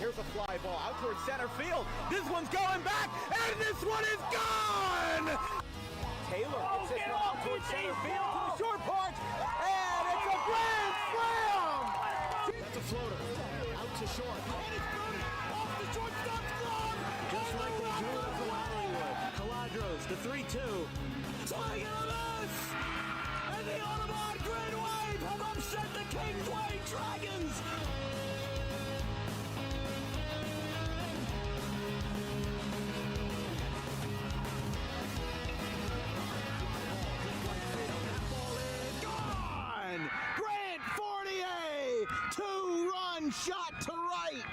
Here's a fly ball out towards center field. This one's going back, and this one is gone! Taylor gets this one out towards center field to the short part, and it's a grand slam! That's a floater. Out to short. And it's booted off the shortstop's glove! Just like they do from Hollywood. Caladros, the 3-2. Swing and a miss! And the Audubon Great Wave have upset the Kingsway Dragons! Grant Fournier, 2-run shot to right.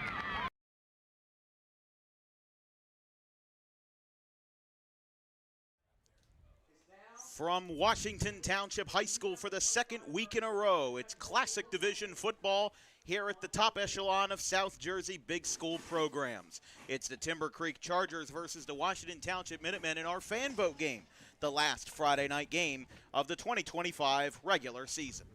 From Washington Township High School for the second week in a row, it's Classic Division football here at the top echelon of South Jersey big school programs. It's the Timber Creek Chargers versus the Washington Township Minutemen in our fan vote game, the last Friday night game of the 2025 regular season.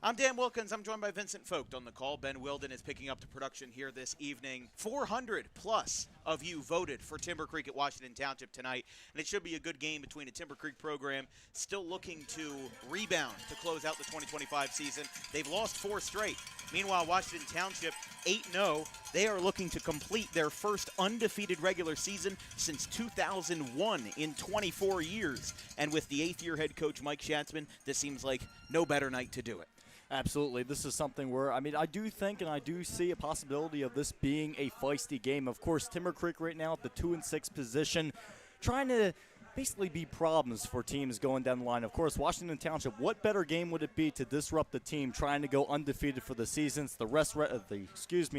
I'm Dan Wilkins. I'm joined by Vincent Vogt on the call. Ben Wilden is picking up the production here this evening. 400 plus of you voted for Timber Creek at Washington Township tonight, and it should be a good game between a Timber Creek program still looking to rebound to close out the 2025 season. They've lost 4 straight. Meanwhile, Washington Township 8-0. They are looking to complete their first undefeated regular season since 2001 in 24 years. And with the 8th-year head coach Mike Schatzman, this seems like no better night to do it. Absolutely. This is something where, I do think and I do see a possibility of this being a feisty game. Of course, Timber Creek right now at the 2-6 position, trying to basically be problems for teams going down the line. Of course, Washington Township, what better game would it be to disrupt the team trying to go undefeated for the season? It's the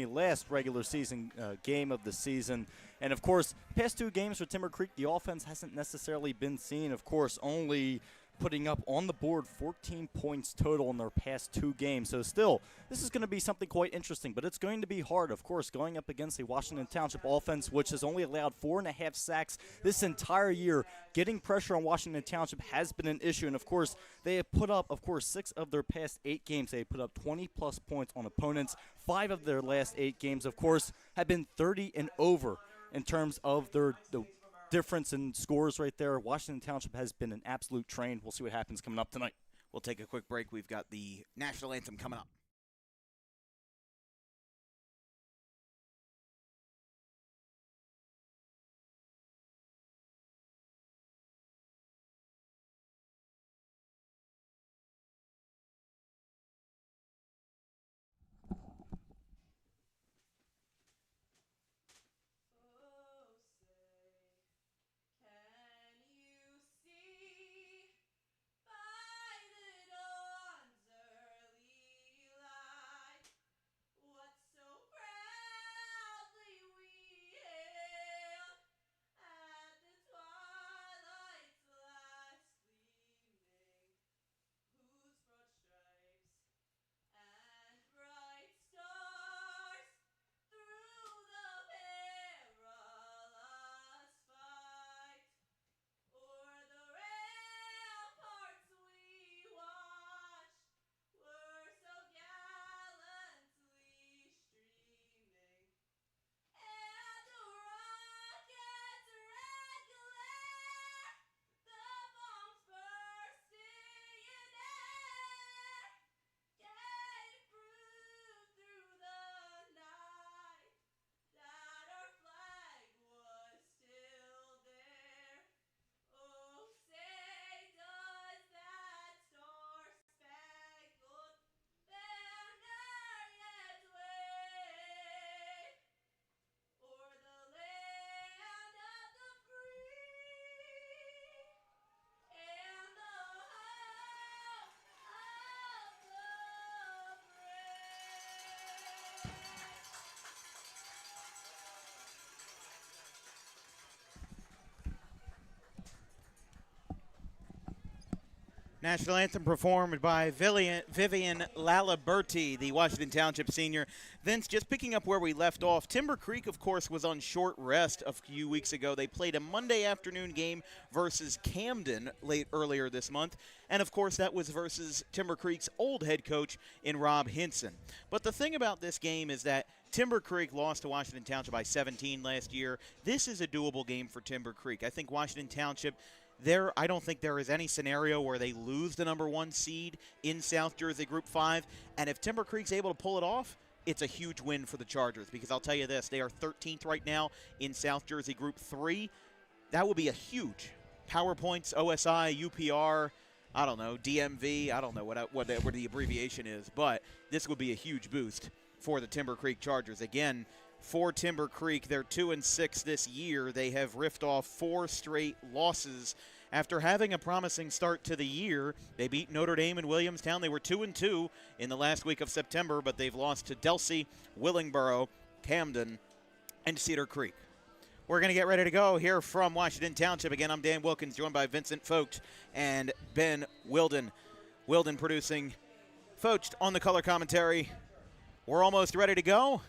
last regular season game of the season. And, of course, past 2 games for Timber Creek, the offense hasn't necessarily been seen. Of course, only putting up on the board 14 points total in their past 2 games. So still, this is going to be something quite interesting, but it's going to be hard, of course, going up against a Washington Township offense, which has only allowed 4.5 sacks this entire year. Getting pressure on Washington Township has been an issue, and of course, they have put up, 6 of their past 8 games. They have put up 20-plus points on opponents. 5 of their last 8 games, of course, have been 30 and over in terms of the difference in scores right there. Washington Township has been an absolute train. We'll see what happens coming up tonight. We'll take a quick break. We've got the national anthem coming up. National anthem performed by Vivian Laliberti, the Washington Township senior. Vince, just picking up where we left off, Timber Creek, of course, was on short rest a few weeks ago. They played a Monday afternoon game versus Camden earlier this month. And, of course, that was versus Timber Creek's old head coach in Rob Hinson. But the thing about this game is that Timber Creek lost to Washington Township by 17 last year. This is a doable game for Timber Creek. I think Washington Township, I don't think there is any scenario where they lose the number 1 seed in South Jersey Group 5. And if Timber Creek's able to pull it off, it's a huge win for the Chargers, because I'll tell you this, they are 13th right now in South Jersey Group 3. That would be a huge PowerPoints, OSI, UPR, I don't know, DMV, I don't know what the abbreviation is, but this would be a huge boost for the Timber Creek Chargers. Again, for Timber Creek, they're 2-6 this year. They have ripped off 4 straight losses after having a promising start to the year. They beat Notre Dame and Williamstown. They were 2-2 in the last week of September, but they've lost to Delsea, Willingboro, Camden, and Cedar Creek. We're going to get ready to go here from Washington Township. Again, I'm Dan Wilkins, joined by Vincent Focht and Ben Wilden. Wilden producing, Focht on the color commentary. We're almost ready to go,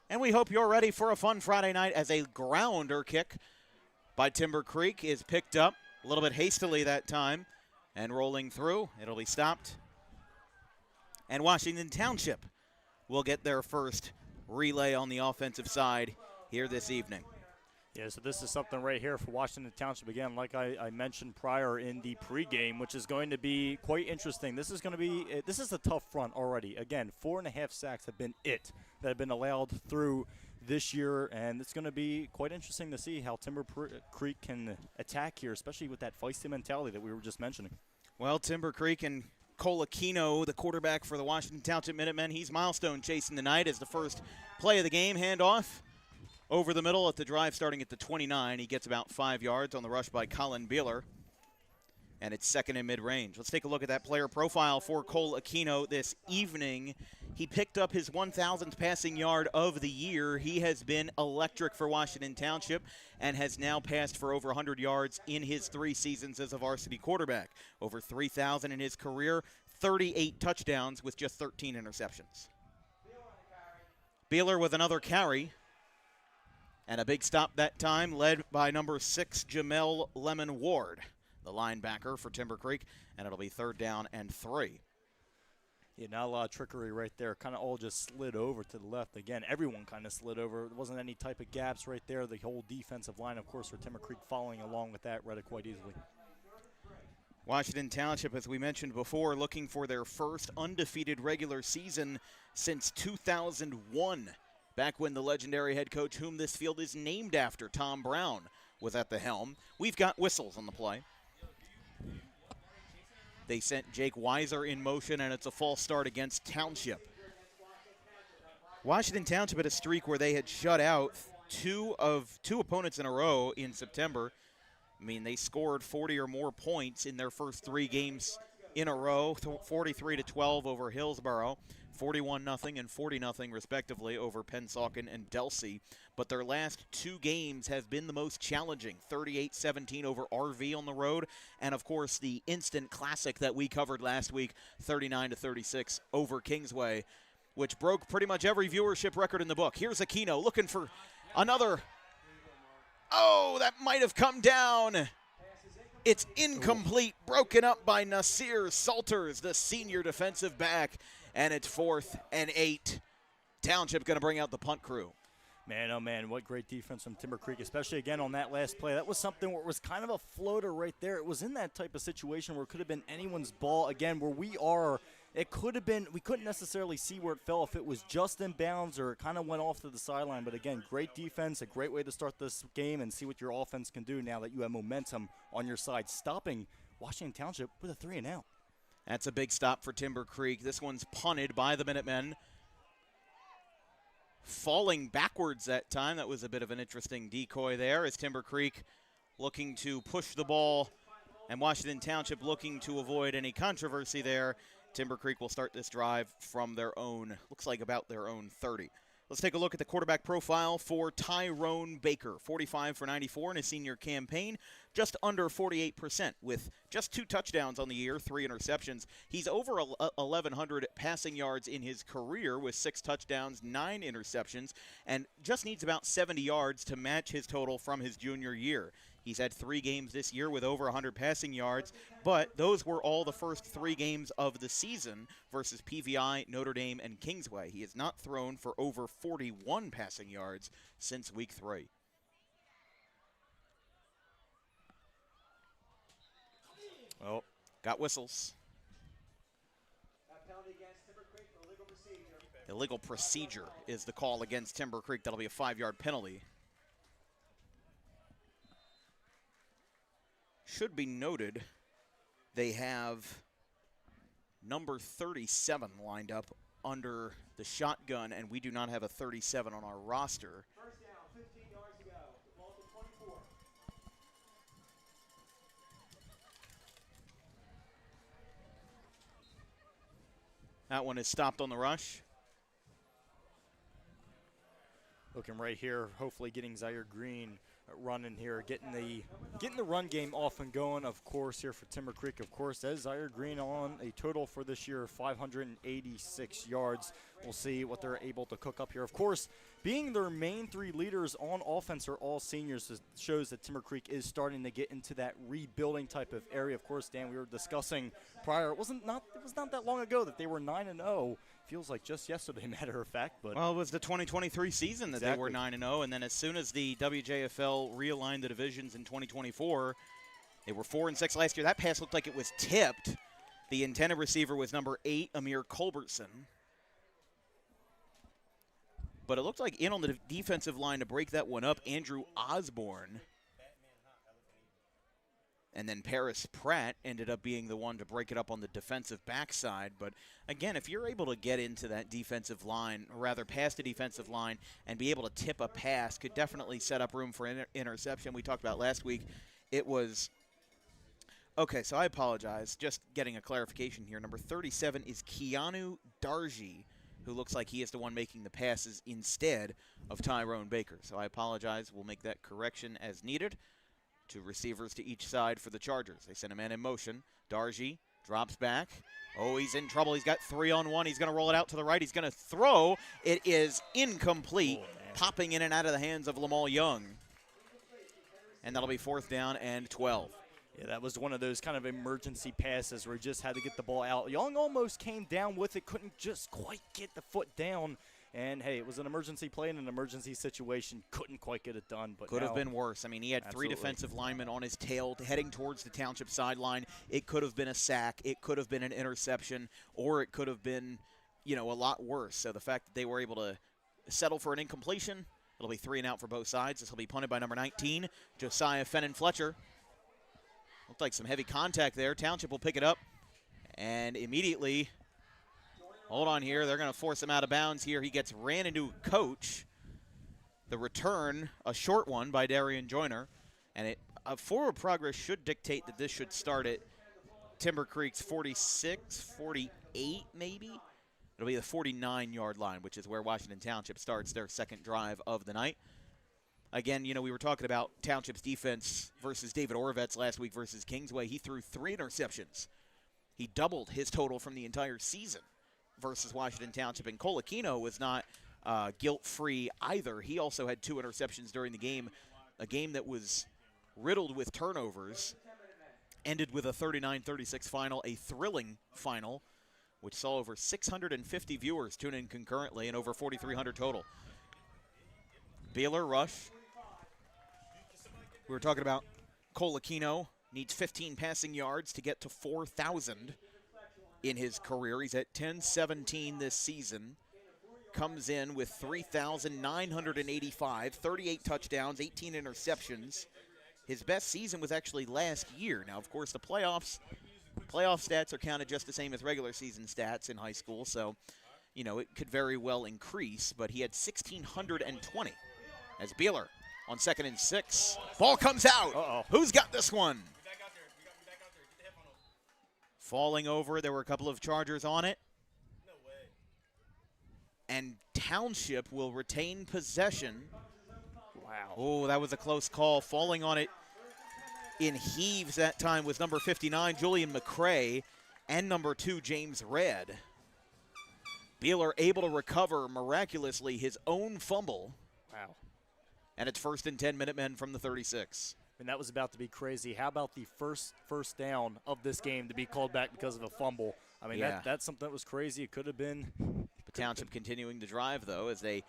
and we hope you're ready for a fun Friday night as a grounder kick by Timber Creek is picked up a little bit hastily that time and rolling through. It'll be stopped. And Washington Township will get their first relay on the offensive side here this evening. Yeah, so this is something right here for Washington Township. Again, like I mentioned prior in the pregame, which is going to be quite interesting. This is a tough front already. Again, 4.5 sacks have been that have been allowed through this year, and it's going to be quite interesting to see how Timber Creek can attack here, especially with that feisty mentality that we were just mentioning. Well, Timber Creek and Cole Aquino, the quarterback for the Washington Township Minutemen, he's milestone chasing tonight as the first play of the game. Handoff over the middle at the drive starting at the 29. He gets about 5 yards on the rush by Colin Beeler. And it's second and mid-range. Let's take a look at that player profile for Cole Aquino this evening. He picked up his 1,000th passing yard of the year. He has been electric for Washington Township and has now passed for over 100 yards in his 3 seasons as a varsity quarterback. Over 3,000 in his career, 38 touchdowns with just 13 interceptions. Beeler with another carry. And a big stop that time, led by number 6, Jamel Lemon Ward, the linebacker for Timber Creek, and it'll be 3rd down and 3. Yeah, not a lot of trickery right there. Kind of all just slid over to the left. Again, everyone kind of slid over. There wasn't any type of gaps right there. The whole defensive line, of course, for Timber Creek following along with that, read it quite easily. Washington Township, as we mentioned before, looking for their first undefeated regular season since 2001. Back when the legendary head coach, whom this field is named after, Tom Brown, was at the helm. We've got whistles on the play. They sent Jake Weiser in motion, and it's a false start against Township. Washington Township had a streak where they had shut out two opponents in a row in September. I mean, they scored 40 or more points in their first 3 games in a row, 43-12 over Hillsborough. 41-0 and 40-0 respectively over Pennsauken and Delsea. But their last 2 games have been the most challenging. 38-17 over RV on the road, and of course the instant classic that we covered last week, 39-36 over Kingsway, which broke pretty much every viewership record in the book. Here's Aquino looking for another. Oh, that might have come down. It's incomplete, broken up by Nasir Salters, the senior defensive back. And it's 4th and 8. Township going to bring out the punt crew. Man, oh man, what great defense from Timber Creek, especially again on that last play. That was something where it was kind of a floater right there. It was in that type of situation where it could have been anyone's ball. Again, where we are, it could have been, we couldn't necessarily see where it fell if it was just in bounds or it kind of went off to the sideline. But again, great defense, a great way to start this game and see what your offense can do now that you have momentum on your side, stopping Washington Township with a 3-and-out. That's a big stop for Timber Creek. This one's punted by the Minutemen. Falling backwards that time. That was a bit of an interesting decoy there as Timber Creek looking to push the ball and Washington Township looking to avoid any controversy there. Timber Creek will start this drive from their own, looks like about their own 30. Let's take a look at the quarterback profile for Tyrone Baker. 45 for 94 in his senior campaign, just under 48% with just 2 touchdowns on the year, 3 interceptions. He's over 1,100 passing yards in his career with 6 touchdowns, 9 interceptions, and just needs about 70 yards to match his total from his junior year. He's had 3 games this year with over 100 passing yards, but those were all the first 3 games of the season versus PVI, Notre Dame, and Kingsway. He has not thrown for over 41 passing yards since week 3. Oh, got whistles. Illegal procedure is the call against Timber Creek. That'll be a 5-yard penalty. Should be noted, they have number 37 lined up under the shotgun, and we do not have a 37 on our roster. First down, 15 yards to go. The ball to 24. That one is stopped on the rush. Looking right here, hopefully getting Zaire Green running here, getting the run game off and going, of course, here for Timber Creek. Of course, as Zaire Green on a total for this year of 586 yards. We'll see what they're able to cook up here. Of course, being their main 3 leaders on offense are all seniors, shows that Timber Creek is starting to get into that rebuilding type of area. Of course, Dan, we were discussing prior, it was not that long ago that they were 9-0. Feels like just yesterday, matter of fact. But well, it was the 2023 season that they were 9-0, and then as soon as the WJFL realigned the divisions in 2024, they were 4-6 last year. That pass looked like it was tipped. The intended receiver was number 8, Amir Culbertson. But it looked like in on the defensive line to break that one up, Andrew Osborne. And then Paris Pratt ended up being the one to break it up on the defensive backside. But, again, if you're able to get into that defensive line, or rather past the defensive line, and be able to tip a pass, could definitely set up room for interception. We talked about last week. It was – okay, so I apologize. Just getting a clarification here. Number 37 is Keanu Darji, who looks like he is the one making the passes instead of Tyrone Baker. So I apologize. We'll make that correction as needed. 2 receivers to each side for the Chargers. They send a man in motion. Darji drops back. Oh, he's in trouble. He's got 3-on-1. He's going to roll it out to the right. He's going to throw. It is incomplete, popping in and out of the hands of Lamal Young. And that'll be 4th down and 12. Yeah, that was one of those kind of emergency passes where he just had to get the ball out. Young almost came down with it, couldn't just quite get the foot down. And, hey, it was an emergency play in an emergency situation. Couldn't quite get it done. But could have been worse. I mean, he had 3 defensive linemen on his tail heading towards the Township sideline. It could have been a sack. It could have been an interception. Or it could have been, a lot worse. So the fact that they were able to settle for an incompletion, it'll be 3 and out for both sides. This will be punted by number 19, Josiah Fenton-Fletcher. Looked like some heavy contact there. Township will pick it up. And immediately... hold on here. They're going to force him out of bounds here. He gets ran into a coach. The return, a short one by Darian Joyner. And forward progress should dictate that this should start at Timber Creek's 46, 48 maybe. It'll be the 49-yard line, which is where Washington Township starts their second drive of the night. Again, we were talking about Township's defense versus David Orvet's last week versus Kingsway. He threw 3 interceptions. He doubled his total from the entire season versus Washington Township. And Colaquino was not guilt-free either. He also had 2 interceptions during the game, a game that was riddled with turnovers, ended with a 39-36 final, a thrilling final, which saw over 650 viewers tune in concurrently and over 4,300 total. Baylor rush. We were talking about Colaquino needs 15 passing yards to get to 4,000 in his career. He's at 10-17 this season. Comes in with 3,985, 38 touchdowns, 18 interceptions. His best season was actually last year. Now, of course, the playoff stats are counted just the same as regular season stats in high school, so, it could very well increase, but he had 1,620 as Beeler on 2nd and 6. Ball comes out. Uh-oh. Who's got this one? Falling over, there were a couple of Chargers on it. No way. And Township will retain possession. Wow. Oh, that was a close call. Falling on it in heaves that time was number 59, Julian McCray, and number 2, James Red. Beeler able to recover miraculously his own fumble. Wow. And it's 1st and 10, Minutemen from the 36. And that was about to be crazy. How about the first down of this game to be called back because of a fumble? I mean, that's something that was crazy. It could have been. But Township continuing to drive, though, as they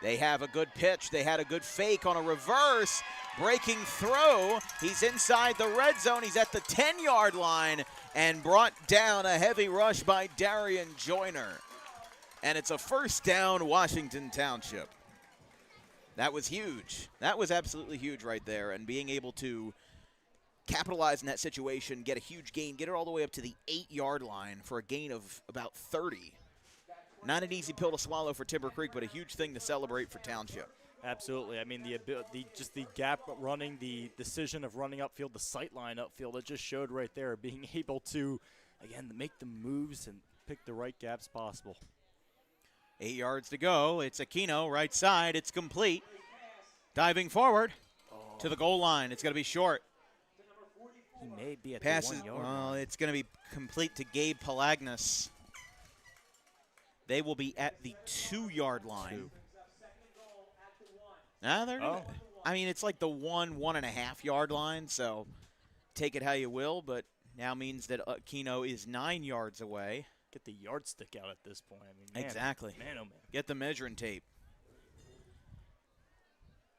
have a good pitch. They had a good fake on a reverse. Breaking throw. He's inside the red zone. He's at the 10-yard line and brought down a heavy rush by Darian Joyner. And it's a first down, Washington Township. That was huge. That was absolutely huge right there. And being able to capitalize in that situation, get a huge gain, get it all the way up to the 8-yard line for a gain of about 30. Not an easy pill to swallow for Timber Creek, but a huge thing to celebrate for Township. Absolutely. I mean, just the gap running, the decision of running upfield, the sight line upfield, it just showed right there, being able to, again, make the moves and pick the right gaps possible. 8 yards to go. It's Aquino, right side. It's complete. Diving forward to the goal line. It's going to be short. He may be at Passes, the 1 yard well, line. it's going to be complete to Gabe Palagnas. They will be at the 2-yard line. I mean, it's like the 1.5 yard line, so take it how you will, but now means that Aquino is 9 yards away. Get the yardstick out at this point. I mean, man, exactly. Man, oh man. Get the measuring tape.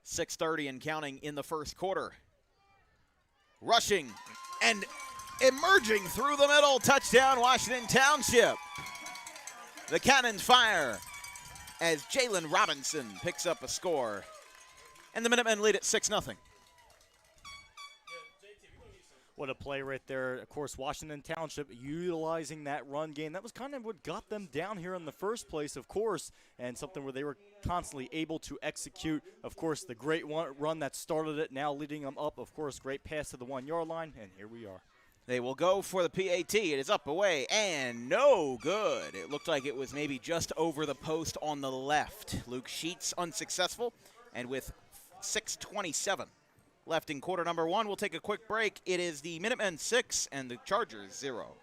6:30 and counting in the first quarter. Rushing and emerging through the middle. Touchdown, Washington Township. The cannons fire as Jalen Robinson picks up a score. And the Minutemen lead at 6-0. What a play right there. Of course, Washington Township utilizing that run game. That was kind of what got them down here in the first place, of course, and something where they were constantly able to execute. Of course, the great run that started it, now leading them up. Of course, great pass to the 1 yard line, and here we are. They will go for the PAT. It is up, away, and no good. It looked like it was maybe just over the post on the left. Luke Sheets unsuccessful, and with 6:27 left in quarter number 1, we'll take a quick break. It is the Minutemen 6 and the Chargers 0.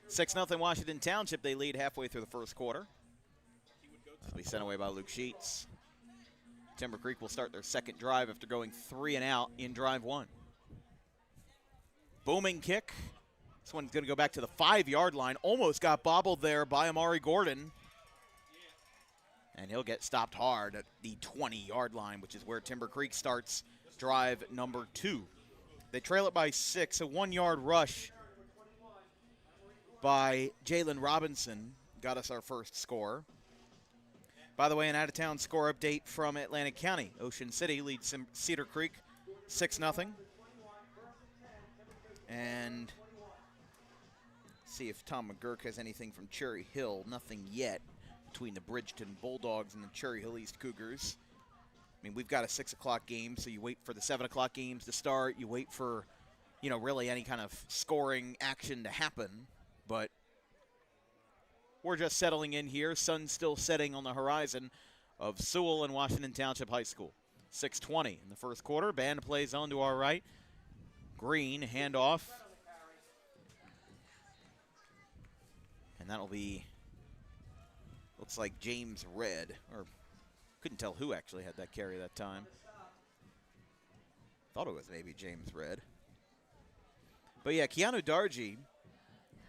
Six 0 Washington Township. They lead halfway through the first quarter. They'll be sent away by Luke Sheets. Timber Creek will start their second drive after going 3 and out in drive 1. Booming kick. This one's going to go back to the 5 yard line. Almost got bobbled there by Amari Gordon. And he'll get stopped hard at the 20 yard line, which is where Timber Creek starts drive number 2. They trail it by 6, a 1 yard rush by Jalen Robinson got us our first score. By the way, an out-of-town score update from Atlantic County. Ocean City leads Cedar Creek 6-0. And see if Tom McGurk has anything from Cherry Hill. Nothing yet between the Bridgeton Bulldogs and the Cherry Hill East Cougars. I mean, we've got a 6 o'clock game, so you wait for the 7 o'clock games to start. You wait for, really any kind of scoring action to happen. But we're just settling in here. Sun's still setting on the horizon of Sewell and Washington Township High School. 6:20 in the first quarter. Band plays on to our right. Green, handoff. And that'll be, looks like James Red, or couldn't tell who actually had that carry that time. Thought it was maybe James Red. But yeah, Keanu Dargy,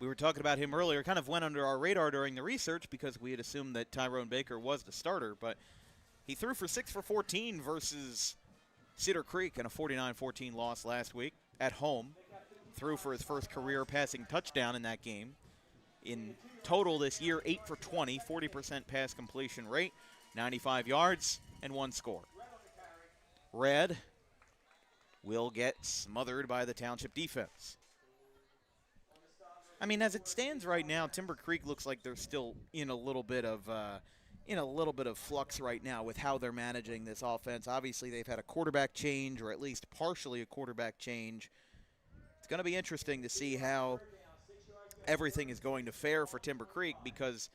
we were talking about him earlier, kind of went under our radar during the research because we had assumed that Tyrone Baker was the starter, but he threw for 6 for 14 versus Cedar Creek in a 49-14 loss last week at home. threw for his first career passing touchdown in that game. In total this year, 8 for 20, 40% pass completion rate, 95 yards, and 1 score. Red will get smothered by the Township defense. I mean, as it stands right now, Timber Creek looks like they're still in a little bit of flux right now with how they're managing this offense. Obviously, they've had a quarterback change, or at least partially a quarterback change. It's going to be interesting to see how everything is going to fare for Timber Creek, because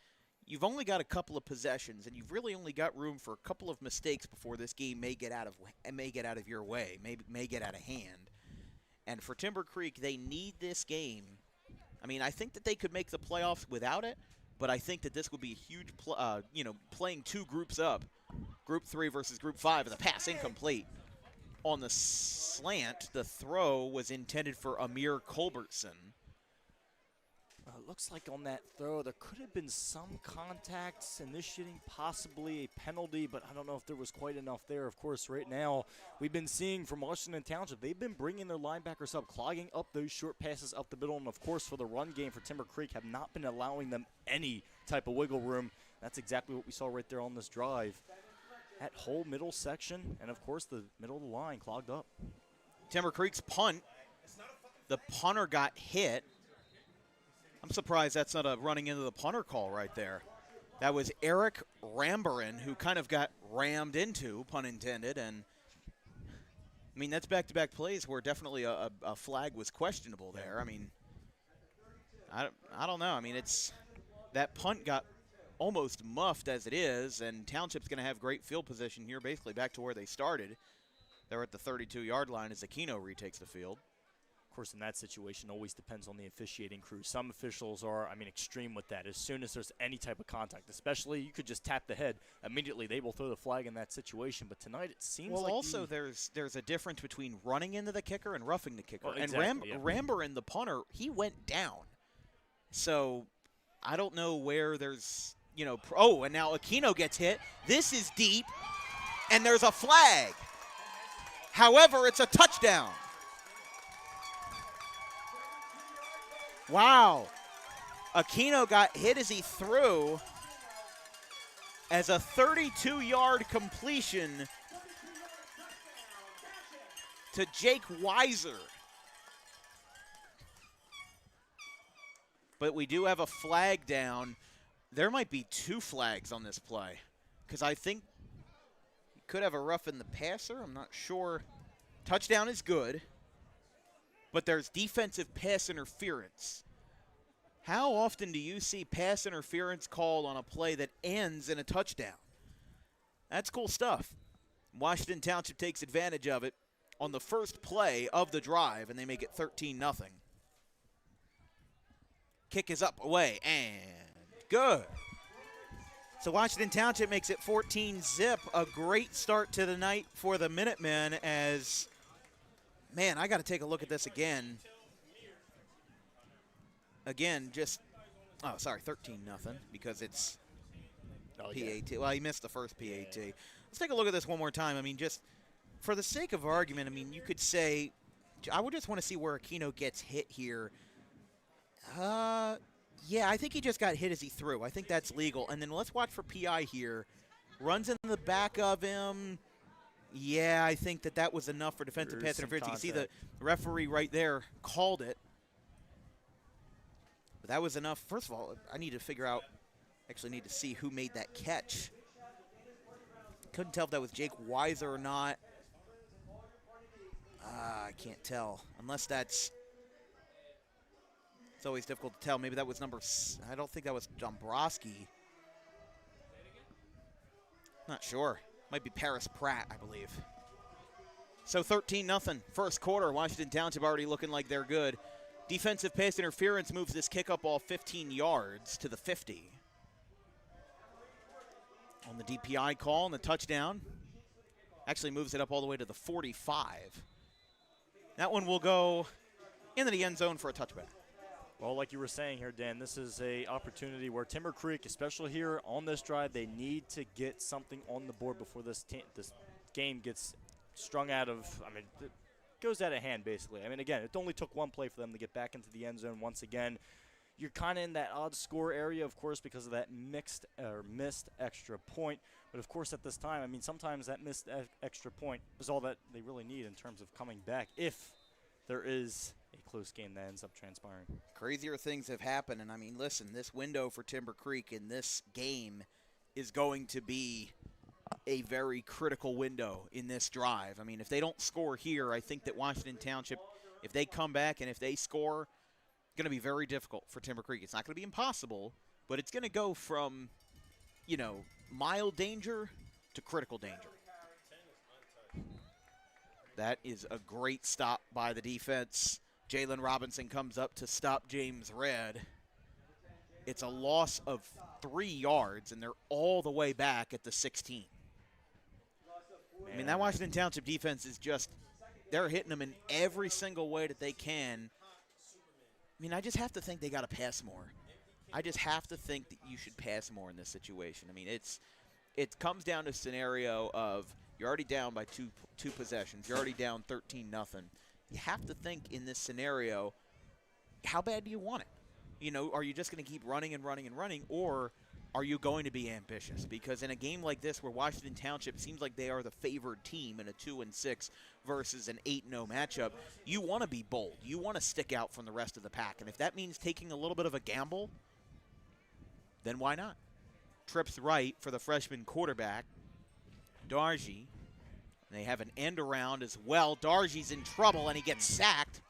you've only got a couple of possessions, and you've really only got room for a couple of mistakes before this game may get out of your way, may get out of hand. And for Timber Creek, they need this game. I mean, I think that they could make the playoffs without it, but I think that this would be a huge, playing two groups up, Group 3 versus Group 5, and the pass incomplete. On the slant, the throw was intended for Amir Culbertson. It looks like on that throw there could have been some contact, initiating possibly a penalty, but I don't know if there was quite enough there. Of course, right now we've been seeing from Washington Township, they've been bringing their linebackers up, clogging up those short passes up the middle, and of course for the run game for Timber Creek have not been allowing them any type of wiggle room. That's exactly what we saw right there on this drive. That whole middle section, and of course the middle of the line clogged up. Timber Creek's punt, the punter got hit. I'm surprised that's not a running into the punter call right there. That was Eric Rambarin who kind of got rammed into, pun intended. And, I mean, that's back-to-back plays where definitely a flag was questionable there. I mean, I don't know. I mean, that punt got almost muffed as it is, and Township's going to have great field position here, basically back to where they started. They're at the 32-yard line as Aquino retakes the field. Of course, in that situation, always depends on the officiating crew. Some officials are, extreme with that. As soon as there's any type of contact, especially you could just tap the head, immediately they will throw the flag in that situation. But tonight it seems like also there's a difference between running into the kicker and roughing the kicker. Oh, exactly, and Rambarin, the punter, he went down. So I don't know where there's, and now Aquino gets hit. This is deep, and there's a flag. However, it's a touchdown. Wow. Aquino got hit as he threw as a 32-yard completion to Jake Weiser. But we do have a flag down. There might be 2 flags on this play, because I think you could have a rough in the passer. I'm not sure. Touchdown is good, but there's defensive pass interference. How often do you see pass interference called on a play that ends in a touchdown? That's cool stuff. Washington Township takes advantage of it on the first play of the drive, and they make it 13-0. Kick is up, away, and good. So Washington Township makes it 14-zip. A great start to the night for the Minutemen as, man, I got to take a look at this again. Again, 13-0 because it's PAT. Well, he missed the first PAT. Let's take a look at this one more time. I mean, just for the sake of argument, I mean, you could say, I would just want to see where Aquino gets hit here. Yeah, I think he just got hit as he threw. I think that's legal. And then let's watch for PI here. Runs in the back of him. Yeah, I think that was enough for defensive pass interference. You can see the referee right there called it. But that was enough. First of all, I need to figure out, actually need to see who made that catch. Couldn't tell if that was Jake Weiser or not. I can't tell. Unless that's, it's always difficult to tell. Maybe that was I don't think that was Dombrowski. Not sure. Might be Paris Pratt, I believe. So 13-0. First quarter, Washington Township already looking like they're good. Defensive pass interference moves this kickoff ball 15 yards to the 50. On the DPI call and the touchdown, actually moves it up all the way to the 45. That one will go into the end zone for a touchback. Well, like you were saying here, Dan, this is a opportunity where Timber Creek, especially here on this drive, they need to get something on the board before this game gets strung out of, goes out of hand, basically. I mean, again, it only took one play for them to get back into the end zone once again. You're kind of in that odd score area, of course, because of that missed extra point. But, of course, at this time, I mean, sometimes that missed extra point is all that they really need in terms of coming back if there is a close game that ends up transpiring. Crazier things have happened, and, I mean, listen, this window for Timber Creek in this game is going to be a very critical window in this drive. I mean, if they don't score here, I think that Washington Township, if they come back and if they score, going to be very difficult for Timber Creek. It's not going to be impossible, but it's going to go from, you know, mild danger to critical danger. That is a great stop by the defense. Jalen Robinson comes up to stop James Red. It's a loss of 3 yards, and they're all the way back at the 16. I mean, that Washington Township defense is just, they're hitting them in every single way that they can. I mean, I just have to think they got to pass more. I just have to think that you should pass more in this situation. I mean, it comes down to a scenario of you're already down by two possessions. You're already down 13-0. You have to think in this scenario, how bad do you want it? You know, are you just going to keep running and running and running, or are you going to be ambitious? Because in a game like this where Washington Township seems like they are the favored team in a 2-6 versus an 8-0 matchup, you want to be bold. You want to stick out from the rest of the pack. And if that means taking a little bit of a gamble, then why not? Trips right for the freshman quarterback, Dargy. They have an end around as well. Dargy's in trouble, and he gets sacked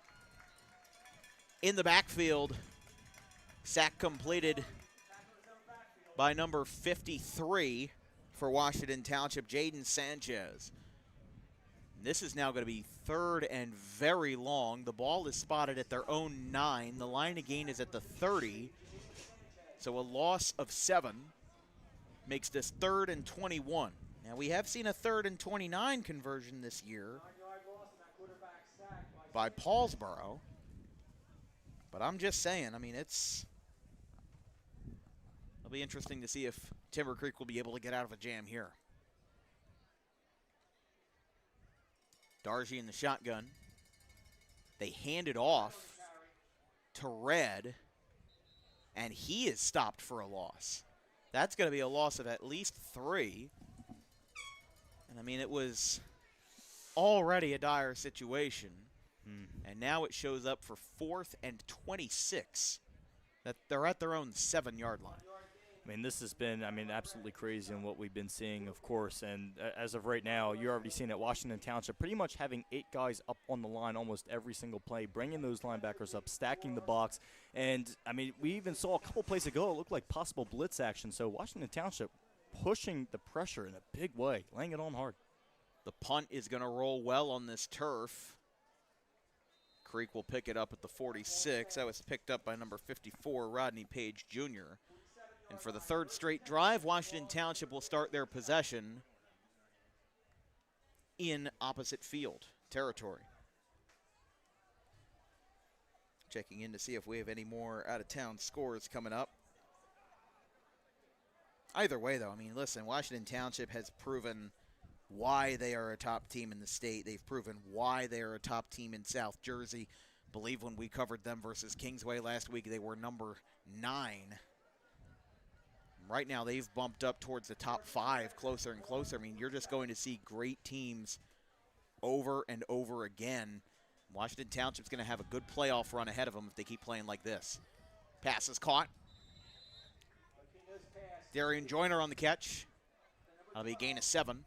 in the backfield. Sack completed by number 53 for Washington Township, Jaden Sanchez. This is now going to be 3rd and very long. The ball is spotted at their own 9. The line of gain is at the 30. So a loss of 7 makes this 3rd and 21. Now, we have seen a 3rd and 29 conversion this year by Paulsboro. But I'm just saying, I mean, it'll be interesting to see if Timber Creek will be able to get out of a jam here. Dargy in the shotgun. They hand it off to Red, and he is stopped for a loss. That's going to be a loss of at least 3. And, I mean, it was already a dire situation. And now it shows up for 4th and 26. That they're at their own 7-yard line. I mean, this has been, absolutely crazy in what we've been seeing, of course. And as of right now, you're already seeing that Washington Township pretty much having 8 guys up on the line almost every single play, bringing those linebackers up, stacking the box. And, I mean, we even saw a couple plays ago, it looked like possible blitz action. So Washington Township pushing the pressure in a big way, laying it on hard. The punt is going to roll well on this turf. Creek will pick it up at the 46. That was picked up by number 54, Rodney Page Jr. And for the 3rd straight drive, Washington Township will start their possession in opposite field territory. Checking in to see if we have any more out-of-town scores coming up. Either way, though, I mean, listen, Washington Township has proven why they are a top team in the state. They've proven why they are a top team in South Jersey. I believe when we covered them versus Kingsway last week, they were number 9. Right now, they've bumped up towards the top 5 closer and closer. I mean, you're just going to see great teams over and over again. Washington Township's going to have a good playoff run ahead of them if they keep playing like this. Pass is caught. Darian Joyner on the catch. That'll be a gain of 7.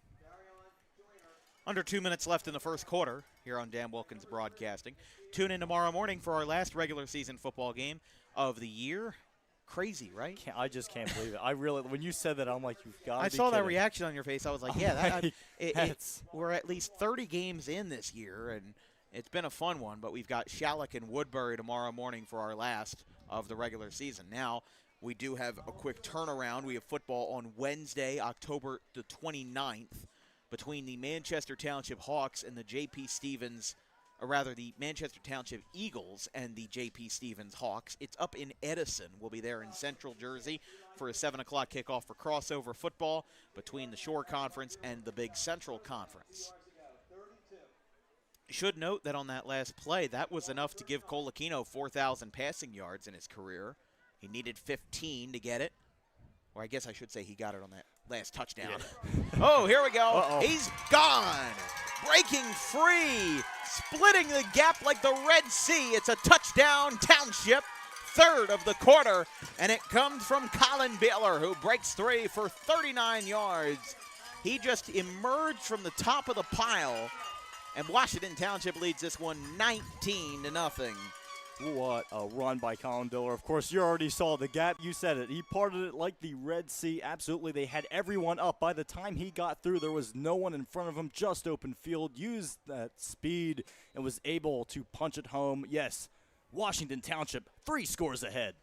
Under 2 minutes left in the first quarter here on Dan Wilkins Broadcasting. Tune in tomorrow morning for our last regular season football game of the year. Crazy, right? I just can't believe it. I really, when you said that, I'm like, you've got to be I saw kidding. that reaction on your face. I was like, yeah, we're at least 30 games in this year, and it's been a fun one. But we've got Shalleck and Woodbury tomorrow morning for our last of the regular season. Now, we do have a quick turnaround. We have football on Wednesday, October the 29th, between the Manchester Township Hawks and the J.P. Stevens, or rather the Manchester Township Eagles and the J.P. Stevens Hawks. It's up in Edison. We'll be there in Central Jersey for a 7 o'clock kickoff for crossover football between the Shore Conference and the Big Central Conference. should note that on that last play, that was enough to give Cole Aquino 4,000 passing yards in his career. He needed 15 to get it. Or I guess I should say he got it on that last touchdown. Yeah. Oh, here we go. Uh-oh. He's gone. Breaking free. Splitting the gap like the Red Sea. It's a touchdown, Township. Third of the quarter. And it comes from Colin Baylor, who breaks three for 39 yards. He just emerged from the top of the pile. And Washington Township leads this one 19-0. What a run by Colin Diller. Of course, you already saw the gap. You said it. He parted it like the Red Sea. Absolutely. They had everyone up. By the time he got through, there was no one in front of him. Just open field. Used that speed and was able to punch it home. Yes, Washington Township, 3 scores ahead.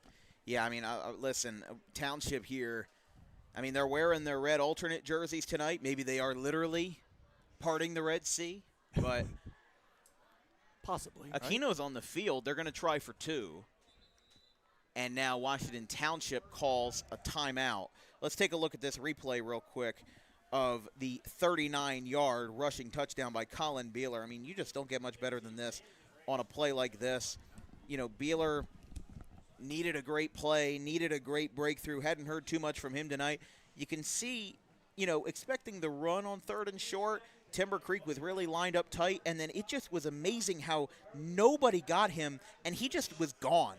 Yeah, I mean, listen, Township here, I mean, they're wearing their red alternate jerseys tonight. Maybe they are literally parting the Red Sea, but possibly. Aquino's on the field. They're going to try for 2. And now Washington Township calls a timeout. Let's take a look at this replay real quick of the 39-yard rushing touchdown by Colin Beeler. I mean, you just don't get much better than this on a play like this. You know, Beeler needed a great play, needed a great breakthrough. Hadn't heard too much from him tonight. You can see, you know, expecting the run on 3rd and short. Timber Creek was really lined up tight, and then it just was amazing how nobody got him, and he just was gone.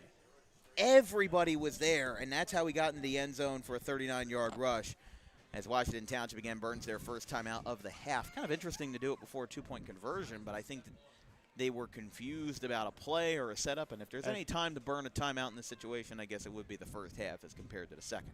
Everybody was there, and that's how he got in the end zone for a 39-yard rush as Washington Township again burns their first timeout of the half. Kind of interesting to do it before a 2-point conversion, but I think that they were confused about a play or a setup, and if there's any time to burn a timeout in this situation, I guess it would be the first half as compared to the second.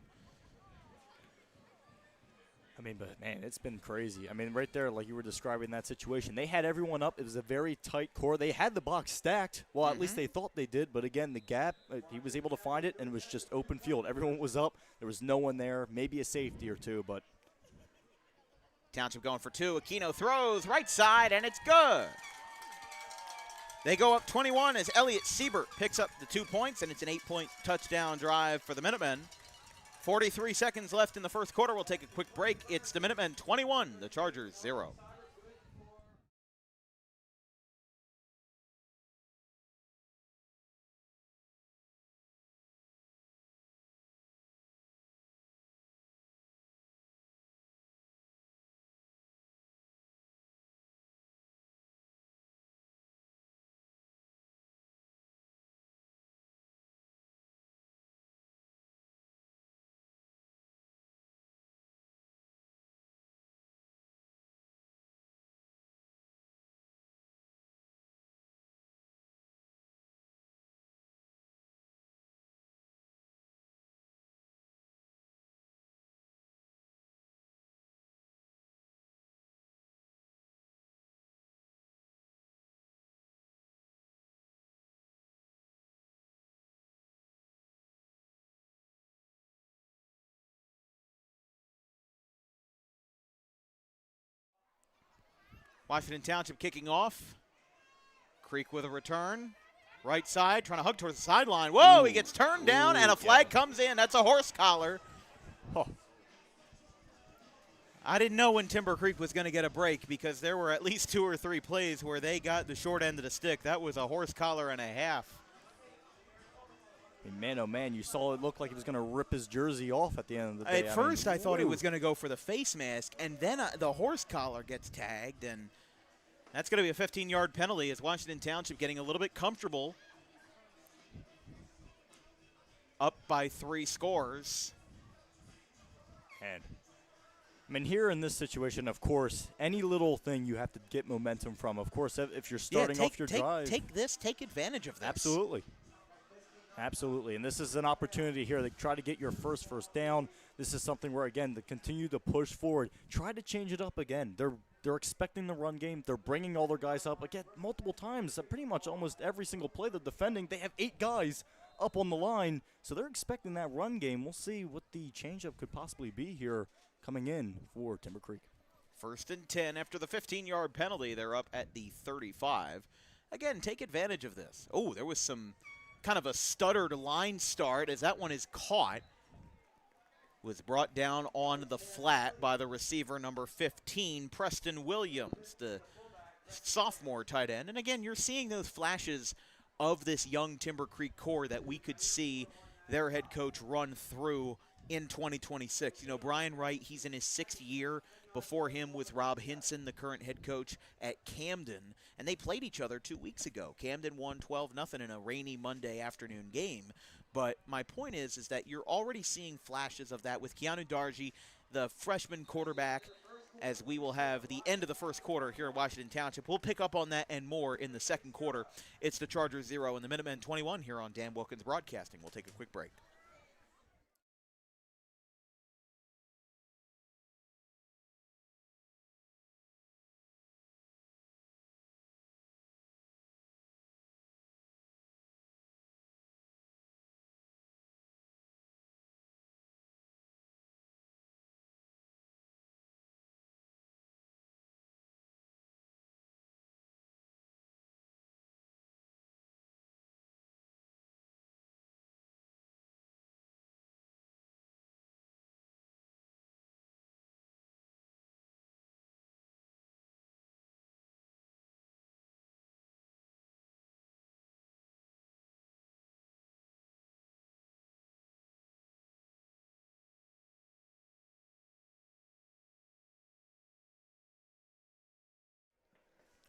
I mean, but, man, it's been crazy. I mean, right there, like you were describing that situation, they had everyone up. It was a very tight core. They had the box stacked. Well, at least they thought they did. But, again, the gap, he was able to find it, and it was just open field. Everyone was up. There was no one there, maybe a safety or two, but. Township going for 2. Aquino throws right side, and it's good. They go up 21 as Elliott Siebert picks up the 2 points, and it's an 8-point touchdown drive for the Minutemen. 43 seconds left in the first quarter. We'll take a quick break. It's the Minutemen 21, the Chargers 0. Washington Township kicking off. Creek with a return. Right side, trying to hug towards the sideline. Whoa, he gets turned down, and a flag comes in. That's a horse collar. Oh. I didn't know when Timber Creek was going to get a break because there were at least 2 or 3 plays where they got the short end of the stick. That was a horse collar and a half. And man, oh man, you saw it look like he was going to rip his jersey off at the end of the day. At first, I thought he was going to go for the face mask, and then the horse collar gets tagged, and that's going to be a 15-yard penalty as Washington Township getting a little bit comfortable. Up by 3 scores. And I mean, here in this situation, of course, any little thing you have to get momentum from. Of course, if you're starting off your drive. Take advantage of this. Absolutely. Absolutely. And this is an opportunity here to try to get your first down. This is something where, again, to continue to push forward. Try to change it up again. They're expecting the run game. They're bringing all their guys up. Again, multiple times, pretty much almost every single play they're defending, they have 8 guys up on the line. So they're expecting that run game. We'll see what the changeup could possibly be here coming in for Timber Creek. 1st and 10 after the 15-yard penalty. They're up at the 35. Again, take advantage of this. Oh, there was some kind of a stuttered line start as that one is caught. Was brought down on the flat by the receiver number 15, Preston Williams. The sophomore tight end. And again, you're seeing those flashes of this young Timber Creek core that we could see their head coach run through in 2026. You know, Brian Wright, he's in his 6th year. Before him with Rob Hinson, the current head coach at Camden. And they played each other 2 weeks ago. Camden won 12-0 in a rainy Monday afternoon game. But my point is that you're already seeing flashes of that with Keanu Darji, the freshman quarterback, as we will have the end of the first quarter here in Washington Township. We'll pick up on that and more in the second quarter. It's the Chargers 0 and the Minutemen 21 here on Dan Wilkins Broadcasting. We'll take a quick break.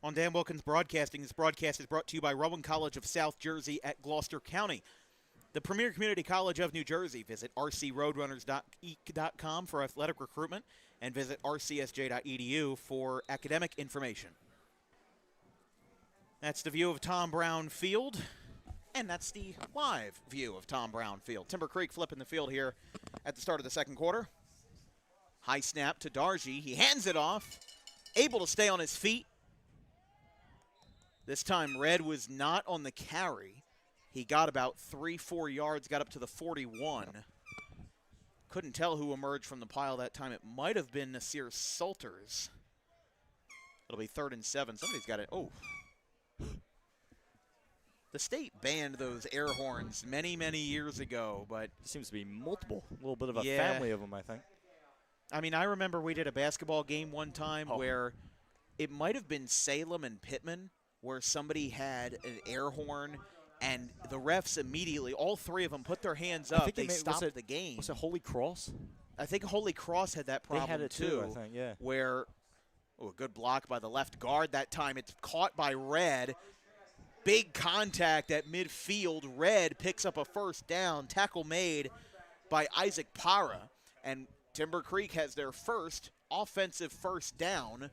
On Dan Wilkins Broadcasting, this broadcast is brought to you by Rowan College of South Jersey at Gloucester County, the premier community college of New Jersey. Visit rcroadrunners.com for athletic recruitment and visit rcsj.edu for academic information. That's the view of Tom Brown Field, and that's the live view of Tom Brown Field. Timber Creek flipping the field here at the start of the second quarter. High snap to Darji. He hands it off, able to stay on his feet. This time, Red was not on the carry. He got about 3-4 yards, got up to the 41. Couldn't tell who emerged from the pile that time. It might have been Nasir Salters. It'll be 3rd and 7. Somebody's got it. Oh. The state banned those air horns many, many years ago, but Seems to be multiple. A little bit of a family of them, I think. I mean, I remember we did a basketball game one time where it might have been Salem and Pittman, where somebody had an air horn, and the refs immediately, all three of them, put their hands up. They stopped the game. Was it Holy Cross? I think Holy Cross had that problem, they had it too, I think, yeah. Where, a good block by the left guard that time. It's caught by Red. Big contact at midfield. Red picks up a first down. Tackle made by Isaac Para. And Timber Creek has their first offensive first down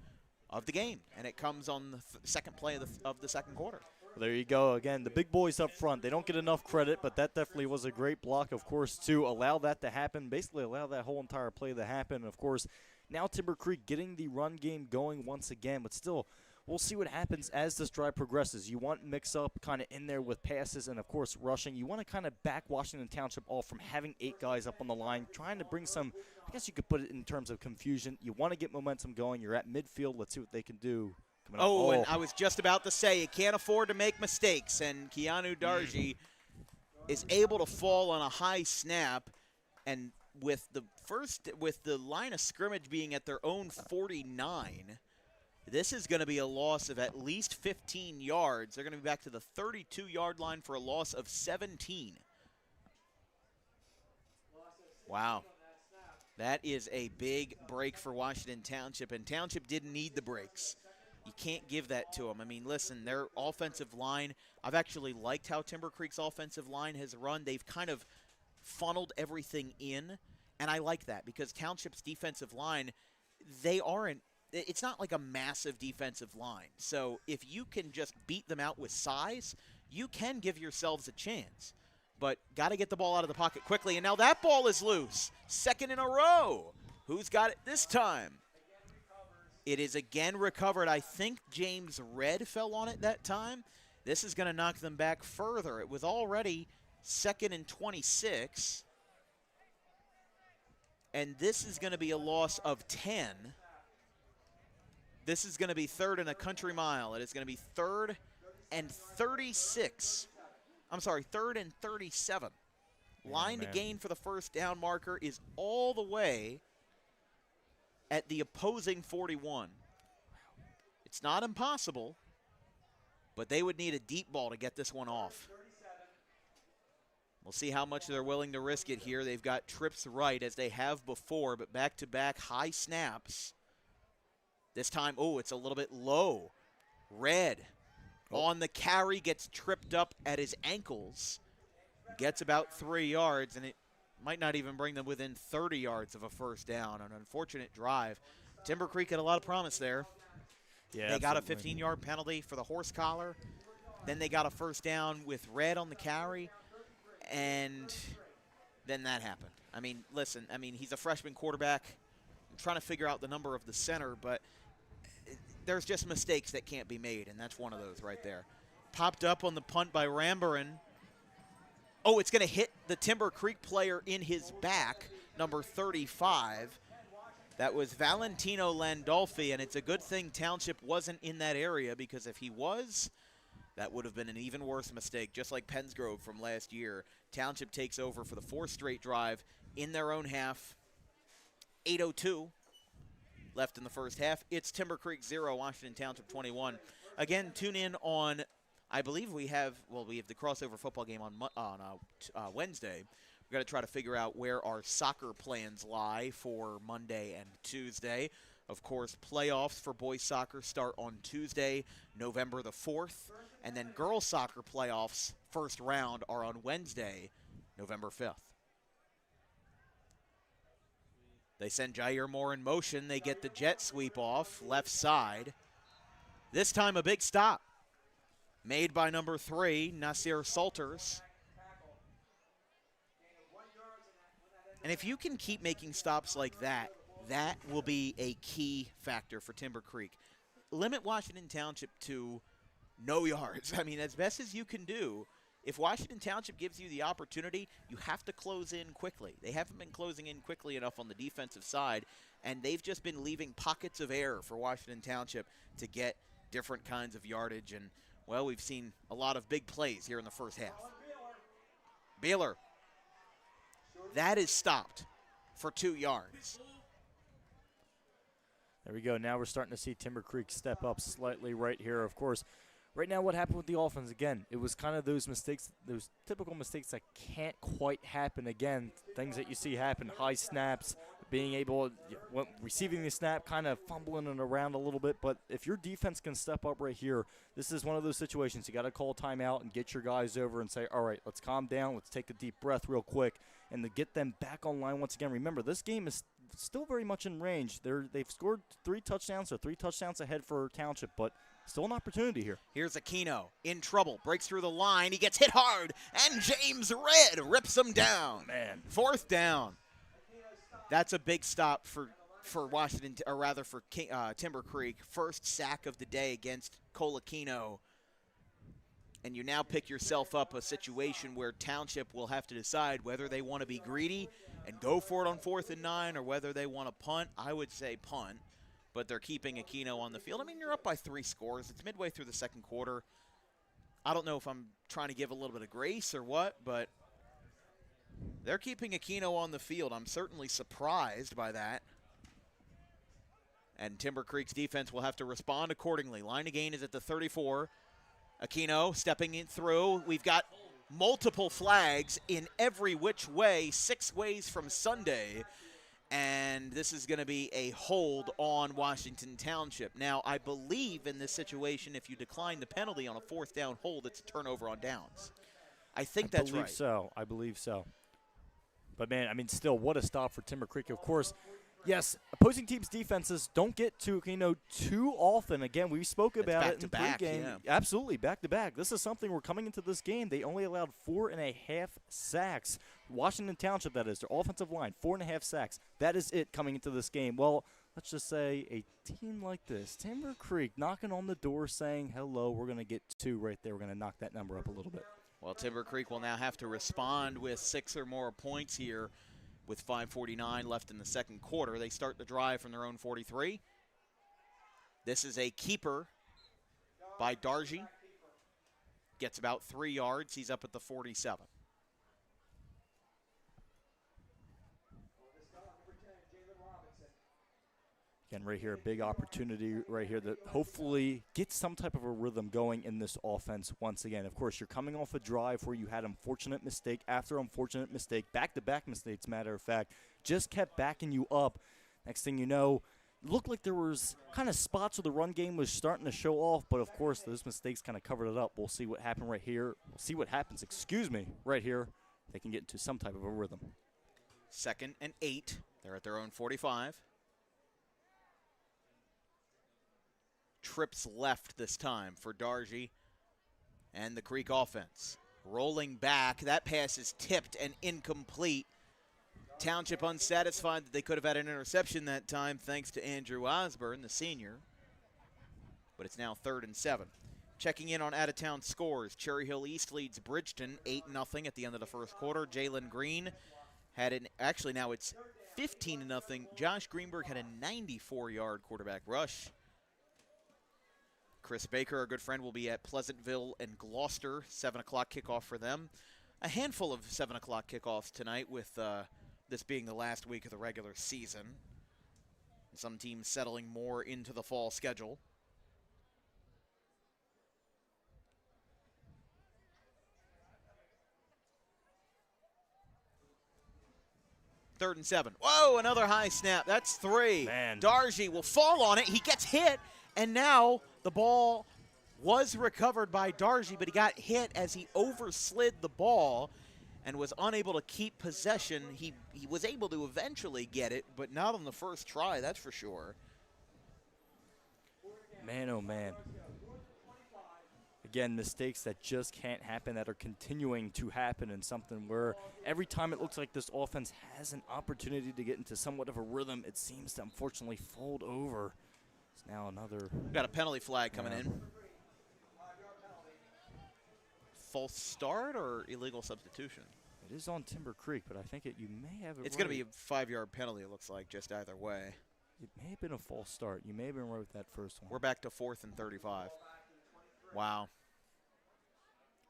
of the game, and it comes on the second play of the second quarter. Well, there you go. Again, the big boys up front, they don't get enough credit, but that definitely was a great block, of course, to allow that to happen, basically allow that whole entire play to happen. Of course, now Timber Creek getting the run game going once again, but still, we'll see what happens as this drive progresses. You want mix-up kind of in there with passes and, of course, rushing. You want to kind of back Washington Township off from having 8 guys up on the line, trying to bring some, I guess you could put it in terms of confusion. You want to get momentum going. You're at midfield. Let's see what they can do. And I was just about to say, you can't afford to make mistakes, and Keanu Darji is able to fall on a high snap, and with the line of scrimmage being at their own 49, this is going to be a loss of at least 15 yards. They're going to be back to the 32-yard line for a loss of 17. Wow. That is a big break for Washington Township, and Township didn't need the breaks. You can't give that to them. I mean, listen, their offensive line, I've actually liked how Timber Creek's offensive line has run. They've kind of funneled everything in, and I like that because Township's defensive line, it's not like a massive defensive line. So if you can just beat them out with size, you can give yourselves a chance. But got to get the ball out of the pocket quickly, and now that ball is loose. Second in a row. Who's got it this time? It is again recovered. I think James Red fell on it that time. This is going to knock them back further. It was already 2nd and 26. And this is going to be a loss of 10. This is going to be 3rd and a country mile. It is going to be 3rd and 36. I'm sorry, 3rd and 37. Line to gain for the first down marker is all the way at the opposing 41. It's not impossible, but they would need a deep ball to get this one off. We'll see how much they're willing to risk it here. They've got trips right, as they have before, but back-to-back high snaps. This time, it's a little bit low. Red on the carry, gets tripped up at his ankles. Gets about 3 yards, and it might not even bring them within 30 yards of a first down. An unfortunate drive. Timber Creek had a lot of promise there. Yeah, they got a 15-yard penalty for the horse collar. Then they got a first down with Red on the carry. And then that happened. I mean, listen, he's a freshman quarterback. I'm trying to figure out the number of the center, but there's just mistakes that can't be made, and that's one of those right there. Popped up on the punt by Rambaran. Oh, it's going to hit the Timber Creek player in his back, number 35. That was Valentino Landolfi, and it's a good thing Township wasn't in that area, because if he was, that would have been an even worse mistake, just like Pensgrove from last year. Township takes over for the 4th straight drive in their own half. 8:02 left in the first half. It's Timber Creek 0, Washington Township 21. Again, tune in on, I believe we have the crossover football game on Wednesday. We've got to try to figure out where our soccer plans lie for Monday and Tuesday. Of course, playoffs for boys soccer start on Tuesday, November the 4th. And then girls soccer playoffs, first round, are on Wednesday, November 5th. They send Jair Moore in motion. They get the jet sweep off, left side. This time a big stop made by number 3, Nasir Salters. And if you can keep making stops like that, that will be a key factor for Timber Creek. Limit Washington Township to no yards. As best as you can do. If Washington Township gives you the opportunity, you have to close in quickly. They haven't been closing in quickly enough on the defensive side, and they've just been leaving pockets of air for Washington Township to get different kinds of yardage. And, well, we've seen a lot of big plays here in the first half. Beeler. That is stopped for 2 yards. There we go. Now we're starting to see Timber Creek step up slightly right here. Of course, right now what happened with the offense, again, it was kind of those mistakes, those typical mistakes that can't quite happen again. Things that you see happen, high snaps, being able, receiving the snap, kind of fumbling it around a little bit. But if your defense can step up right here, this is one of those situations. You got to call a timeout and get your guys over and say, all right, let's calm down. Let's take a deep breath real quick and to get them back online once again. Remember, this game is still very much in range. They've scored 3 touchdowns, so 3 touchdowns ahead for Township, but still an opportunity here. Here's Aquino in trouble, breaks through the line. He gets hit hard, and James Red rips him down. Man. 4th down. That's a big stop for Washington, or rather for Timber Creek. First sack of the day against Colaquino. And you now pick yourself up a situation where Township will have to decide whether they want to be greedy and go for it on 4th and 9, or whether they want to punt. I would say punt, but they're keeping Aquino on the field. You're up by 3 scores. It's midway through the second quarter. I don't know if I'm trying to give a little bit of grace or what, but they're keeping Aquino on the field. I'm certainly surprised by that. And Timber Creek's defense will have to respond accordingly. Line of gain is at the 34. Aquino stepping in through. We've got multiple flags in every which way, 6 ways from Sunday. And this is going to be a hold on Washington Township. Now, I believe in this situation, if you decline the penalty on a 4th down hold, it's a turnover on downs. I think that's right. I believe so. But, man, still, what a stop for Timber Creek. Of course, yes, opposing teams' defenses don't get to Aquino too often. Again, we spoke about it in pregame. Yeah. Absolutely, back-to-back. This is something we're coming into this game. They only allowed 4.5 sacks. Washington Township, that is, their offensive line, 4.5 sacks. That is it coming into this game. Well, let's just say a team like this, Timber Creek, knocking on the door saying, hello, we're going to get 2 right there. We're going to knock that number up a little bit. Well, Timber Creek will now have to respond with 6 or more points here with 5:49 left in the second quarter. They start the drive from their own 43. This is a keeper by Dargy. Gets about 3 yards. He's up at the 47. Again, right here, a big opportunity right here that hopefully gets some type of a rhythm going in this offense once again. Of course, you're coming off a drive where you had unfortunate mistake after unfortunate mistake, back-to-back mistakes, matter of fact, just kept backing you up. Next thing you know, it looked like there was kind of spots where the run game was starting to show off, but of course, those mistakes kind of covered it up. We'll see what happened right here. We'll see what happens, right here. They can get into some type of a rhythm. 2nd and 8. They're at their own 45. Trips left this time for Dargy and the Creek offense. Rolling back, that pass is tipped and incomplete. Township unsatisfied that they could have had an interception that time thanks to Andrew Osborne, the senior. But it's now 3rd and 7. Checking in on out-of-town scores, Cherry Hill East leads Bridgeton 8-0 at the end of the first quarter. Jalen Green had actually now it's 15-0. Josh Greenberg had a 94-yard quarterback rush. Chris Baker, our good friend, will be at Pleasantville and Gloucester, 7 o'clock kickoff for them. A handful of 7 o'clock kickoffs tonight with this being the last week of the regular season. Some teams settling more into the fall schedule. Third and 7. Whoa, another high snap. That's 3. Man. Dargy will fall on it. He gets hit, and now the ball was recovered by Dargy, but he got hit as he overslid the ball and was unable to keep possession. He was able to eventually get it, but not on the first try, that's for sure. Man, oh man. Again, mistakes that just can't happen, that are continuing to happen, and something where every time it looks like this offense has an opportunity to get into somewhat of a rhythm, it seems to unfortunately fold over. It's now another. We've got a penalty flag coming in. False start or illegal substitution? It is on Timber Creek, but I think you may have it It's right. going to be a 5-yard penalty, it looks like, just either way. It may have been a false start. You may have been right with that first one. We're back to 4th and 35. Wow.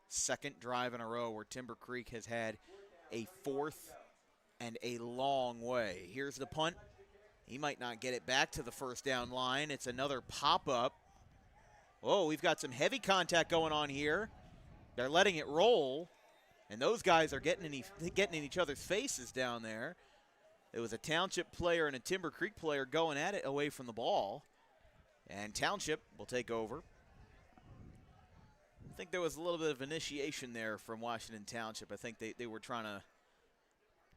Second drive in a row where Timber Creek has had a 4th and a long way. Here's the punt. He might not get it back to the first down line. It's another pop-up. Oh, we've got some heavy contact going on here. They're letting it roll, and those guys are getting in each other's faces down there. It was a Township player and a Timber Creek player going at it away from the ball, and Township will take over. I think there was a little bit of initiation there from Washington Township. I think they were trying to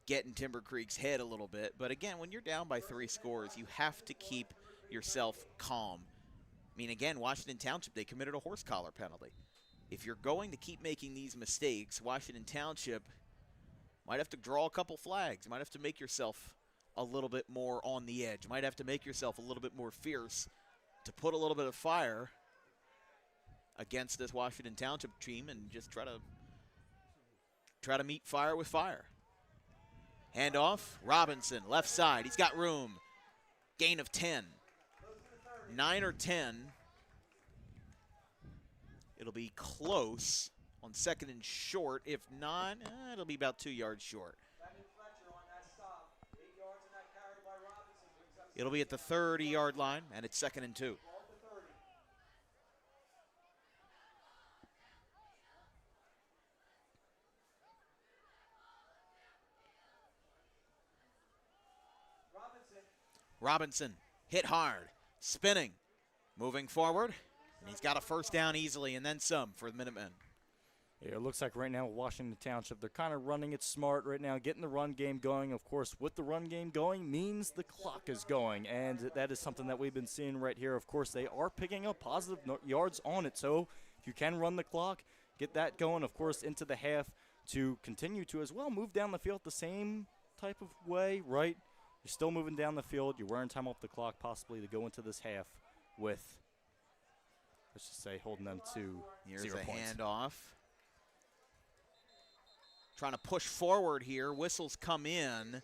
get in Timber Creek's head a little bit. But again, when you're down by 3 scores, you have to keep yourself calm. I mean, again, Washington Township, they committed a horse collar penalty. If you're going to keep making these mistakes, Washington Township might have to draw a couple flags. You might have to make yourself a little bit more on the edge. You might have to make yourself a little bit more fierce to put a little bit of fire against this Washington Township team and just try to meet fire with fire. Handoff, Robinson, left side. He's got room. Gain of 10. 9 or 10. It'll be close on 2nd and short. If not, it'll be about 2 yards short. It'll be at the 30-yard line, and it's 2nd and 2. Robinson hit hard, spinning, moving forward. And he's got a first down easily and then some for the Minutemen. Yeah, it looks like right now Washington Township, they're kind of running it smart right now, getting the run game going. Of course, with the run game going means the clock is going, and that is something that we've been seeing right here. Of course, they are picking up positive yards on it, so if you can run the clock, get that going, of course, into the half to continue to as well move down the field the same type of way, right? You're still moving down the field. You're wearing time off the clock possibly to go into this half with, let's just say, holding them to Here's 0 a points. handoff. Trying to push forward here. Whistles come in.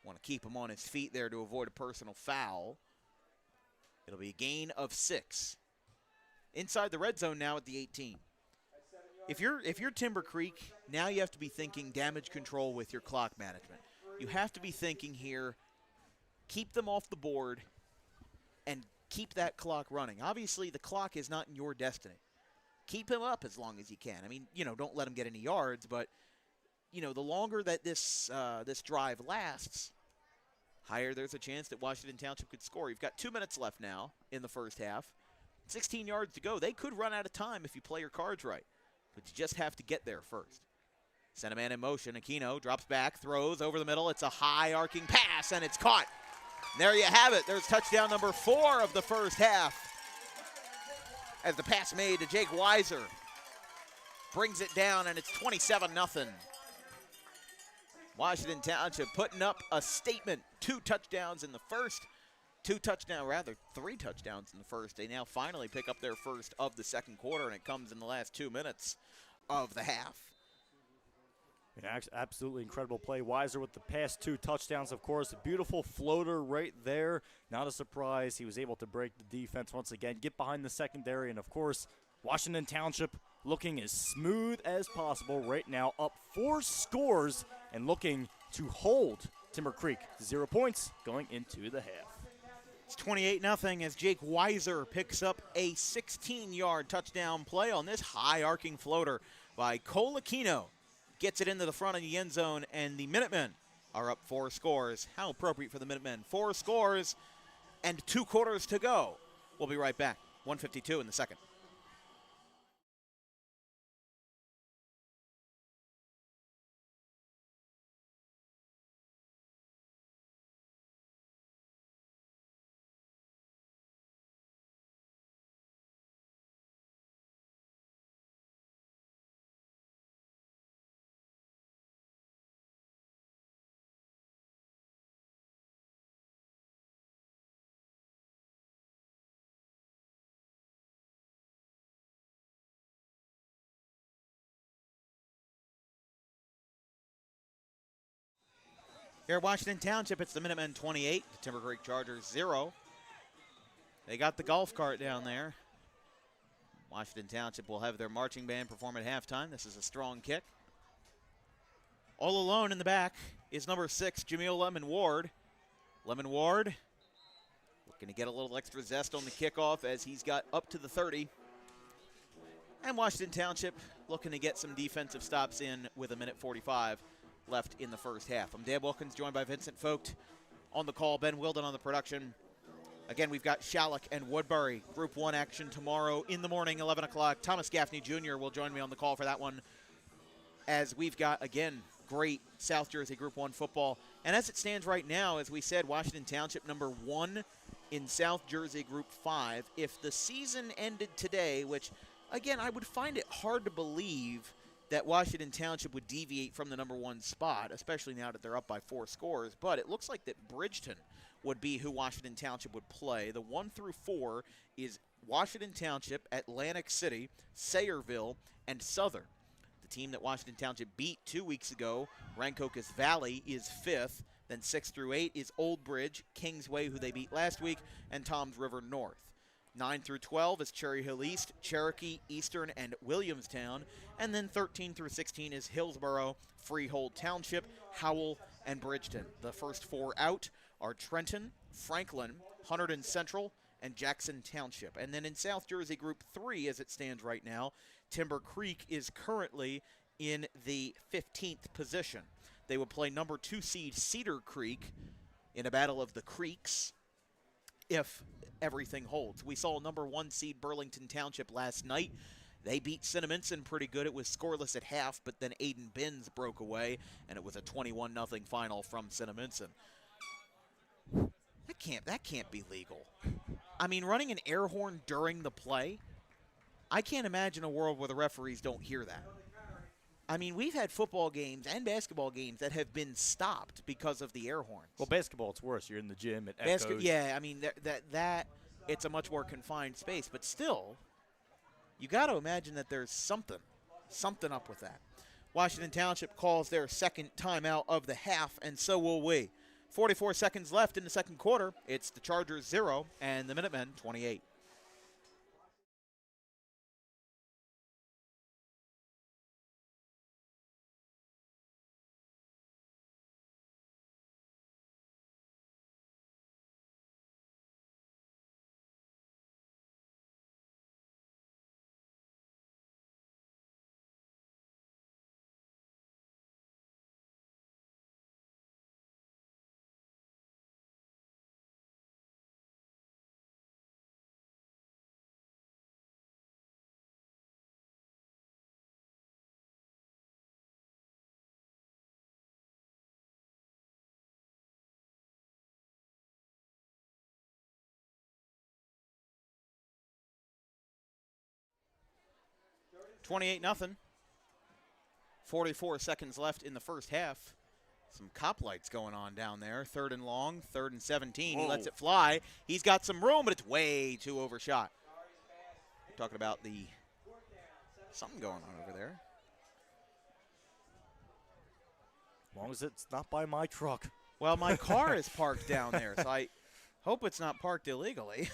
Want to keep him on his feet there to avoid a personal foul. It'll be a gain of 6. Inside the red zone now at the 18. If you're Timber Creek, now you have to be thinking damage control with your clock management. You have to be thinking here, keep them off the board, and keep that clock running. Obviously, the clock is not in your destiny. Keep him up as long as you can. I mean, don't let him get any yards, but, the longer that this drive lasts, higher there's a chance that Washington Township could score. You've got 2 minutes left now in the first half. 16 yards to go. They could run out of time if you play your cards right, but you just have to get there first. Send a man in motion. Aquino drops back, throws over the middle. It's a high arcing pass, and it's caught. And there you have it. There's touchdown number 4 of the first half as the pass made to Jake Weiser brings it down, and it's 27-0. Washington Township putting up a statement. 2 touchdowns in the first. 3 touchdowns in the first. They now finally pick up their first of the second quarter, and it comes in the last 2 minutes of the half. Yeah, absolutely incredible play. Weiser with the past 2 touchdowns, of course. A beautiful floater right there. Not a surprise. He was able to break the defense once again, get behind the secondary, and, of course, Washington Township looking as smooth as possible right now, up 4 scores and looking to hold Timber Creek 0 points going into the half. It's 28-0 as Jake Weiser picks up a 16-yard touchdown play on this high arcing floater by Cole Aquino. Gets it into the front of the end zone, and the Minutemen are up 4 scores. How appropriate for the Minutemen. 4 scores and 2 quarters to go. We'll be right back. 1:52 in the second. Here at Washington Township, it's the Minutemen 28, the Timber Creek Chargers 0. They got the golf cart down there. Washington Township will have their marching band perform at halftime. This is a strong kick. All alone in the back is number 6, Jameel Lemon Ward. Lemon Ward looking to get a little extra zest on the kickoff as he's got up to the 30. And Washington Township looking to get some defensive stops in with 1:45 left in the first half. I'm Dan Wilkins, joined by Vincent Vogt on the call, Ben Wilden on the production. Again, we've got Shallock and Woodbury. Group 1 action tomorrow in the morning, 11 o'clock. Thomas Gaffney Jr. will join me on the call for that one, as we've got, again, great South Jersey Group 1 football. And as it stands right now, as we said, Washington Township number 1 in South Jersey Group 5. If the season ended today, which, again, I would find it hard to believe that Washington Township would deviate from the number 1 spot, especially now that they're up by 4 scores. But it looks like that Bridgeton would be who Washington Township would play. The 1 through 4 is Washington Township, Atlantic City, Sayreville, and Southern. The team that Washington Township beat 2 weeks ago, Rancocas Valley, is 5th. Then 6 through 8 is Old Bridge, Kingsway, who they beat last week, and Toms River North. 9 through 12 is Cherry Hill East, Cherokee, Eastern, and Williamstown. And then 13 through 16 is Hillsborough, Freehold Township, Howell, and Bridgeton. The first 4 out are Trenton, Franklin, Hunterdon Central, and Jackson Township. And then in South Jersey Group 3, as it stands right now, Timber Creek is currently in the 15th position. They would play number 2 seed Cedar Creek in a battle of the creeks if everything holds. We saw number 1 seed Burlington Township last night. They beat Cinnaminson pretty good. It was scoreless at half, but then Aiden Binns broke away, and it was a 21-0 final from Cinnaminson. That can't be legal. I mean, running an air horn during the play, I can't imagine a world where the referees don't hear that. I mean, we've had football games and basketball games that have been stopped because of the air horns. Well, basketball, it's worse. You're in the gym. It echoes. Yeah, I mean, that it's a much more confined space. But still, you got to imagine that there's something up with that. Washington Township calls their second timeout of the half, and so will we. 44 seconds left in the second quarter. It's the Chargers 0 and the Minutemen 28. 28-0. 44 seconds left in the first half. Some cop lights going on down there. 3rd and long, 3rd and 17. Whoa. He lets it fly. He's got some room, but it's way too overshot. Talking about something going on over there. As long as it's not by my truck. Well, my car is parked down there, so I hope it's not parked illegally.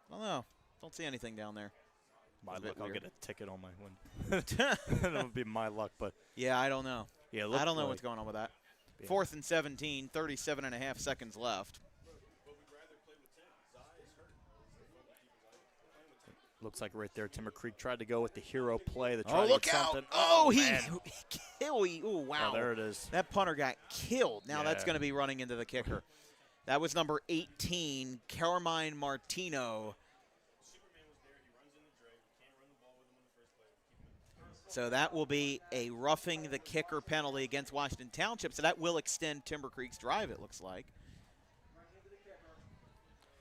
I don't know. Don't see anything down there. My luck, I'll get a ticket on my one. That'll be my luck, but. Yeah, I don't know. Yeah, I don't know what's going on with that. Yeah. 4th and 17, 37.5 seconds left. Looks like right there, Timber Creek tried to go with the hero play. Look out. Something. Oh, oh, wow. Oh, there it is. That punter got killed. Now that's going to be running into the kicker. That was number 18, Carmine Martino. So that will be a roughing the kicker penalty against Washington Township. So that will extend Timber Creek's drive, it looks like.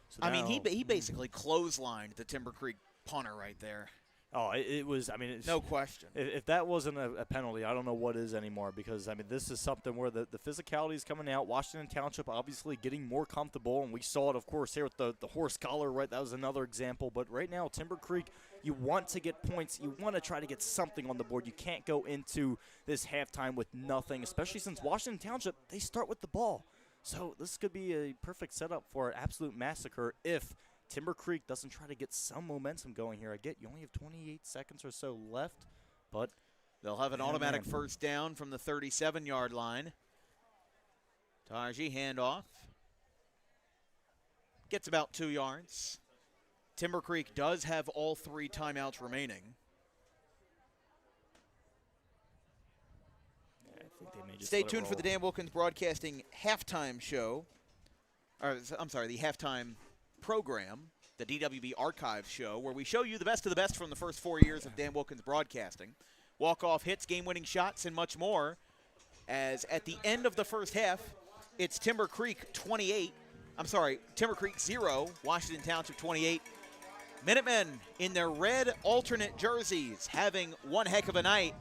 So I mean, he basically clotheslined the Timber Creek punter right there. Oh, it was, I mean, it's, no question. If that wasn't a penalty, I don't know what is anymore, because, I mean, this is something where the physicality is coming out. Washington Township obviously getting more comfortable, and we saw it, of course, here with the horse collar, right? That was another example. But right now, Timber Creek, you want to get points. You want to try to get something on the board. You can't go into this halftime with nothing, especially since Washington Township, they start with the ball. So this could be a perfect setup for an absolute massacre if Timber Creek doesn't try to get some momentum going here. I get you only have 28 seconds or so left, but they'll have an automatic first down from the 37-yard line. Tarji handoff. Gets about 2 yards. Timber Creek does have all 3 timeouts remaining. Yeah, I think they may just Stay tuned for the Dan Wilkins Broadcasting halftime show. Or, I'm sorry, the halftime program, the DWB Archive show, where we show you the best of the best from the first 4 years of Dan Wilkins Broadcasting. Walk-off hits, game-winning shots, and much more. As at the end of the first half, it's Timber Creek 0, Washington Township 28. Minutemen in their red alternate jerseys having one heck of a night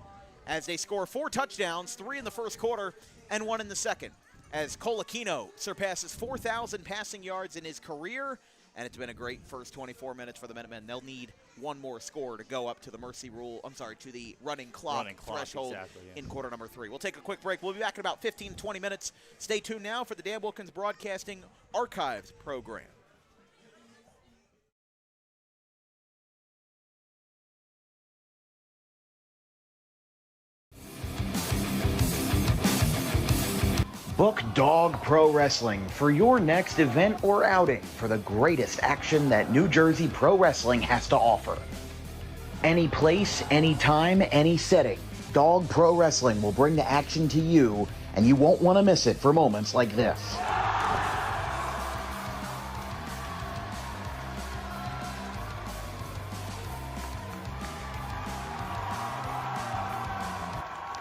as they score 4 touchdowns, 3 in the first quarter and 1 in the second. As Colaquino surpasses 4,000 passing yards in his career, and it's been a great first 24 minutes for the Minutemen. They'll need one more score to go up to the to the running clock threshold in quarter number 3. We'll take a quick break. We'll be back in about 15, 20 minutes. Stay tuned now for the Dan Wilkins Broadcasting Archives program. Book Dog Pro Wrestling for your next event or outing for the greatest action that New Jersey Pro Wrestling has to offer. Any place, any time, any setting, Dog Pro Wrestling will bring the action to you, and you won't want to miss it for moments like this.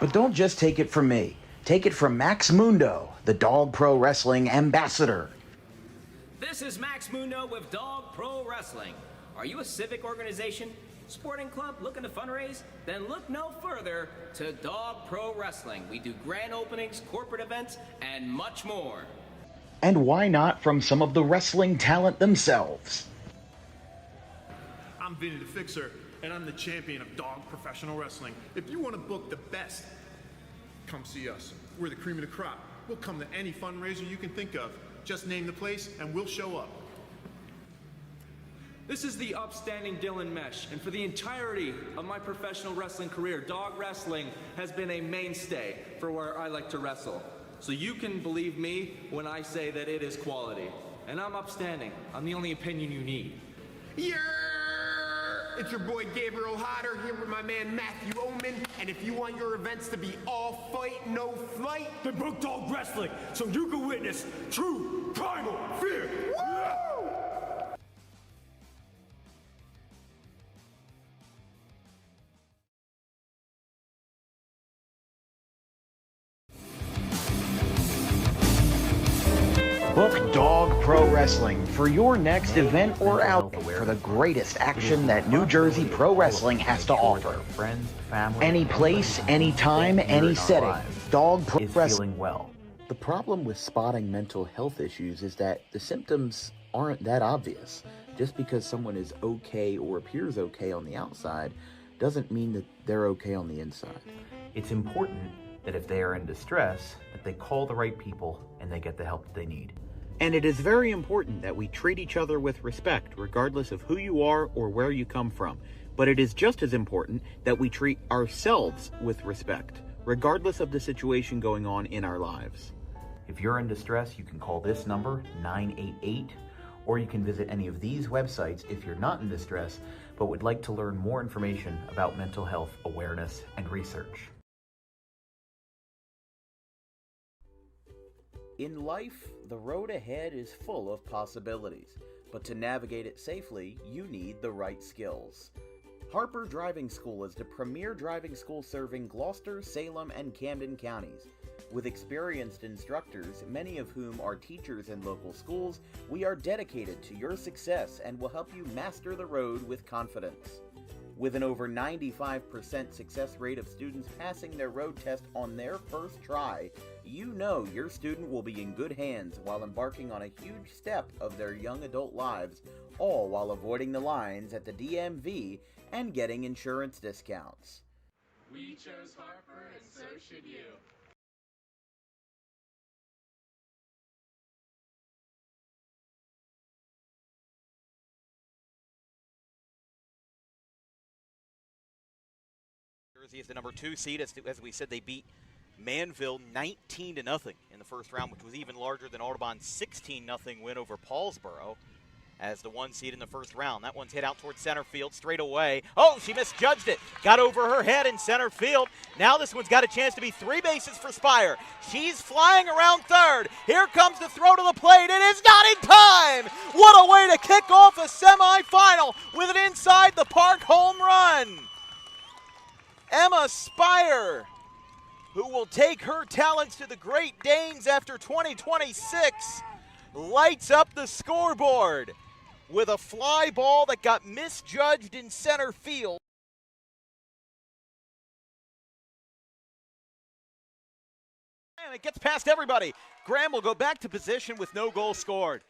But don't just take it from me. Take it from Max Mundo, the Dog Pro Wrestling ambassador. This is Max Mundo with Dog Pro Wrestling. Are you a civic organization, sporting club looking to fundraise? Then look no further to Dog Pro Wrestling. We do grand openings, corporate events, and much more. And why not from some of the wrestling talent themselves? I'm Vinny the Fixer, and I'm the champion of Dog Professional Wrestling. If you want to book the best, come see us. We're the cream of the crop. We'll come to any fundraiser you can think of. Just name the place and we'll show up. This is the upstanding Dylan Mesh, and for the entirety of my professional wrestling career, dog wrestling has been a mainstay for where I like to wrestle. So you can believe me when I say that it is quality. And I'm upstanding. I'm the only opinion you need. Yeah! It's your boy Gabriel Hodder here with my man Matthew Oman, and if you want your events to be all fight, no flight, then book Dog Wrestling so you can witness true primal fear. Woo! Book Dog Pro Wrestling for your next event or outing for for the greatest action that New Jersey Pro Wrestling has to offer. Friends, family, Any place, any time, any setting. Dog Pro is Wrestling. feeling well. The problem with spotting mental health issues is that the symptoms aren't that obvious. Just because someone is okay or appears okay on the outside doesn't mean that they're okay on the inside. It's important that if they are in distress, that they call the right people and they get the help that they need. And it is very important that we treat each other with respect, regardless of who you are or where you come from. But it is just as important that we treat ourselves with respect, regardless of the situation going on in our lives. If you're in distress, you can call this number, 988, or you can visit any of these websites if you're not in distress, but would like to learn more information about mental health awareness and research. In life, the road ahead is full of possibilities, but to navigate it safely, you need the right skills. Harper Driving School is the premier driving school serving Gloucester, Salem, and Camden counties. With experienced instructors, many of whom are teachers in local schools, we are dedicated to your success and will help you master the road with confidence. With an over 95% success rate of students passing their road test on their first try, you know your student will be in good hands while embarking on a huge step of their young adult lives, all while avoiding the lines at the DMV and getting insurance discounts. We chose Harper, and so should you. Jersey is the number 2 seed. As we said, they beat Manville 19-0 in the first round, which was even larger than Audubon's 16-0 win over Paulsboro as the 1 seed in the first round. That one's hit out towards center field straight away. Oh, she misjudged it. Got over her head in center field. Now this one's got a chance to be 3 bases for Spire. She's flying around third. Here comes the throw to the plate. It is not in time. What a way to kick off a semifinal with an inside the park home run. Emma Spire, who will take her talents to the Great Danes after 2026, lights up the scoreboard with a fly ball that got misjudged in center field. And it gets past everybody. Graham will go back to position with no goal scored.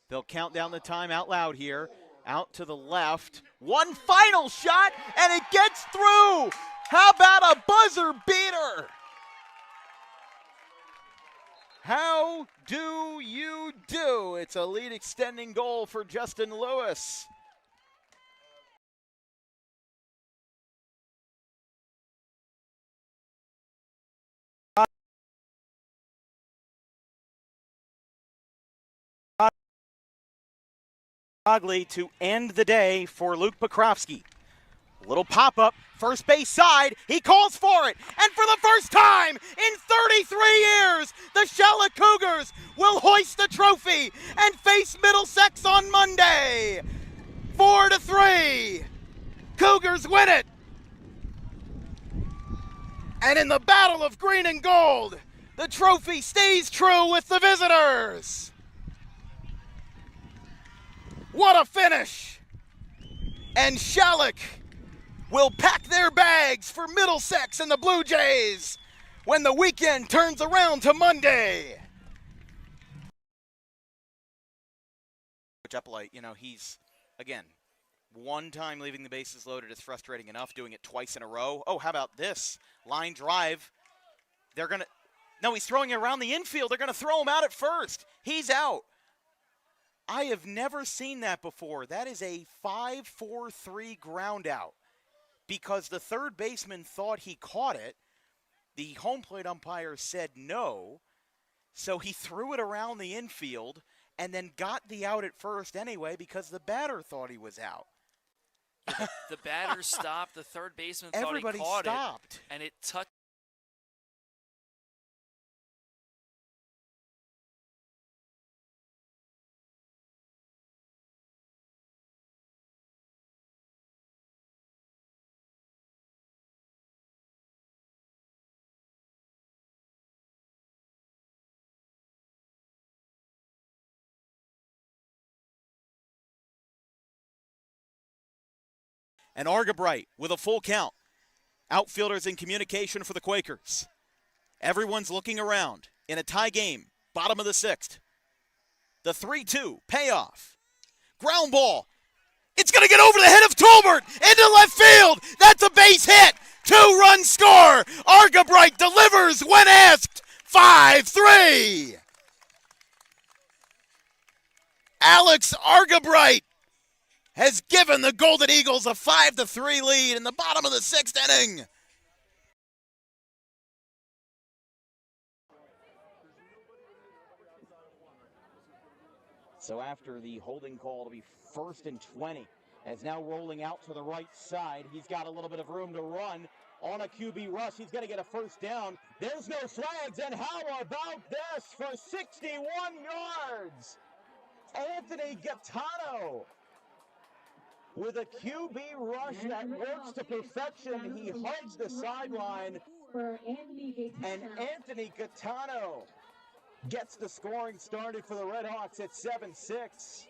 They'll count down the time out loud here. Out to the left. One final shot, and it gets through. How about a buzzer beater? How do you do? It's a lead extending goal for Justin Lewis. To end the day for Luke Pokrovsky. Little pop-up, first base side, he calls for it, and for the first time in 33 years, the Charlotte Cougars will hoist the trophy and face Middlesex on Monday. 4-3, Cougars win it. And in the battle of green and gold, the trophy stays true with the visitors. What a finish! And Shalleck will pack their bags for Middlesex and the Blue Jays when the weekend turns around to Monday. Coach Epplite, you know, he's, again, one time leaving the bases loaded is frustrating enough, doing it twice in a row. Oh, how about this? Line drive. They're going to, no, he's throwing it around the infield. They're going to throw him out at first. He's out. I have never seen that before. That is a 5-4-3 ground out because the third baseman thought he caught it. The home plate umpire said no, so he threw it around the infield and then got the out at first anyway because the batter thought he was out. The batter stopped. The third baseman thought Everybody he caught stopped. it, and it touched. And Argabright with a full count. Outfielders in communication for the Quakers. Everyone's looking around in a tie game, bottom of the 6th. The 3-2 payoff. Ground ball. It's going to get over the head of Tolbert into left field. That's a base hit. 2-run score. Argabright delivers when asked. 5-3. Alex Argabright has given the Golden Eagles a 5-3 lead in the bottom of the 6th inning. So after the holding call to be 1st and 20, as now rolling out to the right side, he's got a little bit of room to run on a QB rush. He's going to get a first down. There's no flags, and how about this for 61 yards? Anthony Gaetano with a QB rush that works to perfection. He hugs the sideline, and Anthony Gaetano gets the scoring started for the Redhawks at 7-6.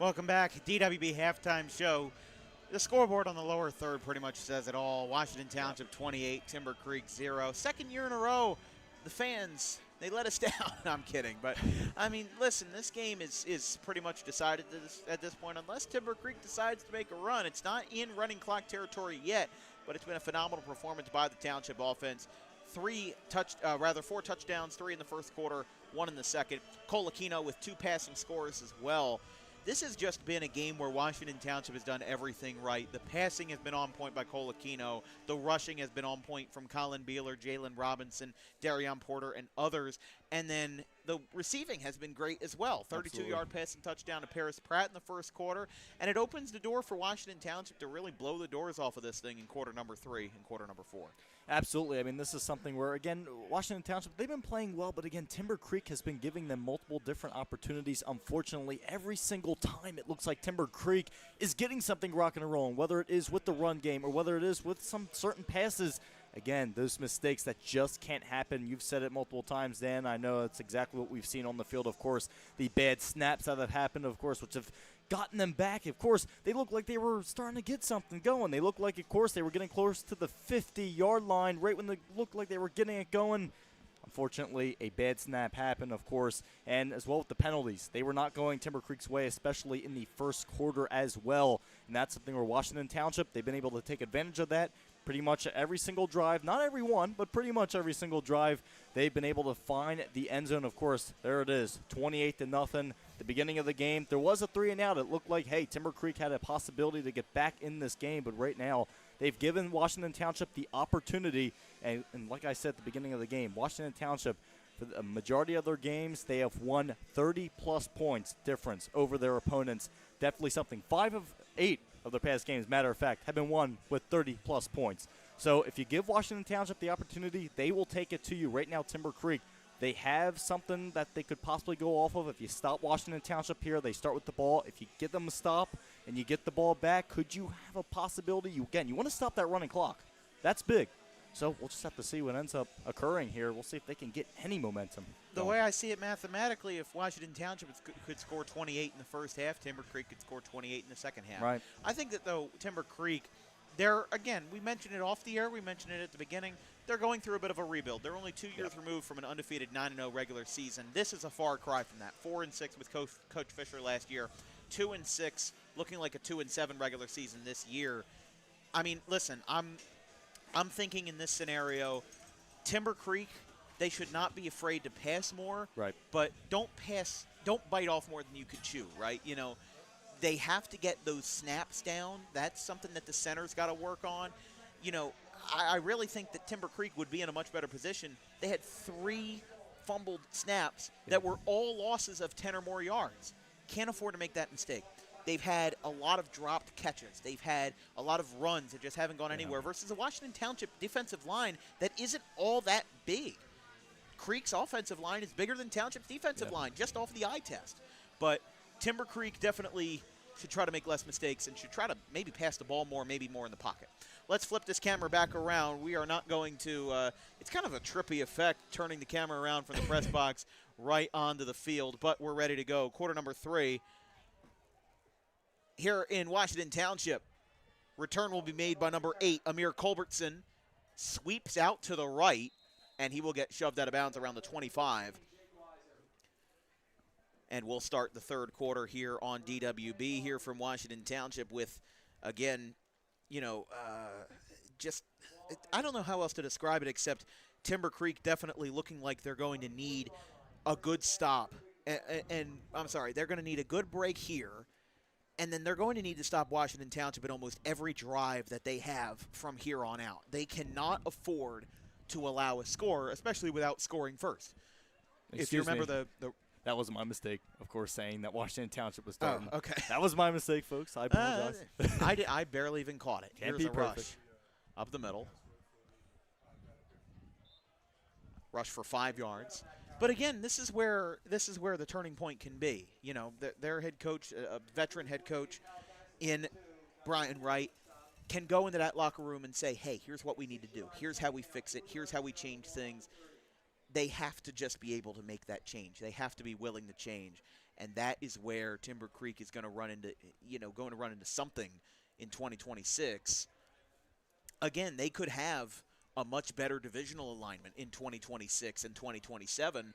Welcome back. DWB halftime show. The scoreboard on the lower third pretty much says it all. Washington Township 28, Timber Creek 0. Second year in a row, the fans, they let us down. I'm kidding. But, I mean, listen, this game is pretty much decided at this point. Unless Timber Creek decides to make a run, it's not in running clock territory yet, but it's been a phenomenal performance by the Township offense. 4 touchdowns, 3 in the first quarter, 1 in the second. Colaquino with 2 passing scores as well. This has just been a game where Washington Township has done everything right. The passing has been on point by Colaquino. The rushing has been on point from Colin Beeler, Jalen Robinson, Darion Porter, and others. And then the receiving has been great as well. 32-yard passing touchdown to Paris Pratt in the first quarter. And it opens the door for Washington Township to really blow the doors off of this thing in quarter number 3 and quarter number 4. Absolutely. I mean, this is something where, again, Washington Township, they've been playing well, but again, Timber Creek has been giving them multiple different opportunities. Unfortunately, every single time it looks like Timber Creek is getting something rocking and rolling, whether it is with the run game or whether it is with some certain passes. Again, those mistakes that just can't happen. You've said it multiple times, Dan. I know it's exactly what we've seen on the field. Of course, the bad snaps that have happened, of course, which have gotten them back. Of course, they looked like they were starting to get something going. They looked like, of course, they were getting close to the 50-yard line right when they looked like they were getting it going. Unfortunately, a bad snap happened, of course, and as well with the penalties. They were not going Timber Creek's way, especially in the first quarter as well. And that's something where Washington Township, they've been able to take advantage of that. Pretty much every single drive, not every one, but pretty much every single drive, they've been able to find the end zone. Of course, there it is, 28-0. The beginning of the game, there was a 3-and-out. It looked like, hey, Timber Creek had a possibility to get back in this game, but right now they've given Washington Township the opportunity. And like I said at the beginning of the game, Washington Township, for the majority of their games, they have won 30-plus points difference over their opponents. Definitely something. 5 of 8 of their past games, matter of fact, have been won with 30-plus points. So if you give Washington Township the opportunity, they will take it to you. Right now, Timber Creek, they have something that they could possibly go off of. If you stop Washington Township here, they start with the ball. If you get them a stop and you get the ball back, could you have a possibility? You want to stop that running clock. That's big. So we'll just have to see what ends up occurring here. We'll see if they can get any momentum. The way I see it mathematically, if Washington Township could score 28 in the first half, Timber Creek could score 28 in the second half. Right. I think that, though, Timber Creek, they're, again, we mentioned it off the air, we mentioned it at the beginning, they're going through a bit of a rebuild. They're only 2 years removed from an undefeated 9-0 regular season. This is a far cry from that. 4-6 with Coach Fisher last year, 2-6, looking like a 2-7 regular season this year. I mean, listen, I'm thinking in this scenario, Timber Creek, they should not be afraid to pass more. Right. But don't bite off more than you could chew, right? You know, they have to get those snaps down. That's something that the center's got to work on. You know, I really think that Timber Creek would be in a much better position. They had 3 fumbled snaps that were all losses of 10 or more yards. Can't afford to make that mistake. They've had a lot of dropped catches. They've had a lot of runs that just haven't gone anywhere versus a Washington Township defensive line that isn't all that big. Creek's offensive line is bigger than Township's defensive line, just off the eye test. But Timber Creek definitely should try to make less mistakes and should try to maybe pass the ball more, maybe more in the pocket. Let's flip this camera back around. We are not going to it's kind of a trippy effect turning the camera around from the press box right onto the field, but we're ready to go. Quarter number 3. Here in Washington Township, return will be made by number 8, Amir Culbertson. Sweeps out to the right, and he will get shoved out of bounds around the 25. And we'll start the third quarter here on DWB here from Washington Township with, again, you know, I don't know how else to describe it except Timber Creek definitely looking like they're going to need a good stop. And I'm sorry, they're going to need a good break here. And then they're going to need to stop Washington Township in almost every drive that they have from here on out. They cannot afford to allow a score, especially without scoring first. If you remember the That was my mistake, of course, saying that Washington Township was starting. Oh, okay. That was my mistake, folks. I apologize. I barely even caught it. Can't Here's be a rush perfect. up the middle. Rush for 5 yards. But again, this is where the turning point can be. You know, their head coach, a veteran head coach in Brian Wright, can go into that locker room and say, hey, here's what we need to do. Here's how we fix it. Here's how we change things. They have to just be able to make that change. They have to be willing to change. and that is where Timber Creek is going to run into something in 2026. Again, they could have a much better divisional alignment in 2026 and 2027,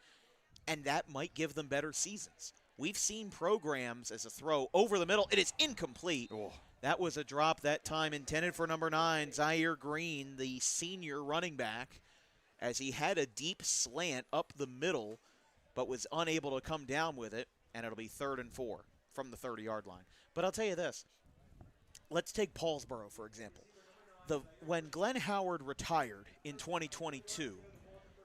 and that might give them better seasons. We've seen programs as a throw over the middle. It is incomplete. Oh. That was a drop that time intended for number 9, Zaire Green, the senior running back, as he had a deep slant up the middle, but was unable to come down with it, and it'll be 3rd and 4 from the 30-yard line. But I'll tell you this. Let's take Paulsboro, for example. When Glenn Howard retired in 2022,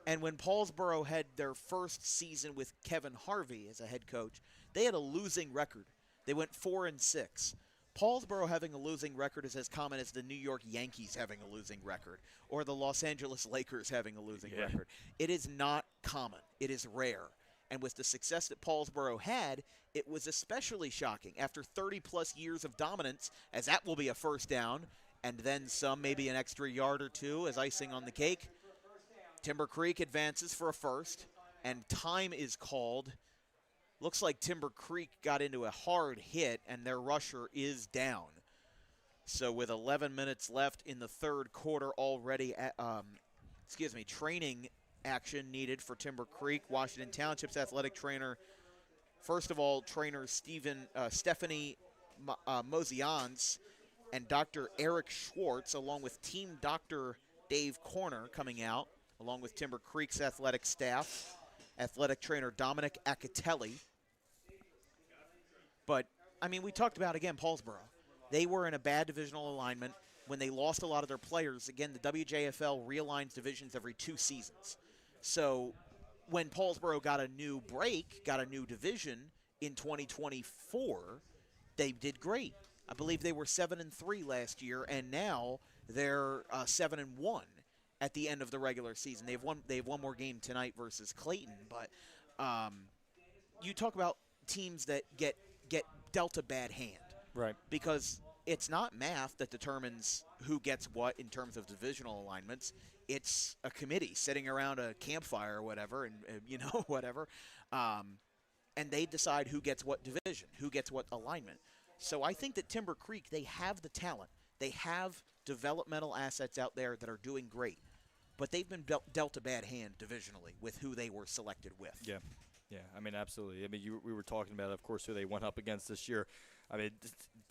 and when Paulsboro had their first season with Kevin Harvey as a head coach, they had a losing record. They went 4-6. Paulsboro having a losing record is as common as the New York Yankees having a losing record or the Los Angeles Lakers having a losing record. It is not common. It is rare. And with the success that Paulsboro had, it was especially shocking after 30-plus years of dominance, as that will be a first down, and then some, maybe an extra yard or two as icing on the cake. Timber Creek advances for a first, and time is called. Looks like Timber Creek got into a hard hit, and their rusher is down. So with 11 minutes left in the third quarter already, training action needed for Timber Creek. Washington Township's athletic trainer, first of all, trainer Stephanie Mozians and Dr. Eric Schwartz, along with team Dr. Dave Corner coming out, along with Timber Creek's athletic staff, athletic trainer Dominic Acatelli. But, I mean, we talked about, again, Paulsboro. They were in a bad divisional alignment when they lost a lot of their players. Again, the WJFL realigns divisions every 2 seasons. So when Paulsboro got a new break, got a new division in 2024, they did great. I believe they were 7-3 last year, and now they're 7-1 at the end of the regular season. They have one more game tonight versus Clayton. But you talk about teams that get dealt a bad hand, right? Because it's not math that determines who gets what in terms of divisional alignments. It's a committee sitting around a campfire or whatever, and whatever, and they decide who gets what division, who gets what alignment. So I think that Timber Creek, they have the talent. They have developmental assets out there that are doing great. But they've been dealt a bad hand divisionally with who they were selected with. Yeah. Yeah, I mean, absolutely. I mean, we were talking about, of course, who they went up against this year. I mean,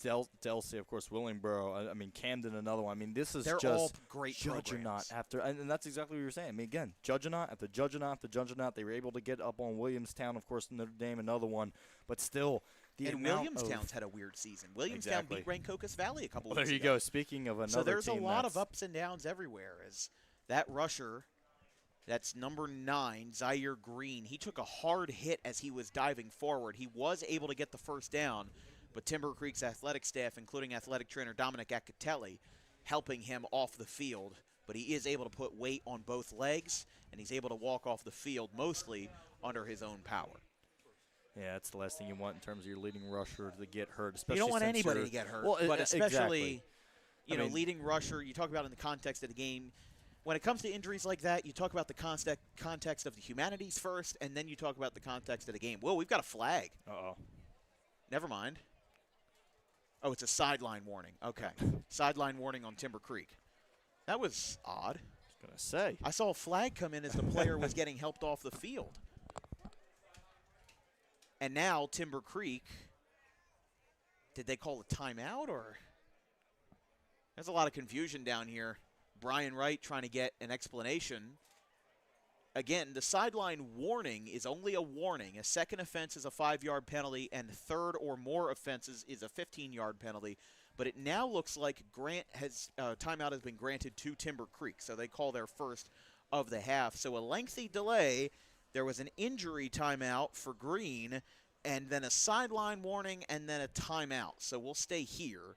Delsey, of course, Willingboro. I mean, Camden, another one. I mean, this is They're just all great judgnaut after, and that's exactly what you were saying. I mean, again, judgnaut after judgnaut after judgnaut. They were able to get up on Williamstown, of course, Notre Dame, another one. But still, and Williamstown's had a weird season. Williamstown beat Rancocas Valley a couple weeks ago. There you go. Speaking of another team, so there's a lot of ups and downs everywhere. As that rusher, that's number 9, Zaire Green. He took a hard hit as he was diving forward. He was able to get the first down, but Timber Creek's athletic staff, including athletic trainer Dominic Acatelli, helping him off the field. But he is able to put weight on both legs, and he's able to walk off the field mostly under his own power. Yeah, that's the last thing you want in terms of your leading rusher to get hurt. Especially you don't want anybody to get hurt, but especially, leading rusher, you talk about in the context of the game. When it comes to injuries like that, you talk about the context of the humanities first, and then you talk about the context of the game. Whoa, we've got a flag. Uh-oh. Never mind. Oh, it's a sideline warning. Okay. Sideline warning on Timber Creek. That was odd. I was going to say. I saw a flag come in as the player was getting helped off the field. And now Timber Creek, did they call a timeout or? There's a lot of confusion down here. Brian Wright trying to get an explanation. Again, the sideline warning is only a warning. A second offense is a 5-yard penalty, and third or more offenses is a 15-yard penalty. But it now looks like timeout has been granted to Timber Creek, so they call their first of the half. So a lengthy delay. There was an injury timeout for Green, and then a sideline warning, and then a timeout. So we'll stay here.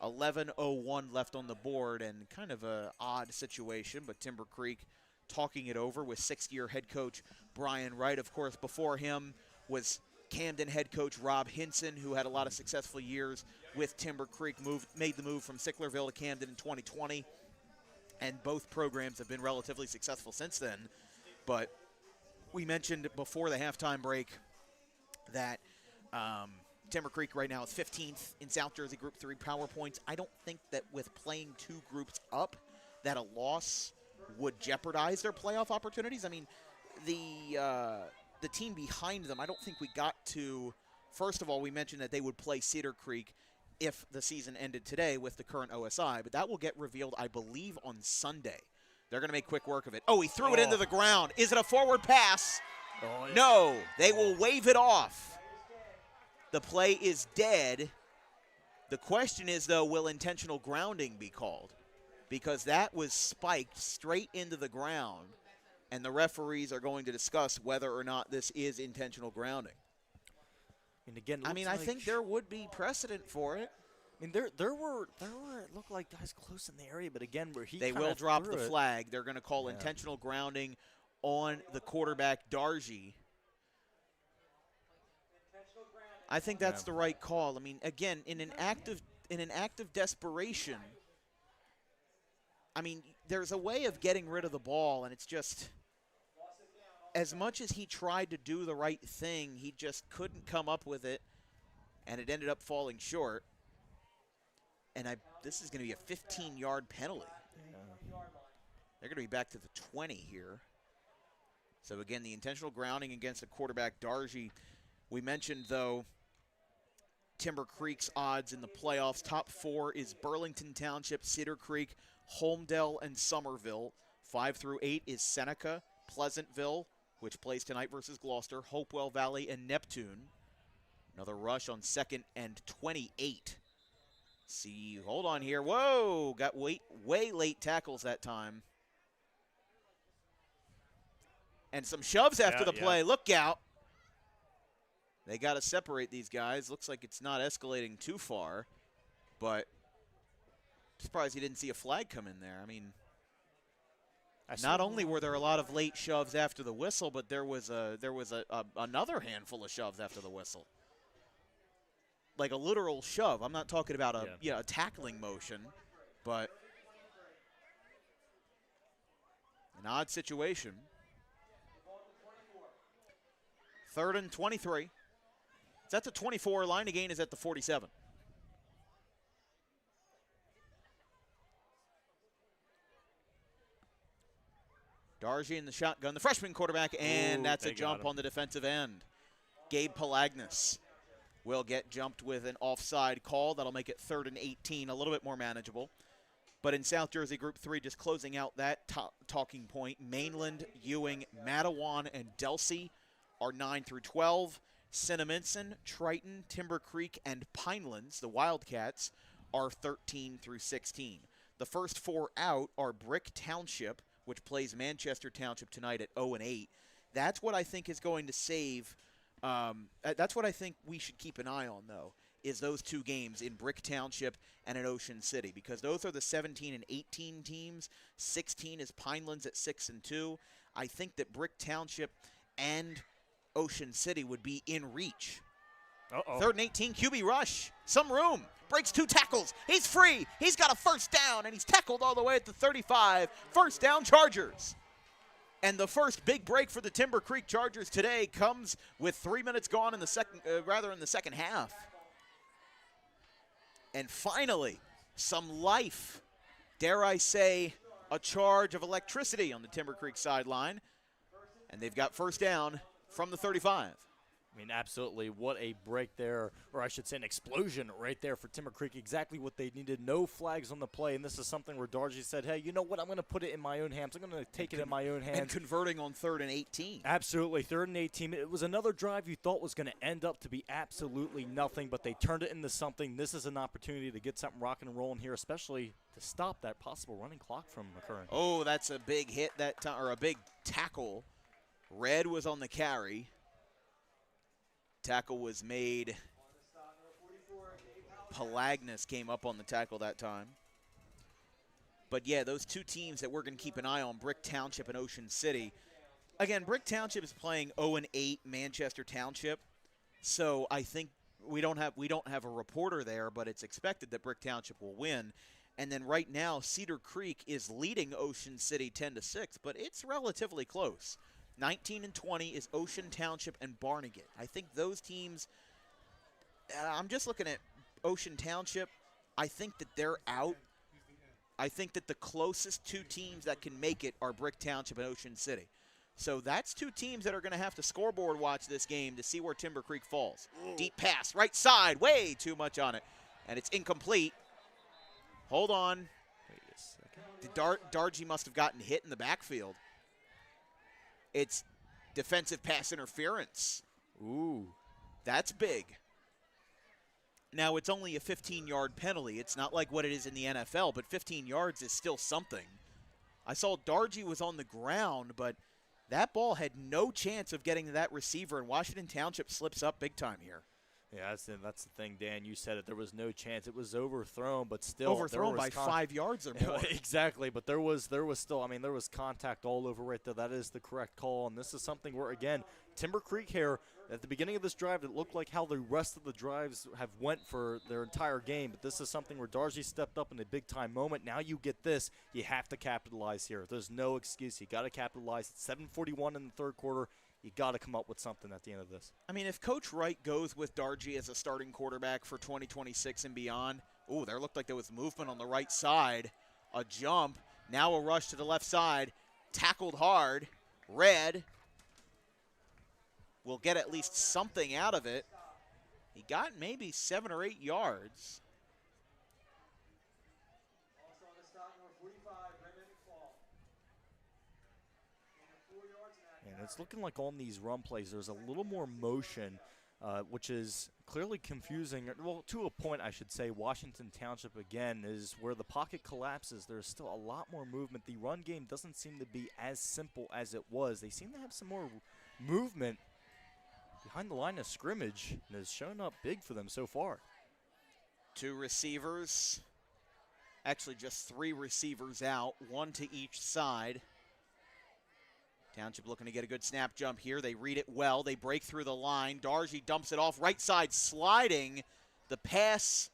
11:01 left on the board, and kind of an odd situation, but Timber Creek talking it over with 6th-year head coach Brian Wright. Of course, before him was Camden head coach Rob Hinson, who had a lot of successful years with Timber Creek, made the move from Sicklerville to Camden in 2020, and both programs have been relatively successful since then. But we mentioned before the halftime break that Timber Creek right now is 15th in South Jersey Group 3 power points. I don't think that with playing 2 groups up that a loss would jeopardize their playoff opportunities. I mean, the team behind them, I don't think we got to. First of all, we mentioned that they would play Cedar Creek if the season ended today with the current OSI, but that will get revealed, I believe, on Sunday. They're going to make quick work of it. Oh, he threw it into the ground. Is it a forward pass? No, they will wave it off. The play is dead. The question is, though, will intentional grounding be called? Because that was spiked straight into the ground, and the referees are going to discuss whether or not this is intentional grounding. And again, I think there would be precedent for it. I mean, there were it looked like guys close in the area, but again, where he they will drop the flag. They're going to call intentional grounding on the quarterback Darji. I think that's the right call. I mean, again, in an act of desperation, I mean, there's a way of getting rid of the ball, and it's just, as much as he tried to do the right thing, he just couldn't come up with it, and it ended up falling short. And this is going to be a 15-yard penalty. Yeah. They're going to be back to the 20 here. So, again, the intentional grounding against the quarterback, Darji. We mentioned, though, Timber Creek's odds in the playoffs. Top 4 is Burlington Township, Cedar Creek, Holmdel, and Somerville. 5 through 8 is Seneca, Pleasantville, which plays tonight versus Gloucester, Hopewell Valley, and Neptune. Another rush on 2nd and 28. See, hold on here. Whoa, got way late tackles that time. And some shoves after the play. Look out. They got to separate these guys. Looks like it's not escalating too far, but I'm surprised you didn't see a flag come in there. I mean, not only were there a lot of late shoves after the whistle, but there was another handful of shoves after the whistle. Like a literal shove. I'm not talking about a tackling motion, but an odd situation. 3rd and 23. It's at the 24. Line again is at the 47. Darji in the shotgun, the freshman quarterback, and that's a jump on the defensive end. Gabe Pelagnis will get jumped with an offside call. That'll make it 3rd and 18, a little bit more manageable. But in South Jersey Group 3, just closing out that talking point, Mainland, Ewing, Matawan, and Delsey are 9 through 12. Cinnaminson, Triton, Timber Creek, and Pinelands, the Wildcats, are 13 through 16. The first 4 out are Brick Township, which plays Manchester Township tonight at 0 and 8. That's what I think is going to save. That's what I think we should keep an eye on, though, is those 2 games in Brick Township and in Ocean City, because those are the 17 and 18 teams. 16 is Pinelands at 6 and 2. I think that Brick Township and Ocean City would be in reach. 3rd and 18, QB rush. Some room. Breaks 2 tackles. He's free. He's got a first down, and he's tackled all the way at the 35. First down, Chargers. And the first big break for the Timber Creek Chargers today comes with 3 minutes gone in the second half. And finally, some life. Dare I say, a charge of electricity on the Timber Creek sideline. And they've got first down from the 35. I mean, absolutely. What a break there, or I should say an explosion right there for Timber Creek. Exactly what they needed. No flags on the play, and this is something where Darji said, hey, you know what? I'm going to put it in my own hands. I'm going to take it in my own hands. And converting on 3rd and 18. Absolutely. 3rd and 18. It was another drive you thought was going to end up to be absolutely nothing, but they turned it into something. This is an opportunity to get something rocking and rolling here, especially to stop that possible running clock from occurring. Oh, that's a big hit that time, or a big tackle. Red was on the carry. Tackle was made. Pelagnis came up on the tackle that time. But, yeah, those 2 teams that we're going to keep an eye on, Brick Township and Ocean City. Again, Brick Township is playing 0 and 8 Manchester Township. So I think we don't have a reporter there, but it's expected that Brick Township will win. And then right now, Cedar Creek is leading Ocean City 10-6, but it's relatively close. 19 and 20 is Ocean Township and Barnegat. I think those teams I'm just looking at Ocean Township. I think that they're out. I think that the closest two teams that can make it are Brick Township and Ocean City. So that's two teams that are going to have to scoreboard watch this game to see where Timber Creek falls. Deep pass, right side, way too much on it. And it's incomplete. Hold on. Wait a second. Dargy must have gotten hit in the backfield. It's defensive pass interference. Ooh. That's big. Now, it's only a 15-yard penalty. It's not like what it is in the NFL, but 15 yards is still something. I saw Dargy was on the ground, but that ball had no chance of getting to that receiver, and Washington Township slips up big time here. Yeah, that's the thing, Dan. You said it. There was no chance. It was overthrown, but still. Overthrown by 5 yards or more. Exactly, but there was still, I mean, there was contact all over right there. That is the correct call, and this is something where, again, Timber Creek here, at the beginning of this drive, it looked like how the rest of the drives have went for their entire game, but this is something where Dargy stepped up in a big-time moment. Now you get this. You have to capitalize here. There's no excuse. You got to capitalize. It's 7:41 in the third quarter. You got to come up with something at the end of this. I mean, if Coach Wright goes with Dargy as a starting quarterback for 2026 and beyond, ooh, there looked like there was movement on the right side. A jump. Now a rush to the left side. Tackled hard. Red will get at least something out of it. He got maybe 7 or 8 yards. And it's looking like on these run plays, there's a little more motion, which is clearly confusing. Well, to a point, I should say. Washington Township, again, is where the pocket collapses. There's still a lot more movement. The run game doesn't seem to be as simple as it was. They seem to have some more movement behind the line of scrimmage, and has shown up big for them so far. 2 receivers. Actually, just 3 receivers out, 1 to each side. Township looking to get a good snap jump here. They read it well. They break through the line. Dargy dumps it off. Right side sliding. The pass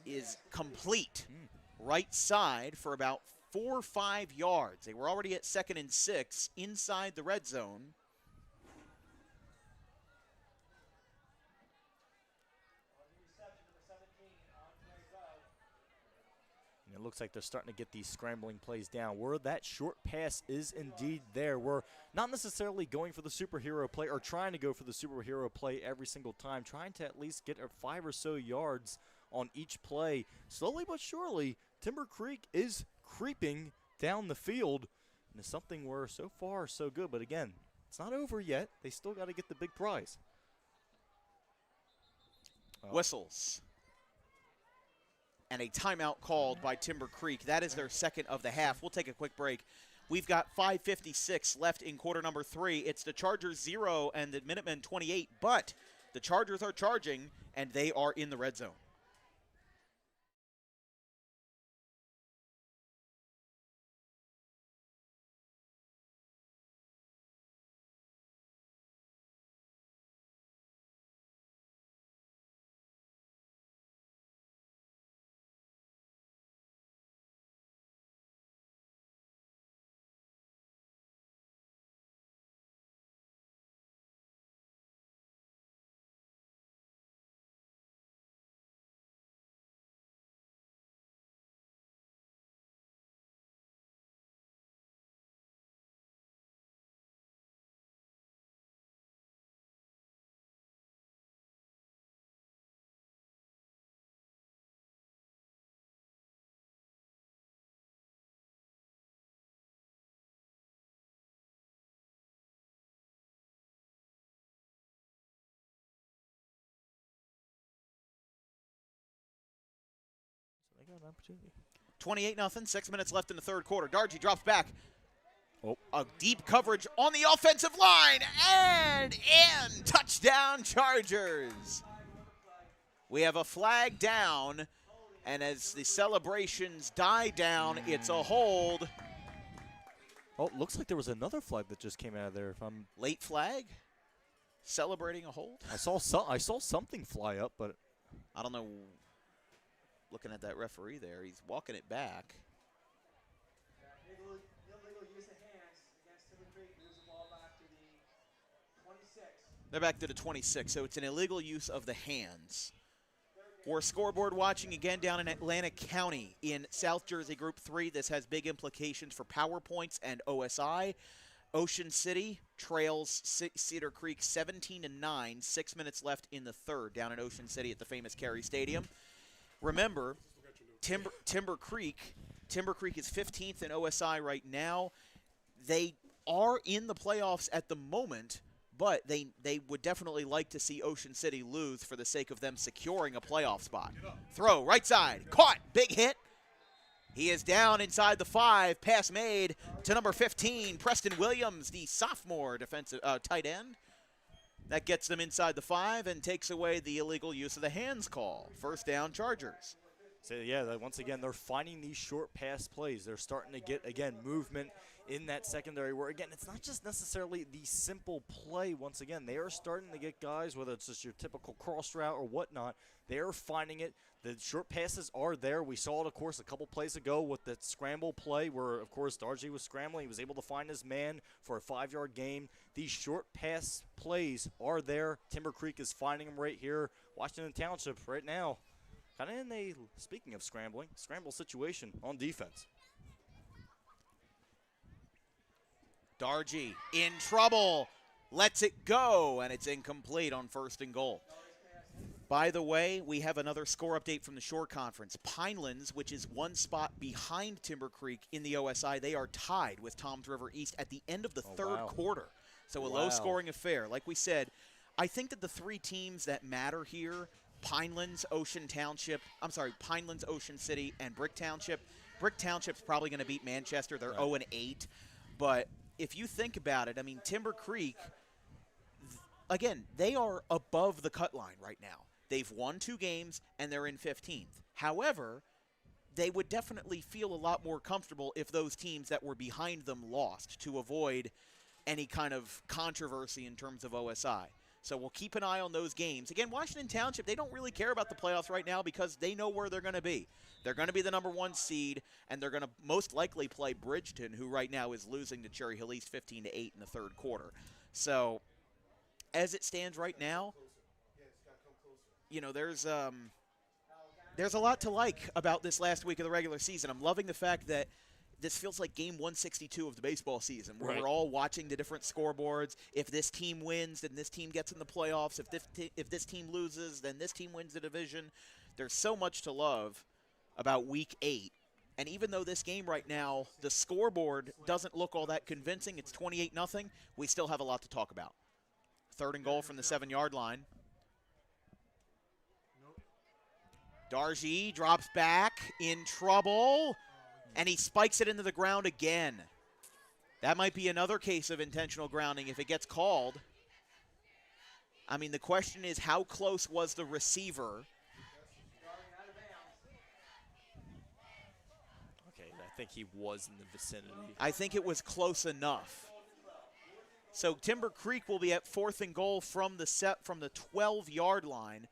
is complete. Right side for about 4 or 5 yards. They were already at 2nd and 6 inside the red zone. It looks like they're starting to get these scrambling plays down where that short pass is indeed there. We're not necessarily going for the superhero play or trying to go for the superhero play every single time, trying to at least get 5 or so yards on each play. Slowly but surely, Timber Creek is creeping down the field, and it's something where so far so good. But again, it's not over yet. They still got to get the big prize. Whistles. And a timeout called by Timber Creek. That is their second of the half. We'll take a quick break. We've got 5:56 left in quarter number 3. It's the Chargers 0 and the Minutemen 28, but the Chargers are charging, and they are in the red zone. They got an opportunity. 28-0, 6 minutes left in the third quarter. Dargy drops back. Oh. A deep coverage on the offensive line, and in. Touchdown, Chargers. We have a flag down, and as the celebrations die down, it's a hold. Oh, looks like there was another flag that just came out of there. If I'm late flag, celebrating a hold. I saw something fly up, but I don't know. Looking at that referee there, he's walking it back. They're back to the 26, so it's an illegal use of the hands. We're scoreboard watching again down in Atlantic County in South Jersey Group 3. This has big implications for PowerPoints and OSI. Ocean City trails Cedar Creek 17-9, 6 minutes left in the third down in Ocean City at the famous Cary Stadium. Remember, Timber Creek is 15th in OSI right now. They are in the playoffs at the moment, but they would definitely like to see Ocean City lose for the sake of them securing a playoff spot. Throw, right side, caught, big hit. He is down inside the 5, pass made to number 15, Preston Williams, the sophomore defensive tight end. That gets them inside the 5 and takes away the illegal use of the hands call. First down, Chargers. So, yeah, once again, they're finding these short pass plays. They're starting to get, again, movement in that secondary where, again, it's not just necessarily the simple play. Once again, they are starting to get guys, whether it's just your typical cross route or whatnot, they are finding it. The short passes are there. We saw it, of course, a couple plays ago with the scramble play where, of course, Dargy was scrambling. He was able to find his man for a 5-yard gain. These short pass plays are there. Timber Creek is finding them right here. Washington Township right now. Kind of in a, speaking of scrambling, scramble situation on defense. Dargy in trouble, lets it go, and it's incomplete on 1st and goal. By the way, we have another score update from the Shore Conference. Pinelands, which is one spot behind Timber Creek in the OSI, they are tied with Toms River East at the end of the third quarter. So a low-scoring affair. Like we said, I think that the 3 teams that matter here, Pinelands, Ocean City, and Brick Township. Brick Township's probably going to beat Manchester. They're 0-8. But if you think about it, I mean, Timber Creek, again, they are above the cut line right now. They've won 2 games, and they're in 15th. However, they would definitely feel a lot more comfortable if those teams that were behind them lost to avoid any kind of controversy in terms of OSI. So we'll keep an eye on those games. Again, Washington Township, they don't really care about the playoffs right now because they know where they're going to be. They're going to be the number 1 seed, and they're going to most likely play Bridgeton, who right now is losing to Cherry Hill East 15-8 in the third quarter. So as it stands right now, you know, there's a lot to like about this last week of the regular season. I'm loving the fact that this feels like game 162 of the baseball season, where we're all watching the different scoreboards. If this team wins, then this team gets in the playoffs. If this team loses, then this team wins the division. There's so much to love about Week 8. And even though this game right now, the scoreboard doesn't look all that convincing, it's 28-0, we still have a lot to talk about. 3rd and goal from the 7-yard line. Dargy drops back, in trouble, and he spikes it into the ground again. That might be another case of intentional grounding if it gets called. I mean, the question is, how close was the receiver? Okay, I think he was in the vicinity. I think it was close enough. So Timber Creek will be at 4th and goal from the 12-yard line.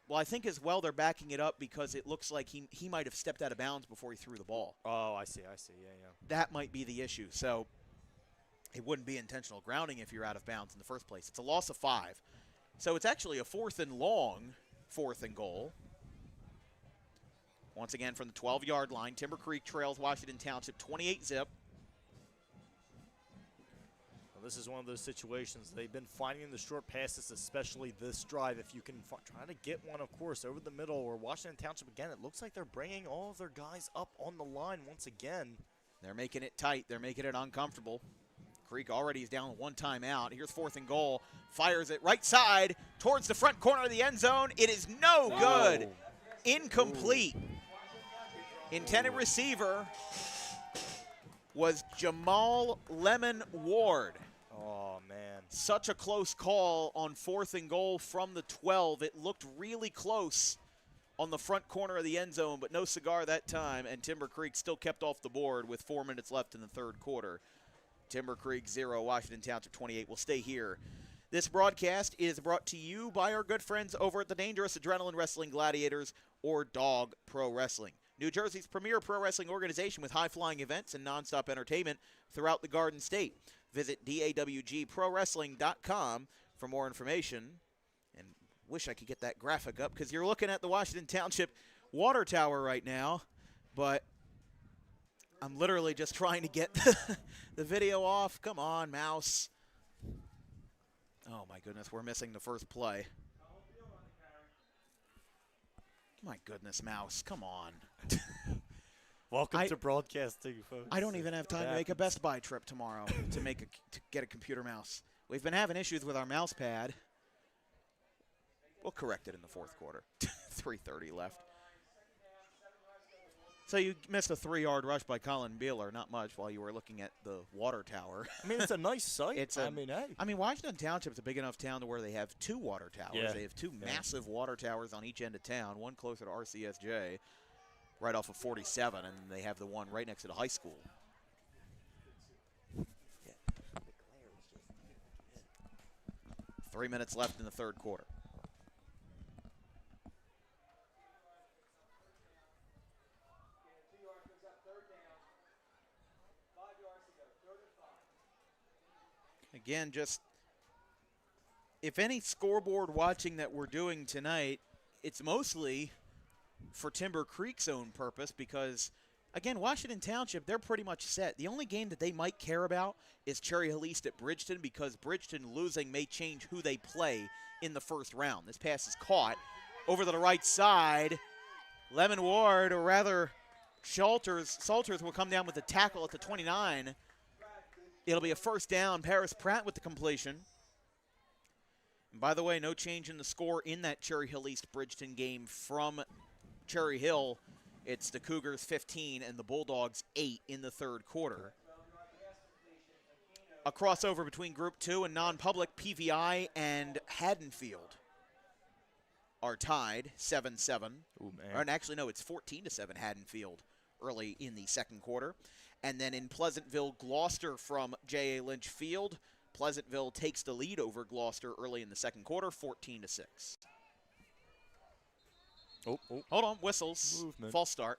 Well, I think as well they're backing it up because it looks like he might have stepped out of bounds before he threw the ball. Oh, I see, yeah. That might be the issue. So it wouldn't be intentional grounding if you're out of bounds in the first place. It's a loss of 5. So it's actually a 4th and long, 4th and goal. Once again from the 12-yard line, Timber Creek trails Washington Township 28-0. This is one of those situations. They've been finding the short passes, especially this drive. If you can try to get one, of course, over the middle, or Washington Township, again, it looks like they're bringing all of their guys up on the line once again. They're making it tight. They're making it uncomfortable. Creek already is down 1 timeout. Here's 4th and goal. Fires it right side towards the front corner of the end zone. It is no good. Incomplete. Intended receiver was Jamal Lemon Ward. Oh, man. Such a close call on 4th and goal from the 12. It looked really close on the front corner of the end zone, but no cigar that time, and Timber Creek still kept off the board with 4 minutes left in the third quarter. Timber Creek 0, Washington Township 28. We'll stay here. This broadcast is brought to you by our good friends over at the Dangerous Adrenaline Wrestling Gladiators, or Dog Pro Wrestling, New Jersey's premier pro wrestling organization with high-flying events and nonstop entertainment throughout the Garden State. Visit dawgprowrestling.com for more information. And wish I could get that graphic up because you're looking at the Washington Township water tower right now, but I'm literally just trying to get the video off. Come on, mouse. Oh, my goodness, we're missing the first play. My goodness, mouse, come on. Welcome to broadcasting, folks. I don't even have time to make a Best Buy trip tomorrow to get a computer mouse. We've been having issues with our mouse pad. We'll correct it in the fourth quarter. 3:30 left. So you missed a 3-yard rush by Colin Beeler, not much, while you were looking at the water tower. I mean, it's a nice site. I mean, Washington Township's a big enough town to where they have 2 water towers. Yeah. They have 2 massive water towers on each end of town, one closer to RCSJ, right off of 47, and they have the one right next to the high school. 3 minutes left in the third quarter. Again, just if any scoreboard watching that we're doing tonight, it's mostly for Timber Creek's own purpose because, again, Washington Township, they're pretty much set. The only game that they might care about is Cherry Hill East at Bridgeton because Bridgeton losing may change who they play in the first round. This pass is caught over to the right side. Lemon Ward, or rather Salters will come down with the tackle at the 29. It'll be a first down. Paris Pratt with the completion. And by the way, no change in the score in that Cherry Hill East Bridgeton game from Cherry Hill. It's the Cougars 15 and the Bulldogs 8 in the third quarter. A crossover between Group 2 and non-public. PVI and Haddonfield are tied 7-7. And actually, no, it's 14-7 Haddonfield early in the second quarter. And then in Pleasantville, Gloucester from J.A. Lynch Field. Pleasantville takes the lead over Gloucester early in the second quarter, 14-6. Oh. Hold on, whistles. Movement. False start.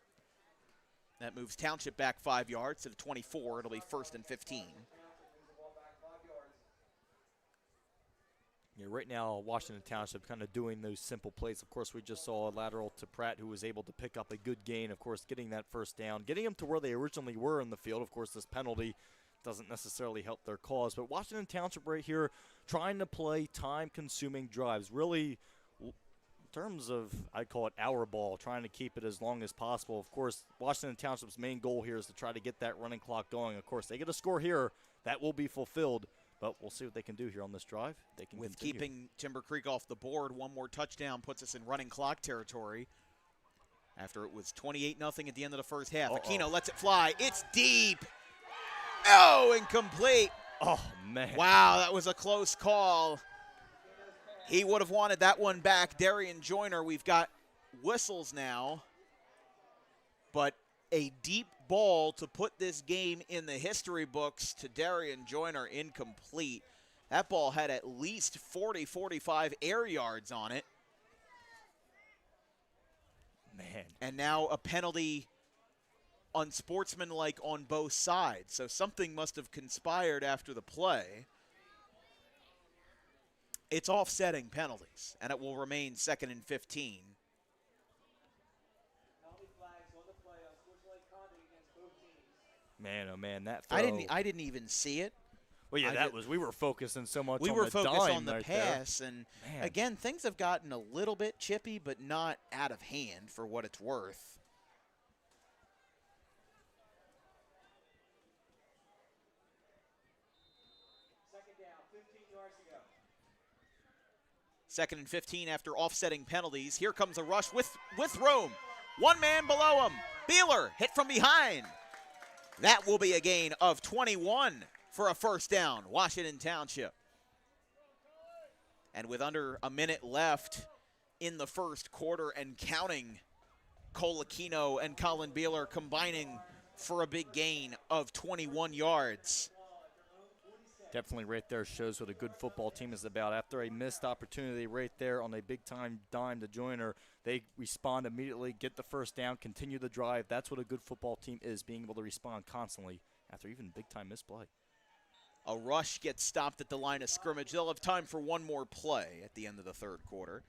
That moves Township back 5 yards to the 24. It'll be 1st and 15. Yeah, right now, Washington Township kind of doing those simple plays. Of course, we just saw a lateral to Pratt who was able to pick up a good gain. Of course, getting that first down, getting them to where they originally were in the field. Of course, this penalty doesn't necessarily help their cause. But Washington Township right here trying to play time-consuming drives. Really, in terms of, I call it hour ball, trying to keep it as long as possible. Of course, Washington Township's main goal here is to try to get that running clock going. Of course, they get a score here. That will be fulfilled. But we'll see what they can do here on this drive. They can With continue. keeping Timber Creek off the board, one more touchdown puts us in running clock territory. After it was 28-0 at the end of the first half. Aquino lets it fly. It's deep. Oh, incomplete. Oh, man. Wow, that was a close call. He would have wanted that one back. Darian Joyner, we've got whistles now. But a deep ball to put this game in the history books to Darian Joyner, incomplete. That ball had at least 40, 45 air yards on it. Man. And now a penalty unsportsmanlike on both sides. So something must have conspired after the play. It's offsetting penalties, and it will remain 2nd and 15. Man, oh man, that throw. I didn't even see it. Well, yeah, we were focusing so much. We on were the focused dime on the right pass, there. and Man. again, things have gotten a little bit chippy, but not out of hand for what it's worth. Second and 15 after offsetting penalties. Here comes a rush with room. One man below him. Beeler hit from behind. That will be a gain of 21 for a first down, Washington Township. And with under a minute left in the first quarter and counting, Cole Aquino and Colin Beeler combining for a big gain of 21 yards. Definitely right there shows what a good football team is about. After a missed opportunity right there on a big-time dime to Joyner, they respond immediately, get the first down, continue the drive. That's what a good football team is, being able to respond constantly after even big-time misplay. A rush gets stopped at the line of scrimmage. They'll have time for one more play at the end of the third quarter.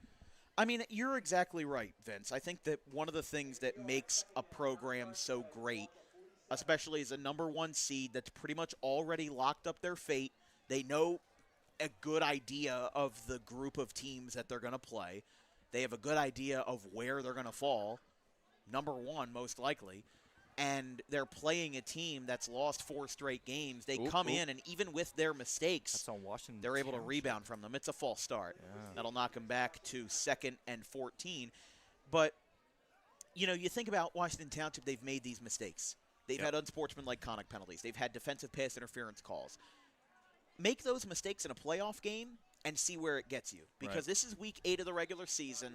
I mean, you're exactly right, Vince. I think that one of the things that makes a program so great, especially as a number 1 seed that's pretty much already locked up their fate, they know a good idea of the group of teams that they're going to play. They have a good idea of where they're going to fall, number 1 most likely, and they're playing a team that's lost 4 straight games. They come in, and even with their mistakes, they're able to rebound from them. It's a false start. Yeah. That'll knock them back to 2nd and 14. But, you know, you think about Washington Township, they've made these mistakes. They've had unsportsmanlike conduct penalties. They've had defensive pass interference calls. Make those mistakes in a playoff game and see where it gets you. Because this is week 8 of the regular season.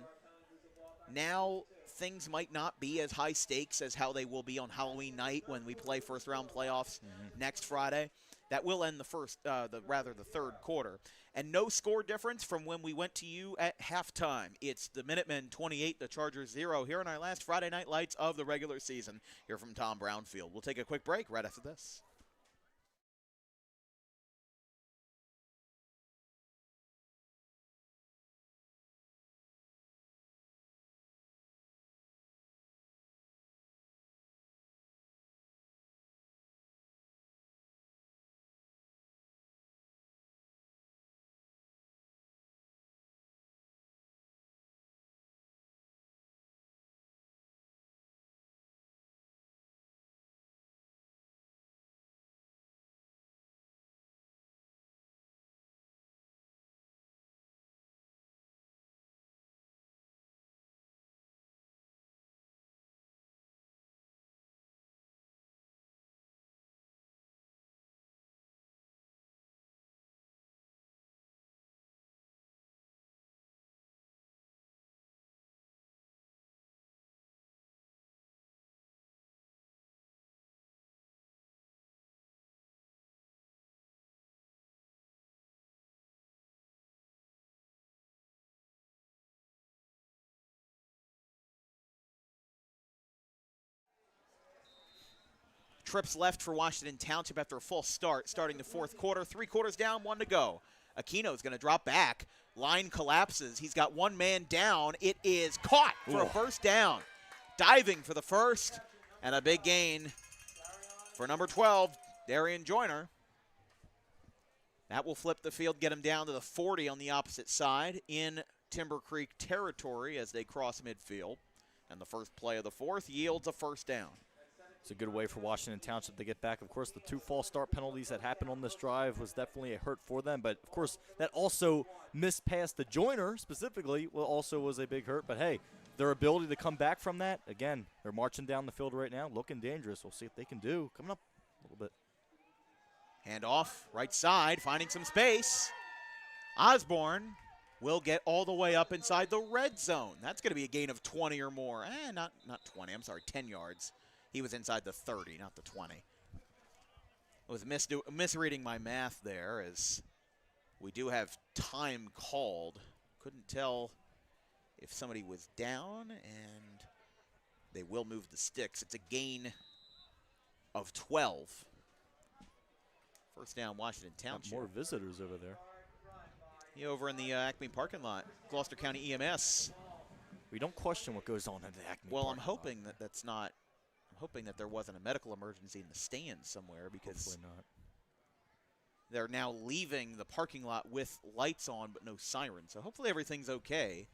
Now things might not be as high stakes as how they will be on Halloween night when we play first-round playoffs next Friday. That will end the third quarter. And no score difference from when we went to you at halftime. It's the Minutemen 28, the Chargers 0 here in our last Friday Night Lights of the regular season here from Tom Brown Field. We'll take a quick break right after this. Trips left for Washington Township after a false start, starting the fourth quarter. 3 quarters down, 1 to go. Aquino's going to drop back. Line collapses. He's got 1 man down. It is caught for a first down. Diving for the first, and a big gain for number 12, Darian Joyner. That will flip the field, get him down to the 40 on the opposite side in Timber Creek territory as they cross midfield. And the first play of the fourth yields a first down. It's a good way for Washington Township to get back. Of course, the 2 false start penalties that happened on this drive was definitely a hurt for them. But, of course, that also missed pass to Joyner specifically also was a big hurt. But, hey, their ability to come back from that, again, they're marching down the field right now, looking dangerous. We'll see if they can do. Coming up a little bit. Hand off, right side, finding some space. Osborne will get all the way up inside the red zone. That's going to be a gain of 20 or more. Not 20, I'm sorry, 10 yards. He was inside the 30, not the 20. I was misreading my math there as we do have time called. Couldn't tell if somebody was down, and they will move the sticks. It's a gain of 12. First down, Washington Township. More visitors over there. Yeah, over in the Acme parking lot, Gloucester County EMS. We don't question what goes on in the Acme Well, I'm parking hoping lot. that's not. I'm hoping that there wasn't a medical emergency in the stands somewhere, because Hopefully not. they're now leaving the parking lot with lights on but no sirens. So hopefully everything's okay.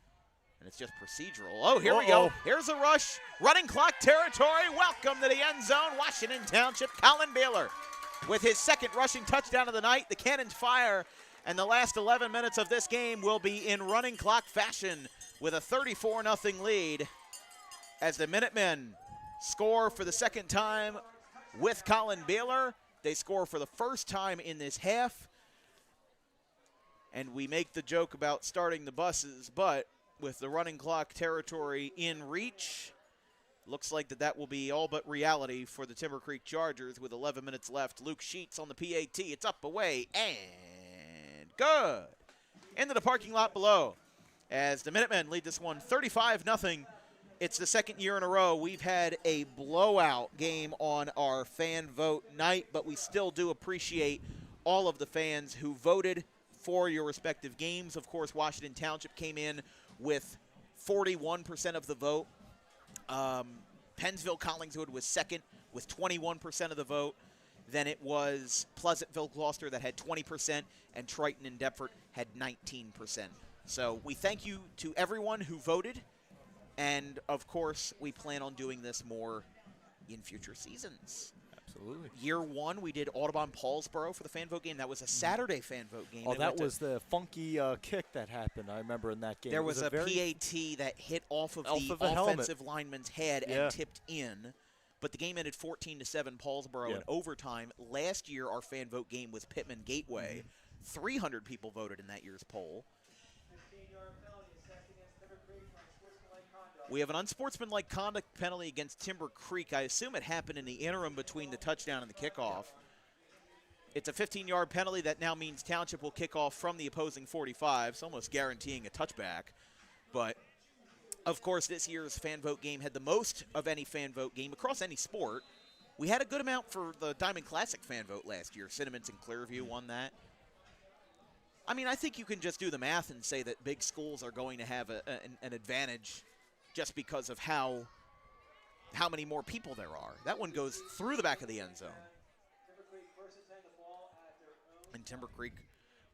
And it's just procedural. Oh, here we go. Here's a rush. Running clock territory. Welcome to the end zone. Washington Township. Colin Baylor with his second rushing touchdown of the night. The cannons fire. And the last 11 minutes of this game will be in running clock fashion with a 34-0 lead as the Minutemen score for the second time with Colin Baylor. They score for the first time in this half. And we make the joke about starting the buses, but with the running clock territory in reach, looks like that will be all but reality for the Timber Creek Chargers with 11 minutes left. Luke Sheets on the PAT. It's up, away, and good. Into the parking lot below as the Minutemen lead this one 35-0. It's the second year in a row we've had a blowout game on our fan vote night, but we still do appreciate all of the fans who voted for your respective games. Of course, Washington Township came in with 41% of the vote. Pennsville-Collingswood was second with 21% of the vote. Then it was Pleasantville-Gloucester that had 20%, and Triton and Deptford had 19%. So we thank you to everyone who voted, and, of course, we plan on doing this more in future seasons. Absolutely. Year one, we did Audubon-Paulsboro for the fan vote game. That was a Saturday fan vote game. Oh, that was the funky kick that happened, I remember, in that game. There was a PAT that hit off of the offensive lineman's head and tipped in. But the game ended 14-7 Paulsboro in overtime. Last year, our fan vote game was Pittman Gateway. 300 people voted in that year's poll. We have an unsportsmanlike conduct penalty against Timber Creek. I assume it happened in the interim between the touchdown and the kickoff. It's a 15-yard penalty that now means Township will kick off from the opposing 45. It's almost guaranteeing a touchback. But of course, this year's fan vote game had the most of any fan vote game across any sport. We had a good amount for the Diamond Classic fan vote last year. Cinnamons and Clearview won that. I mean, I think you can just do the math and say that big schools are going to have an advantage just because of how many more people there are. That one goes through the back of the end zone. And Timber Creek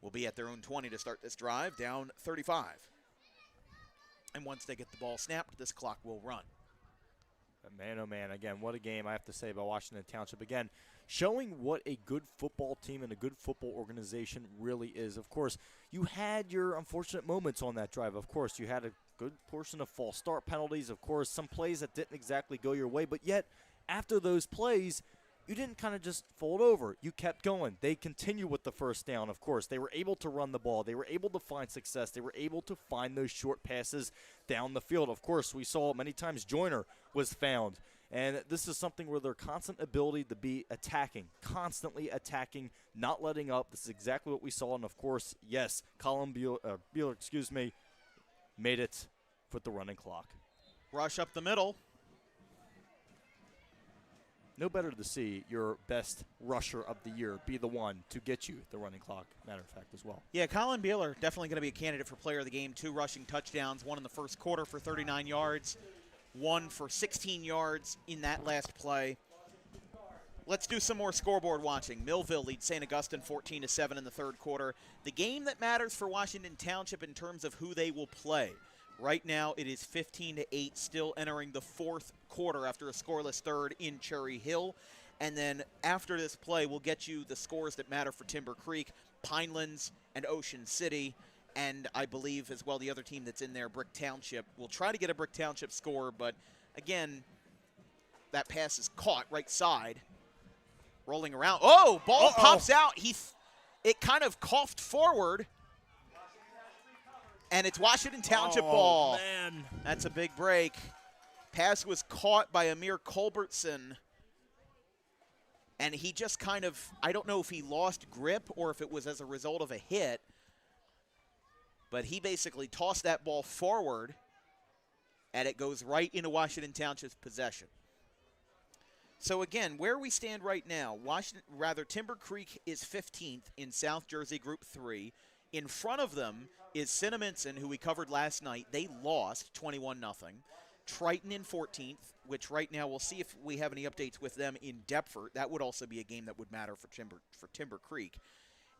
will be at their own 20 to start this drive, down 35. And once they get the ball snapped, this clock will run. But man, oh man, again, what a game I have to say about Washington Township. Again, showing what a good football team and a good football organization really is. Of course, you had your unfortunate moments on that drive. Of course, you had a good portion of false start penalties. Of course, some plays that didn't exactly go your way. But yet, after those plays, you didn't kind of just fold over. You kept going. They continued with the first down, of course. They were able to run the ball. They were able to find success. They were able to find those short passes down the field. Of course, we saw many times Joyner was found. And this is something where their constant ability to be attacking, constantly attacking, not letting up. This is exactly what we saw. And, of course, yes, Colin Bueller, made it with the running clock. Rush up the middle. No better to see your best rusher of the year be the one to get you the running clock, matter of fact, as well. Yeah, Colin Bueller definitely going to be a candidate for player of the game. 2 rushing touchdowns, 1 in the first quarter for 39 yards, 1 for 16 yards in that last play. Let's do some more scoreboard watching. Millville leads St. Augustine 14-7 in the third quarter. The game that matters for Washington Township in terms of who they will play. Right now it is 15-8, still entering the fourth quarter after a scoreless third in Cherry Hill. And then after this play, we'll get you the scores that matter for Timber Creek, Pinelands, and Ocean City. And I believe as well the other team that's in there, Brick Township. We'll try to get a Brick Township score, but again, that pass is caught right side. Rolling around. Oh, ball pops out. It kind of coughed forward. And it's Washington Township ball. Man. That's a big break. Pass was caught by Amir Culbertson. And he just kind of, I don't know if he lost grip or if it was as a result of a hit. But he basically tossed that ball forward. And it goes right into Washington Township's possession. So again, where we stand right now, Timber Creek is 15th in South Jersey Group 3. In front of them is Cinnaminson, who we covered last night. They lost 21-0. Triton in 14th, which right now we'll see if we have any updates with them in Deptford. That would also be a game that would matter for Timber Creek.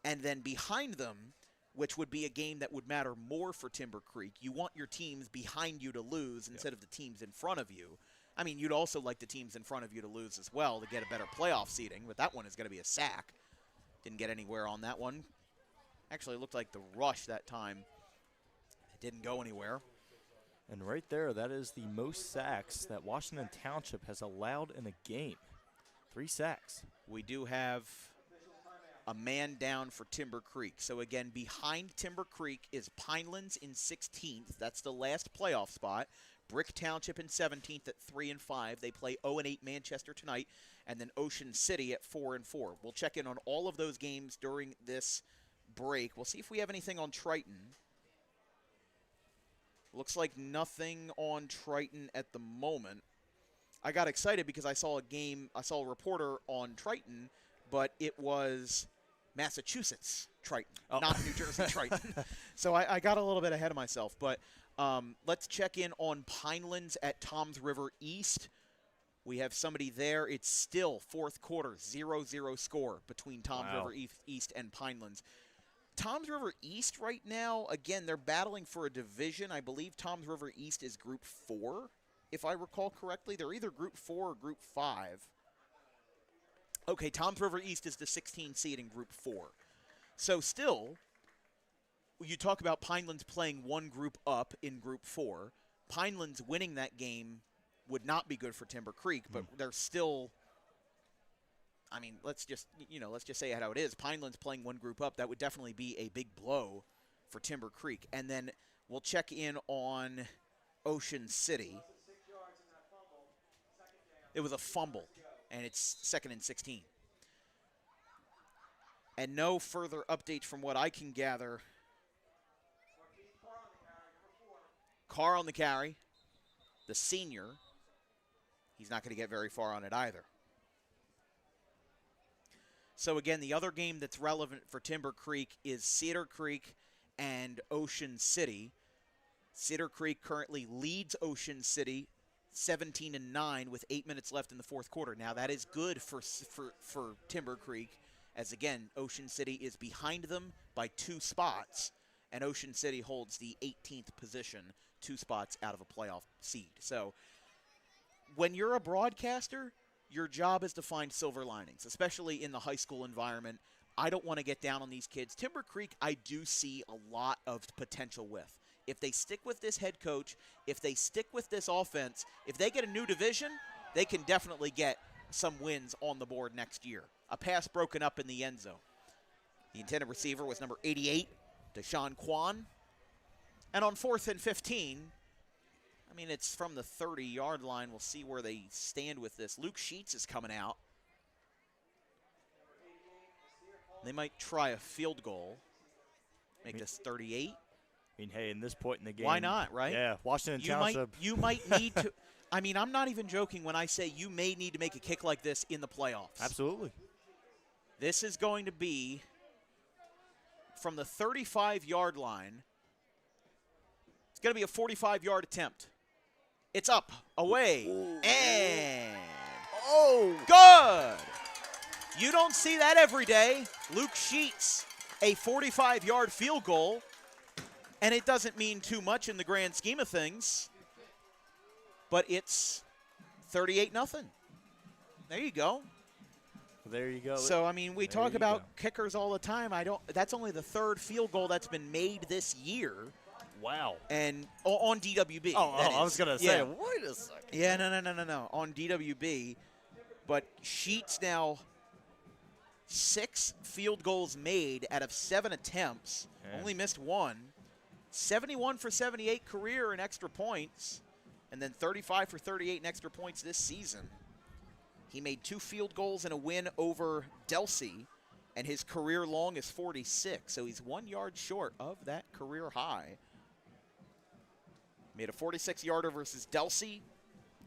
And then behind them, which would be a game that would matter more for Timber Creek, you want your teams behind you to lose instead of the teams in front of you. I mean, you'd also like the teams in front of you to lose as well to get a better playoff seeding, but that one is going to be a sack. Didn't get anywhere on that one. Actually, it looked like the rush that time. It didn't go anywhere. And right there, that is the most sacks that Washington Township has allowed in a game. 3 sacks. We do have a man down for Timber Creek. So again, behind Timber Creek is Pinelands in 16th. That's the last playoff spot. Brick Township in 17th at 3-5. They play 0-8 Manchester tonight. And then Ocean City at 4-4. We'll check in on all of those games during this break. We'll see if we have anything on Triton. Looks like nothing on Triton at the moment. I got excited because I saw a reporter on Triton, but it was Massachusetts Triton, not New Jersey Triton. So I got a little bit ahead of myself. But let's check in on Pinelands at Toms River East. We have somebody there. It's still fourth quarter, 0-0 score between Toms River East and Pinelands. Toms River East right now, again, they're battling for a division. I believe Toms River East is Group 4, if I recall correctly. They're either Group 4 or Group 5. Okay, Toms River East is the 16 seed in Group 4. So still, you talk about Pinelands playing one group up in Group 4. Pinelands winning that game would not be good for Timber Creek, but they're still... I mean, let's just say it how it is. Pinelands playing one group up, that would definitely be a big blow for Timber Creek. And then we'll check in on Ocean City. It was a fumble, and it's 2nd and 16. And no further updates from what I can gather. Carr on the carry, the senior. He's not going to get very far on it either. So, again, the other game that's relevant for Timber Creek is Cedar Creek and Ocean City. Cedar Creek currently leads Ocean City 17-9 with 8 minutes left in the fourth quarter. Now, that is good for Timber Creek, as, again, Ocean City is behind them by 2 spots, and Ocean City holds the 18th position, 2 spots out of a playoff seed. So, when you're a broadcaster, your job is to find silver linings, especially in the high school environment. I don't want to get down on these kids. Timber Creek, I do see a lot of potential with. If they stick with this head coach, if they stick with this offense, if they get a new division, they can definitely get some wins on the board next year. A pass broken up in the end zone. The intended receiver was number 88, Deshaun Kwan. And on 4th and 15, I mean, it's from the 30-yard line. We'll see where they stand with this. Luke Sheets is coming out. They might try a field goal. Make this 38. I mean, hey, in this point in the game. Why not, right? Yeah, Washington Township. You might need to. I mean, I'm not even joking when I say you may need to make a kick like this in the playoffs. Absolutely. This is going to be from the 35-yard line. It's going to be a 45-yard attempt. It's up, away, and good. You don't see that every day. Luke Sheets, a 45-yard field goal, and it doesn't mean too much in the grand scheme of things, but it's 38-0. There you go. There you go. So, I mean, we talk about kickers all the time. That's only the 3rd field goal that's been made this year. Wow. And on DWB. I was going to say, wait a second. Yeah, no. On DWB. But Sheets now 6 field goals made out of 7 attempts. Yeah. Only missed 1. 71 for 78 career in extra points. And then 35 for 38 in extra points this season. He made 2 field goals in a win over Delsey. And his career long is 46. So he's 1 yard short of that career high. Made a 46-yarder versus Delsey,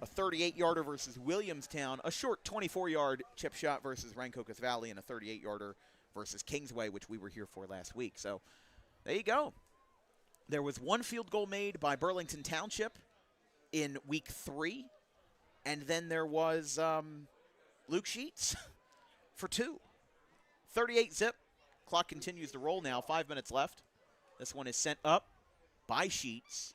a 38-yarder versus Williamstown, a short 24-yard chip shot versus Rancocas Valley, and a 38-yarder versus Kingsway, which we were here for last week. So there you go. There was 1 field goal made by Burlington Township in week 3, and then there was Luke Sheets for 2. 38-zip. Clock continues to roll now. 5 minutes left. This one is sent up by Sheets.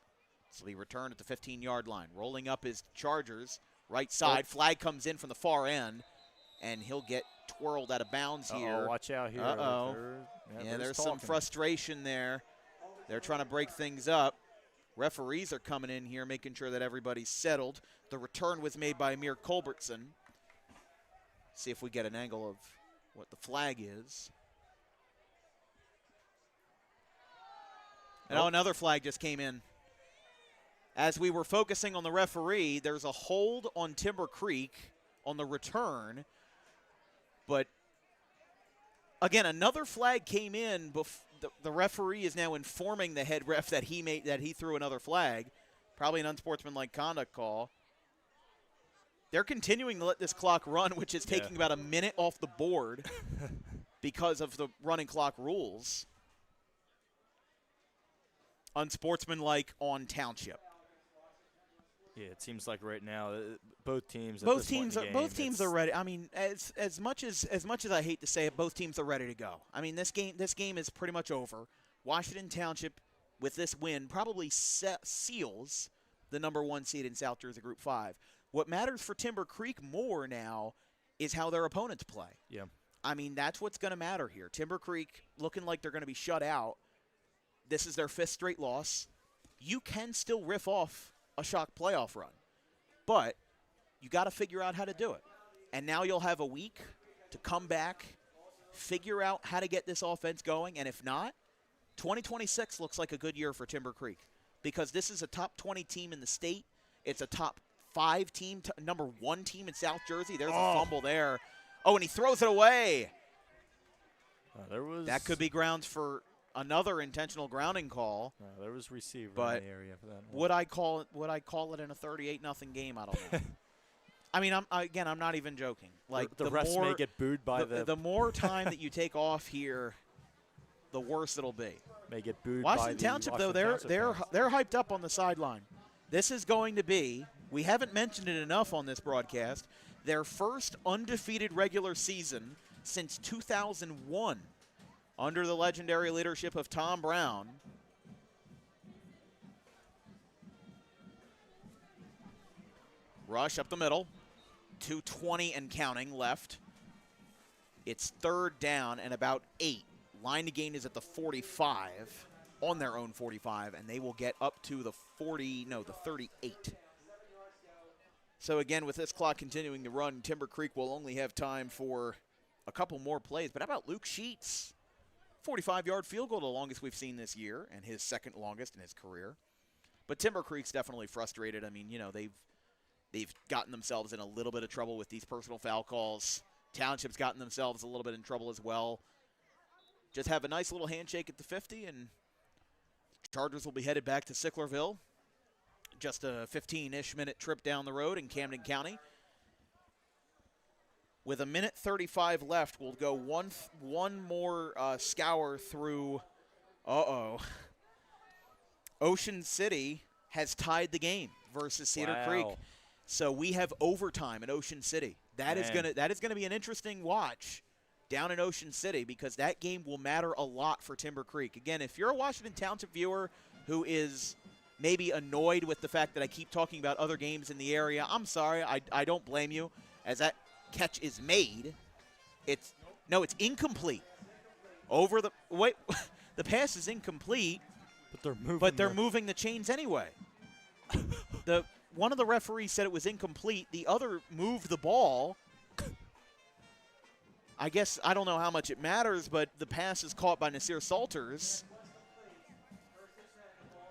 So he returned at the 15-yard line. Rolling up his Chargers. Right side. Flag comes in from the far end. And he'll get twirled out of bounds here. Watch out here. Yeah, there's some frustration there. They're trying to break things up. Referees are coming in here, making sure that everybody's settled. The return was made by Amir Culbertson. See if we get an angle of what the flag is. And another flag just came in. As we were focusing on the referee, there's a hold on Timber Creek on the return. But, again, another flag came in. The referee is now informing the head ref that he threw another flag. Probably an unsportsmanlike conduct call. They're continuing to let this clock run, which is taking about a minute off the board. because of the running clock rules, unsportsmanlike on Township. Yeah, it seems like right now both teams. Both teams are ready. I mean, as much as I hate to say it, both teams are ready to go. I mean, this game is pretty much over. Washington Township, with this win, probably seals the #1 seed in South Jersey Group 5. What matters for Timber Creek more now is how their opponents play. Yeah. I mean, that's what's going to matter here. Timber Creek looking like they're going to be shut out. This is their 5th straight loss. You can still riff off a shock playoff run, but you got to figure out how to do it. And now you'll have a week to come back, figure out how to get this offense going, and if not, 2026 looks like a good year for Timber Creek because this is a top 20 team in the state. It's a top 5 team, #1 team in South Jersey. There's a fumble there. Oh, and he throws it away. That could be grounds for another intentional grounding call. There was receiver but in the area for that. Would I call it in a 38-0 game? I don't know. I mean, I'm not even joking. Like the refs may get booed by the more time that you take off here, the worse it'll be. May get booed Washington by the Township, though, Washington they're Township hyped up on the sideline. This is going to be, we haven't mentioned it enough on this broadcast, their first undefeated regular season since 2001 under the legendary leadership of Tom Brown. Rush up the middle, 2:20 and counting left. It's 3rd down and about 8. Line to gain is at the 45, on their own 45, and they will get up to the 38. So again, with this clock continuing to run, Timber Creek will only have time for a couple more plays. But how about Luke Sheets? 45-yard field goal, the longest we've seen this year, and his 2nd longest in his career. But Timber Creek's definitely frustrated. I mean, they've gotten themselves in a little bit of trouble with these personal foul calls. Township's gotten themselves a little bit in trouble as well. Just have a nice little handshake at the 50, and Chargers will be headed back to Sicklerville. Just a 15-ish minute trip down the road in Camden County. With 1:35 left, we'll go one more scour through. Ocean City has tied the game versus Cedar Creek. So we have overtime in Ocean City. That is gonna be an interesting watch down in Ocean City because that game will matter a lot for Timber Creek. Again, if you're a Washington Township viewer who is maybe annoyed with the fact that I keep talking about other games in the area, I'm sorry. I don't blame you. As that catch is made, it's incomplete. The pass is incomplete, but they're moving the chains anyway. One of the referees said it was incomplete. The other moved the ball. I guess I don't know how much it matters, but the pass is caught by Nasir Salters.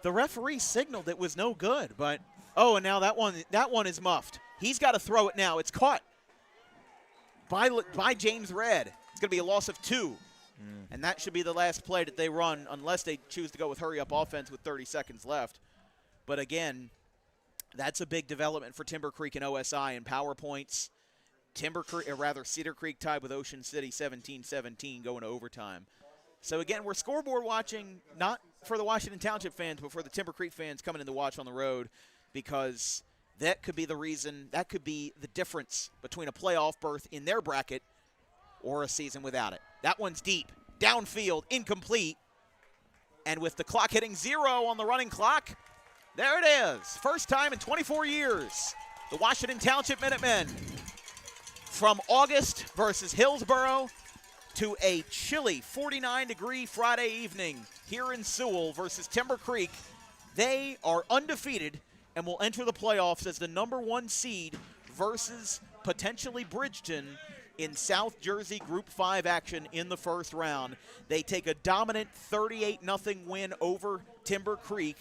The referee signaled it was no good, but and now that one is muffed. He's got to throw it now. It's caught by James Red. It's going to be a loss of 2. And that should be the last play that they run unless they choose to go with hurry-up offense with 30 seconds left. But again, that's a big development for Timber Creek and OSI in power points. Cedar Creek tied with Ocean City 17-17 going to overtime. So again, we're scoreboard watching, not for the Washington Township fans, but for the Timber Creek fans coming in to watch on the road, because that could be the reason, that could be the difference between a playoff berth in their bracket or a season without it. That one's deep, downfield, incomplete, and with the clock hitting 0 on the running clock, there it is. First time in 24 years, the Washington Township Minutemen from August versus Hillsborough to a chilly 49-degree Friday evening here in Sewell versus Timber Creek. They are undefeated and will enter the playoffs as the #1 seed versus potentially Bridgeton in South Jersey Group 5 action in the first round. They take a dominant 38-0 win over Timber Creek.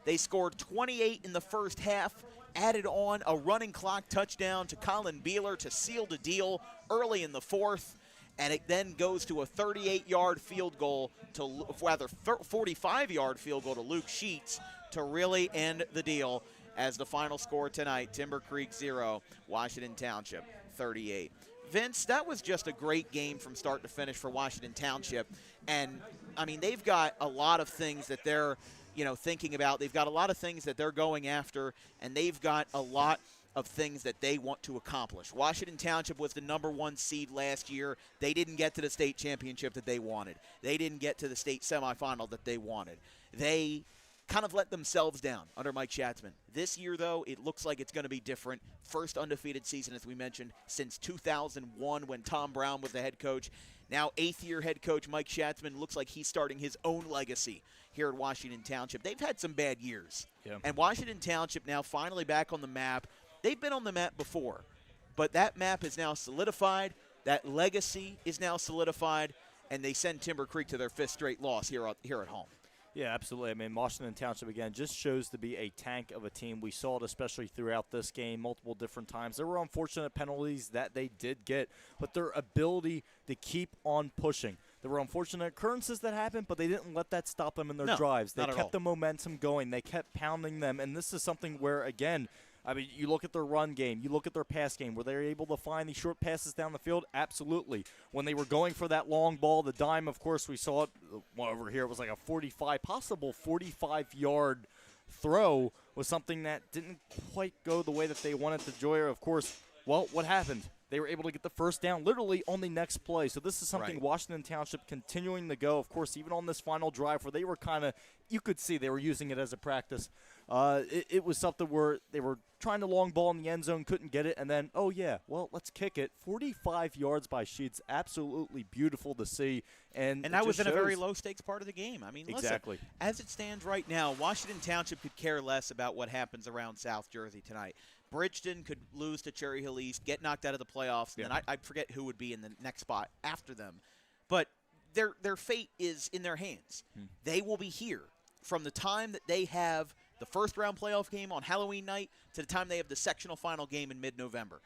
They scored 28 in the first half, added on a running clock touchdown to Colin Beeler to seal the deal early in the 4th, and it then goes to a 38-yard field goal to, rather 45-yard field goal to Luke Sheets to really end the deal as the final score tonight, Timber Creek 0, Washington Township 38. Vince, that was just a great game from start to finish for Washington Township. And, I mean, they've got a lot of things that they're, thinking about. They've got a lot of things that they're going after, and they've got a lot of things that they want to accomplish. Washington Township was the #1 seed last year. They didn't get to the state championship that they wanted. They didn't get to the state semifinal that they wanted. They kind of let themselves down under Mike Schatzman. This year, though, it looks like it's going to be different. First undefeated season, as we mentioned, since 2001 when Tom Brown was the head coach. Now 8th-year head coach Mike Schatzman looks like he's starting his own legacy here at Washington Township. They've had some bad years. Yeah. And Washington Township now finally back on the map. They've been on the map before, but that map is now solidified. That legacy is now solidified, and they send Timber Creek to their 5th straight loss here at home. Yeah, absolutely. I mean, Washington Township, again, just shows to be a tank of a team. We saw it especially throughout this game multiple different times. There were unfortunate penalties that they did get, but their ability to keep on pushing. There were unfortunate occurrences that happened, but they didn't let that stop them in their drives. They kept the momentum going. They kept pounding them, and this is something where, again, I mean, you look at their run game, you look at their pass game. Were they able to find these short passes down the field? Absolutely. When they were going for that long ball, the dime, of course, we saw it over here. It was like a 45-yard throw was something that didn't quite go the way that they wanted to. Joyer, of course, well, what happened? They were able to get the first down literally on the next play. So this is something Washington Township continuing to go. Of course, even on this final drive where they were kind of, you could see they were using it as a practice. It was something where they were trying to long ball in the end zone, couldn't get it, and then, oh, yeah, well, let's kick it. 45 yards by Sheets, absolutely beautiful to see. And that was in a very low-stakes part of the game. I mean, exactly. Listen, as it stands right now, Washington Township could care less about what happens around South Jersey tonight. Bridgeton could lose to Cherry Hill East, get knocked out of the playoffs, and then I forget who would be in the next spot after them. But their fate is in their hands. They will be here from the time that they have the first-round playoff game on Halloween night to the time they have the sectional final game in mid-November.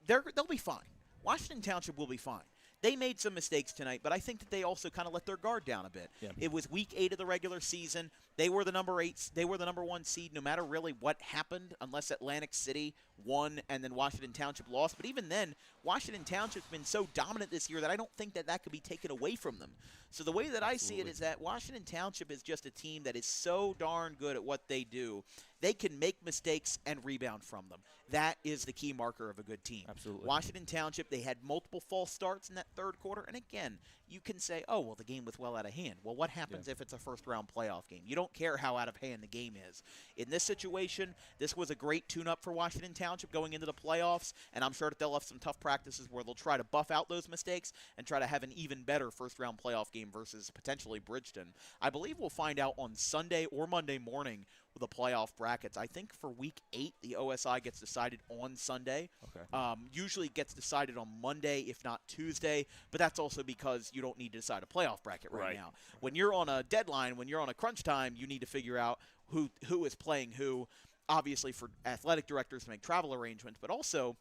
They'll be fine. Washington Township will be fine. They made some mistakes tonight, but I think that they also kind of let their guard down a bit. Yeah. It was week 8 of the regular season. They were the number 8. They were the #1 seed, no matter really what happened, unless Atlantic City won and then Washington Township lost. But even then, Washington Township's been so dominant this year that I don't think that could be taken away from them. So the way that I see it is that Washington Township is just a team that is so darn good at what they do. They can make mistakes and rebound from them. That is the key marker of a good team. Absolutely. Washington Township, they had multiple false starts in that third quarter. And again, you can say, oh, well, the game was well out of hand. Well, what happens if it's a first-round playoff game? You don't care how out of hand the game is. In this situation, this was a great tune-up for Washington Township going into the playoffs, and I'm sure that they'll have some tough practices where they'll try to buff out those mistakes and try to have an even better first-round playoff game versus potentially Bridgeton. I believe we'll find out on Sunday or Monday morning with the playoff brackets. I think for week 8, the OSI gets decided on Sunday. Okay. Usually gets decided on Monday, if not Tuesday, but that's also because you don't need to decide a playoff bracket right now. When you're on a deadline, when you're on a crunch time, you need to figure out who is playing who, obviously for athletic directors to make travel arrangements, but also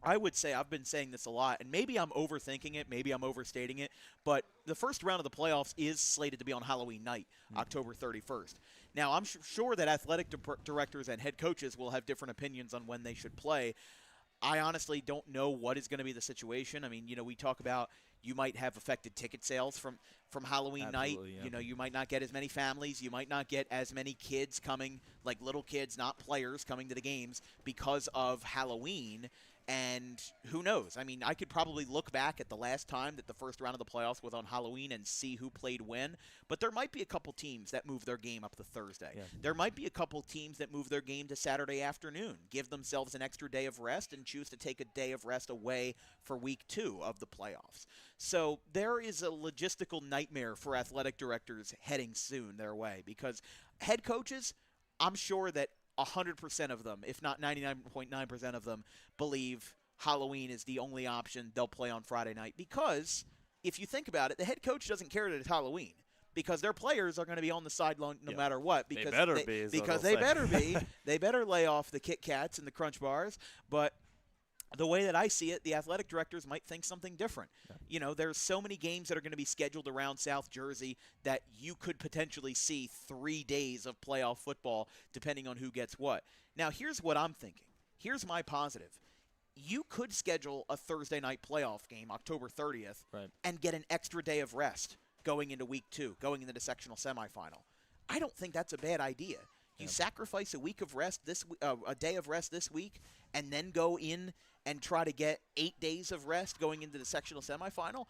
I would say, I've been saying this a lot, and maybe I'm overthinking it, maybe I'm overstating it, but the first round of the playoffs is slated to be on Halloween night, October 31st. Now, I'm sure that athletic directors and head coaches will have different opinions on when they should play. I honestly don't know what is going to be the situation. I mean, we talk about you might have affected ticket sales from Halloween night. Yeah. You might not get as many families. You might not get as many kids coming, like little kids, not players, coming to the games because of Halloween. And who knows? I mean, I could probably look back at the last time that the first round of the playoffs was on Halloween and see who played when. But there might be a couple teams that move their game up to Thursday. Yeah. There might be a couple teams that move their game to Saturday afternoon, give themselves an extra day of rest, and choose to take a day of rest away for week 2 of the playoffs. So there is a logistical nightmare for athletic directors heading soon their way, because head coaches, I'm sure that 100% of them, if not 99.9% of them, believe Halloween is the only option they'll play on Friday night. Because if you think about it, the head coach doesn't care that it's Halloween, because their players are going to be on the sideline no matter what. Because they better be. Because they better be. They better lay off the Kit Kats and the Crunch Bars. But the way that I see it, the athletic directors might think something different. Yeah. There's so many games that are going to be scheduled around South Jersey that you could potentially see 3 days of playoff football depending on who gets what. Now, here's what I'm thinking. Here's my positive. you could schedule a Thursday night playoff game, October 30th, and get an extra day of rest going into week 2, going into the sectional semifinal. I don't think that's a bad idea. You sacrifice a week of rest a day of rest this week, and then go in and try to get 8 days of rest going into the sectional semifinal.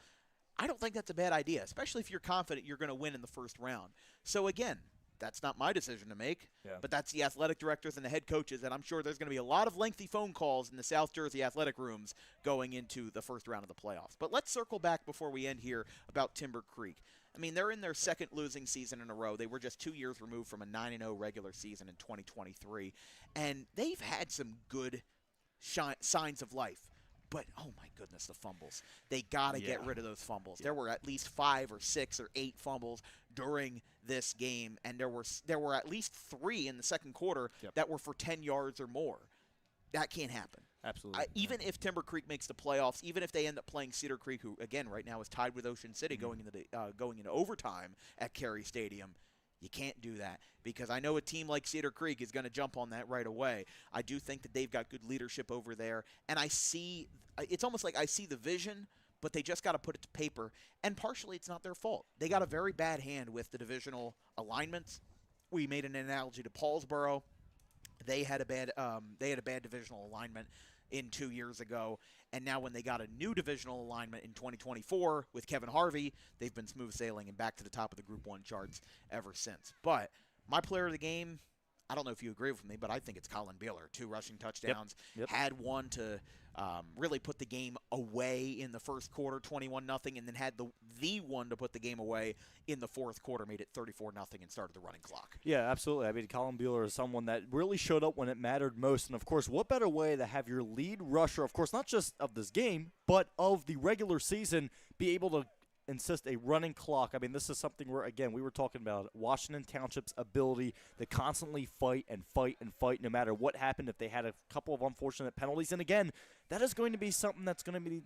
I don't think that's a bad idea, especially if you're confident you're going to win in the first round. So again, that's not my decision to make, but that's the athletic directors and the head coaches, and I'm sure there's going to be a lot of lengthy phone calls in the South Jersey athletic rooms going into the first round of the playoffs. But let's circle back before we end here about Timber Creek. I mean, they're in their second losing season in a row. They were just 2 years removed from a 9-0 regular season in 2023, and they've had some good signs of life. But, oh, my goodness, the fumbles. They got to get rid of those fumbles. There were at least 5 or 6 or 8 fumbles during this game, and there were at least 3 in the second quarter that were for 10 yards or more. That can't happen. Absolutely. Even if Timber Creek makes the playoffs, even if they end up playing Cedar Creek, who, again, right now is tied with Ocean City going into overtime at Cary Stadium, you can't do that because I know a team like Cedar Creek is going to jump on that right away. I do think that they've got good leadership over there, and it's almost like I see the vision, but they just got to put it to paper, and partially it's not their fault. They got a very bad hand with the divisional alignments. We made an analogy to Paulsboro. They had a bad divisional alignment in 2 years ago, and now when they got a new divisional alignment in 2024 with Kevin Harvey, they've been smooth sailing and back to the top of the Group 1 charts ever since. But my player of the game, I don't know if you agree with me, but I think it's Colin Beeler. 2 rushing touchdowns, had one to really put the game away in the first quarter, 21-0, and then had the one to put the game away in the fourth quarter, made it 34-0, and started the running clock. Yeah, absolutely. I mean, Colin Beeler is someone that really showed up when it mattered most. And, of course, what better way to have your lead rusher, of course, not just of this game, but of the regular season, be able to insist a running clock. I mean, this is something where, again, we were talking about Washington Township's ability to constantly fight and fight and fight no matter what happened if they had a couple of unfortunate penalties. And, again, that is going to be something that's going to need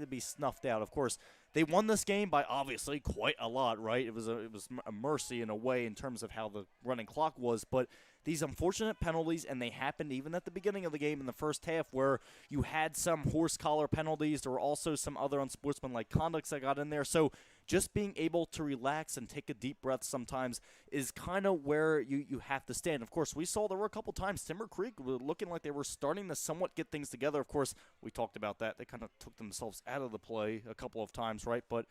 to be snuffed out. Of course, they won this game by obviously quite a lot, right? It was a mercy in a way in terms of how the running clock was, but these unfortunate penalties, and they happened even at the beginning of the game in the first half where you had some horse collar penalties. There were also some other unsportsmanlike conducts that got in there. So just being able to relax and take a deep breath sometimes is kind of where you have to stand. Of course, we saw there were a couple times Timber Creek were looking like they were starting to somewhat get things together. Of course, we talked about that. They kind of took themselves out of the play a couple of times, right? But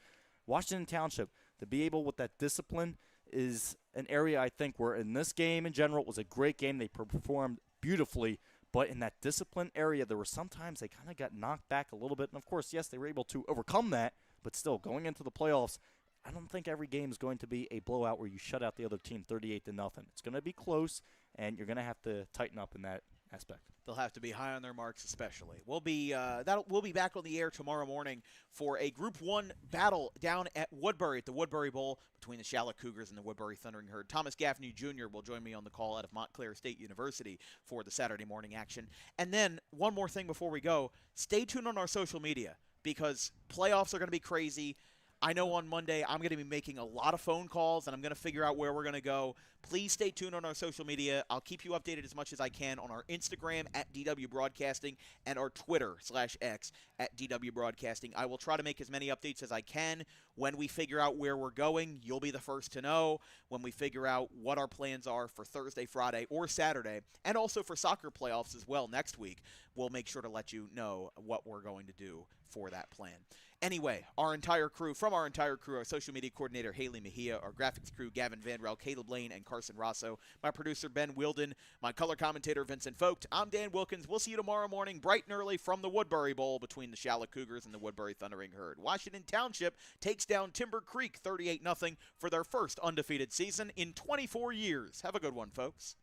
Washington Township, to be able with that discipline is an area I think where in this game in general it was a great game. They performed beautifully, but in that discipline area there were sometimes they kind of got knocked back a little bit. And of course, yes, they were able to overcome that, but still going into the playoffs, I don't think every game is going to be a blowout where you shut out the other team 38-0. It's going to be close, and you're going to have to tighten up in that aspect. They'll have to be high on their marks, especially. We'll be back on the air tomorrow morning for a Group 1 battle down at Woodbury at the Woodbury Bowl between the Charlotte Cougars and the Woodbury Thundering Herd. Thomas Gaffney Jr. will join me on the call out of Montclair State University for the Saturday morning action. And then one more thing before we go: stay tuned on our social media because playoffs are going to be crazy. I know on Monday I'm going to be making a lot of phone calls, and I'm going to figure out where we're going to go. Please stay tuned on our social media. I'll keep you updated as much as I can on our Instagram at DW Broadcasting and our Twitter /X at DW Broadcasting. I will try to make as many updates as I can. When we figure out where we're going, you'll be the first to know. When we figure out what our plans are for Thursday, Friday, or Saturday, and also for soccer playoffs as well next week, we'll make sure to let you know what we're going to do for that plan. Anyway, our entire crew, our social media coordinator, Haley Mejia, our graphics crew, Gavin Vandrell, Caleb Lane, and Carson Rosso, my producer, Ben Wilden, my color commentator, Vincent Vogt. I'm Dan Wilkins. We'll see you tomorrow morning, bright and early, from the Woodbury Bowl between the Charlotte Cougars and the Woodbury Thundering Herd. Washington Township takes down Timber Creek 38-0 for their first undefeated season in 24 years. Have a good one, folks.